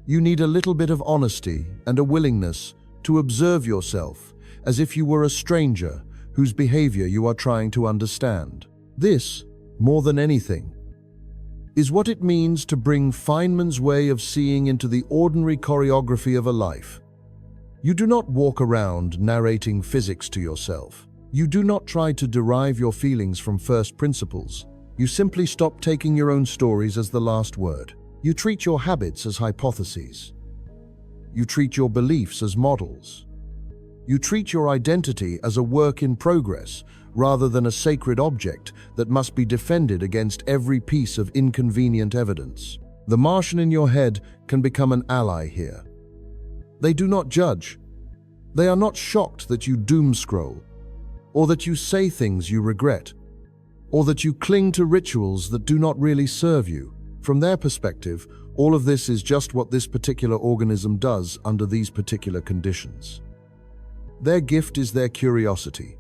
You need a little bit of honesty and a willingness to observe yourself as if you were a stranger whose behavior you are trying to understand. This, more than anything, is what it means to bring Feynman's way of seeing into the ordinary choreography of a life. You do not walk around narrating physics to yourself. You do not try to derive your feelings from first principles. You simply stop taking your own stories as the last word. You treat your habits as hypotheses. You treat your beliefs as models. You treat your identity as a work in progress rather than a sacred object that must be defended against every piece of inconvenient evidence. The Martian in your head can become an ally here. They do not judge. They are not shocked that you doom scroll, or that you say things you regret, or that you cling to rituals that do not really serve you. From their perspective, all of this is just what this particular organism does under these particular conditions. Their gift is their curiosity.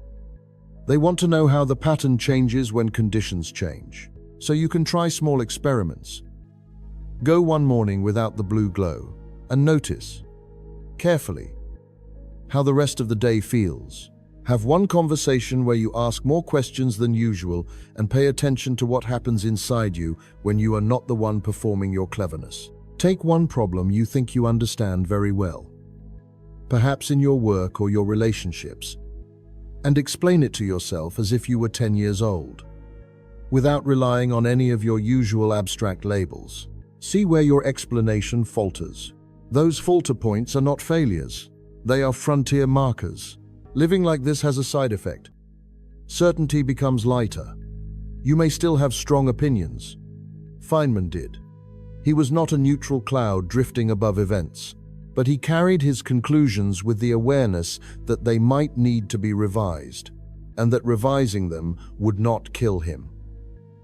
They want to know how the pattern changes when conditions change. So you can try small experiments. Go one morning without the blue glow and notice, carefully, how the rest of the day feels. Have one conversation where you ask more questions than usual and pay attention to what happens inside you when you are not the one performing your cleverness. Take one problem you think you understand very well, perhaps in your work or your relationships, and explain it to yourself as if you were 10 years old. without relying on any of your usual abstract labels. See where your explanation falters. Those falter points are not failures. They are frontier markers. Living like this has a side effect. Certainty becomes lighter. You may still have strong opinions. Feynman did. He was not a neutral cloud drifting above events, but he carried his conclusions with the awareness that they might need to be revised, and that revising them would not kill him.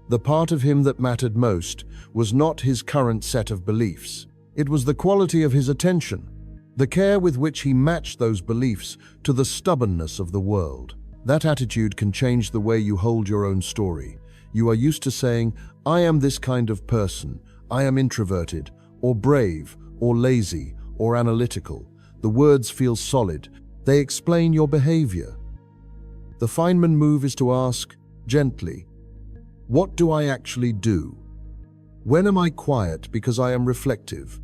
The part of him that mattered most was not his current set of beliefs. It was the quality of his attention, the care with which he matched those beliefs to the stubbornness of the world. That attitude can change the way you hold your own story. You are used to saying, "I am this kind of person, I am introverted, or brave, or lazy, or analytical." The words feel solid. They explain your behavior. The Feynman move is to ask, gently, what do I actually do? When am I quiet because I am reflective?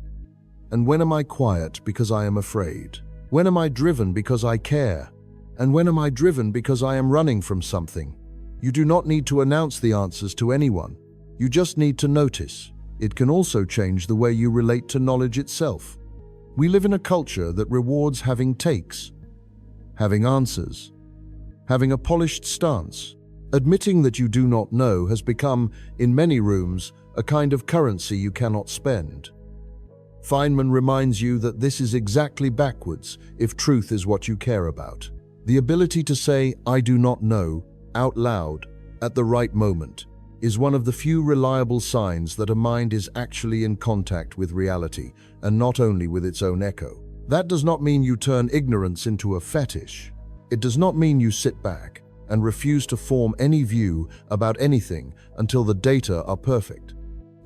And when am I quiet because I am afraid? When am I driven because I care? And when am I driven because I am running from something? You do not need to announce the answers to anyone. You just need to notice. It can also change the way you relate to knowledge itself. We live in a culture that rewards having takes, having answers, having a polished stance. Admitting that you do not know has become, in many rooms, a kind of currency you cannot spend. Feynman reminds you that this is exactly backwards if truth is what you care about. The ability to say, "I do not know," out loud, at the right moment, is one of the few reliable signs that a mind is actually in contact with reality, and not only with its own echo. That does not mean you turn ignorance into a fetish. It does not mean you sit back and refuse to form any view about anything until the data are perfect.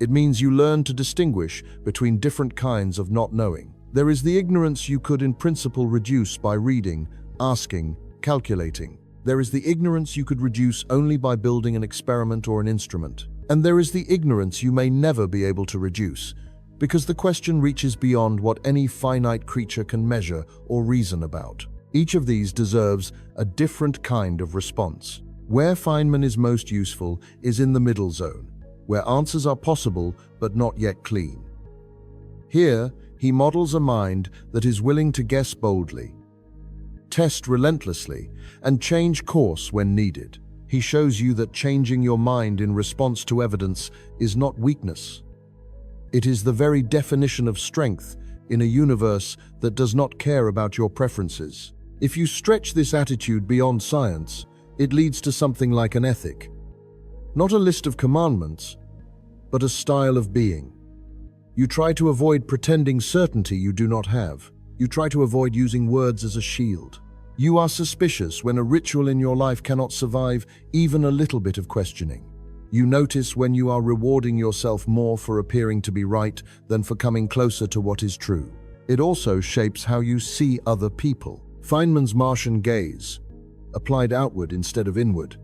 It means you learn to distinguish between different kinds of not knowing. There is the ignorance you could in principle reduce by reading, asking, calculating. There is the ignorance you could reduce only by building an experiment or an instrument. And there is the ignorance you may never be able to reduce, because the question reaches beyond what any finite creature can measure or reason about. Each of these deserves a different kind of response. Where Feynman is most useful is in the middle zone, where answers are possible but not yet clean. Here, he models a mind that is willing to guess boldly, test relentlessly, and change course when needed. He shows you that changing your mind in response to evidence is not weakness. It is the very definition of strength in a universe that does not care about your preferences. If you stretch this attitude beyond science, it leads to something like an ethic. Not a list of commandments, but a style of being. You try to avoid pretending certainty you do not have. You try to avoid using words as a shield. You are suspicious when a ritual in your life cannot survive even a little bit of questioning. You notice when you are rewarding yourself more for appearing to be right than for coming closer to what is true. It also shapes how you see other people. Feynman's Martian gaze, applied outward instead of inward,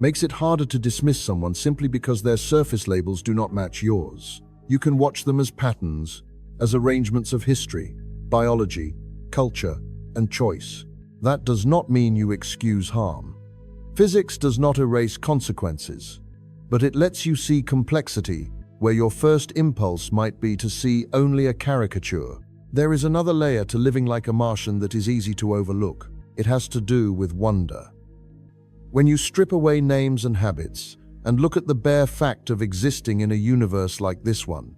makes it harder to dismiss someone simply because their surface labels do not match yours. You can watch them as patterns, as arrangements of history, biology, culture, and choice. That does not mean you excuse harm. Physics does not erase consequences, but it lets you see complexity where your first impulse might be to see only a caricature. There is another layer to living like a Martian that is easy to overlook. It has to do with wonder. When you strip away names and habits and look at the bare fact of existing in a universe like this one,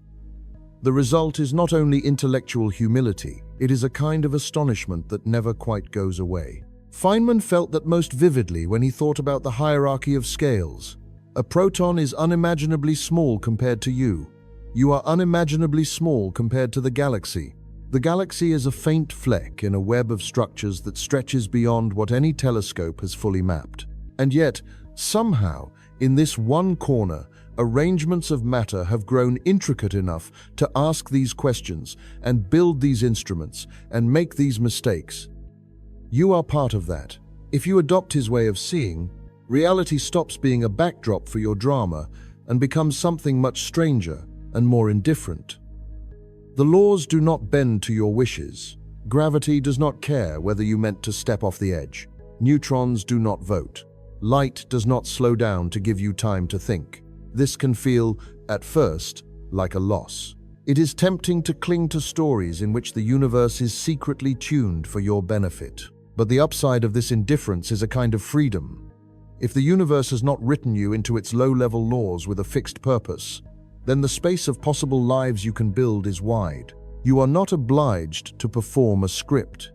the result is not only intellectual humility, it is a kind of astonishment that never quite goes away. Feynman felt that most vividly when he thought about the hierarchy of scales. A proton is unimaginably small compared to you. You are unimaginably small compared to the galaxy. The galaxy is a faint fleck in a web of structures that stretches beyond what any telescope has fully mapped. And yet, somehow, in this one corner, arrangements of matter have grown intricate enough to ask these questions and build these instruments and make these mistakes. You are part of that. If you adopt his way of seeing, reality stops being a backdrop for your drama and becomes something much stranger and more indifferent. The laws do not bend to your wishes. Gravity does not care whether you meant to step off the edge. Neutrons do not vote. Light does not slow down to give you time to think. This can feel, at first, like a loss. It is tempting to cling to stories in which the universe is secretly tuned for your benefit. But the upside of this indifference is a kind of freedom. If the universe has not written you into its low-level laws with a fixed purpose, then the space of possible lives you can build is wide. You are not obliged to perform a script.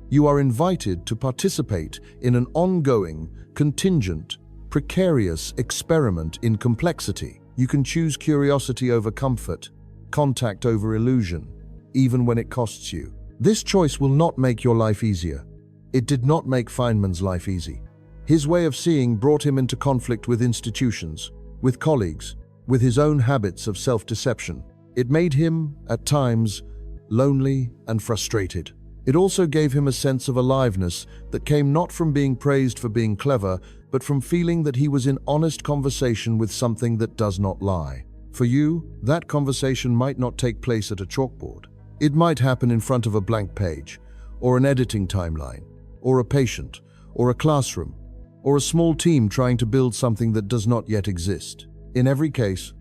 You are invited to participate in an ongoing, contingent, precarious experiment in complexity. You can choose curiosity over comfort, contact over illusion, even when it costs you. This choice will not make your life easier. It did not make Feynman's life easy. His way of seeing brought him into conflict with institutions, with colleagues, with his own habits of self-deception. It made him, at times, lonely and frustrated. It also gave him a sense of aliveness that came not from being praised for being clever, but from feeling that he was in honest conversation with something that does not lie. For you, that conversation might not take place at a chalkboard. It might happen in front of a blank page, or an editing timeline, or a patient, or a classroom, or a small team trying to build something that does not yet exist. In every case,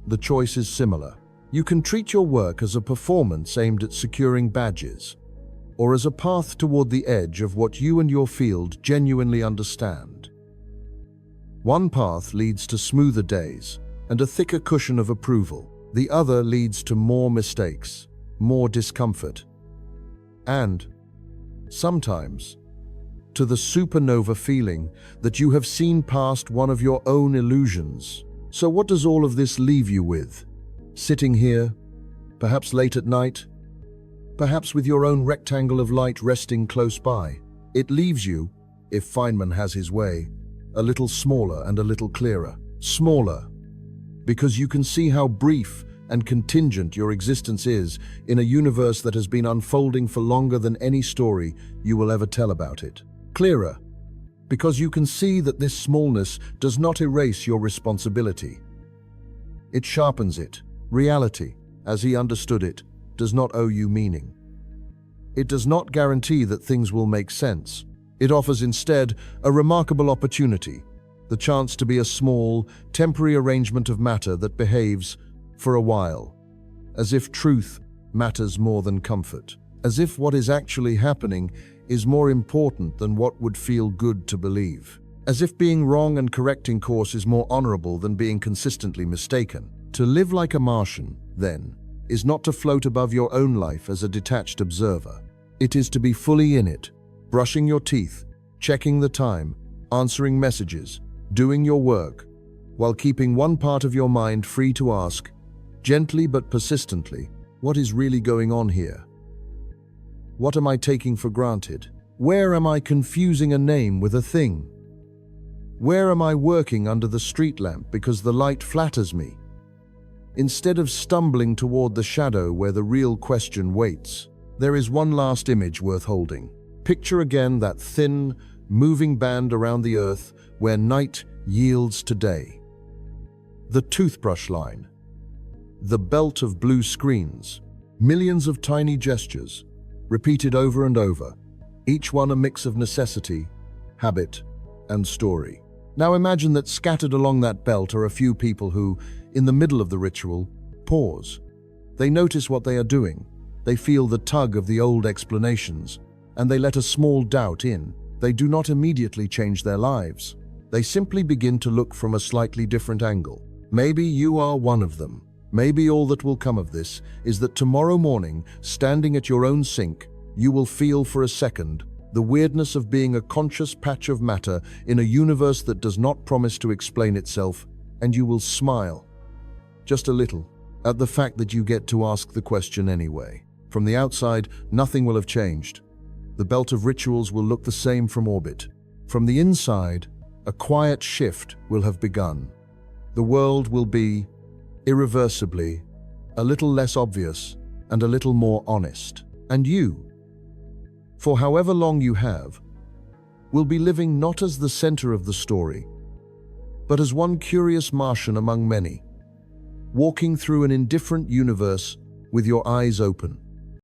the choice is similar. You can treat your work as a performance aimed at securing badges, or as a path toward the edge of what you and your field genuinely understand. One path leads to smoother days and a thicker cushion of approval. The other leads to more mistakes, more discomfort, and, sometimes, to the supernova feeling that you have seen past one of your own illusions. So what does all of this leave you with? Sitting here, perhaps late at night, perhaps with your own rectangle of light resting close by. It leaves you, if Feynman has his way, a little smaller and a little clearer. Smaller, because you can see how brief and contingent your existence is in a universe that has been unfolding for longer than any story you will ever tell about it. Clearer, because you can see that this smallness does not erase your responsibility. It sharpens it. Reality, as he understood it, does not owe you meaning. It does not guarantee that things will make sense. It offers instead a remarkable opportunity, the chance to be a small, temporary arrangement of matter that behaves, for a while, as if truth matters more than comfort, as if what is actually happening is more important than what would feel good to believe, as if being wrong and correcting course is more honorable than being consistently mistaken. To live like a Martian, then, is not to float above your own life as a detached observer. It is to be fully in it, brushing your teeth, checking the time, answering messages, doing your work, while keeping one part of your mind free to ask, gently but persistently, what is really going on here? What am I taking for granted? Where am I confusing a name with a thing? Where am I working under the street lamp because the light flatters me, instead of stumbling toward the shadow where the real question waits? There is one last image worth holding. Picture again that thin, moving band around the earth where night yields to day. The toothbrush line. The belt of blue screens. Millions of tiny gestures, repeated over and over, each one a mix of necessity, habit, and story. Now imagine that scattered along that belt are a few people who, in the middle of the ritual, pause. They notice what they are doing. They feel the tug of the old explanations, and they let a small doubt in. They do not immediately change their lives. They simply begin to look from a slightly different angle. Maybe you are one of them. Maybe all that will come of this is that tomorrow morning, standing at your own sink, you will feel for a second the weirdness of being a conscious patch of matter in a universe that does not promise to explain itself, and you will smile, just a little, at the fact that you get to ask the question anyway. From the outside, nothing will have changed. The belt of rituals will look the same from orbit. From the inside, a quiet shift will have begun. The world will be, irreversibly, a little less obvious and a little more honest. And you, for however long you have, will be living not as the center of the story, but as one curious Martian among many, walking through an indifferent universe with your eyes open.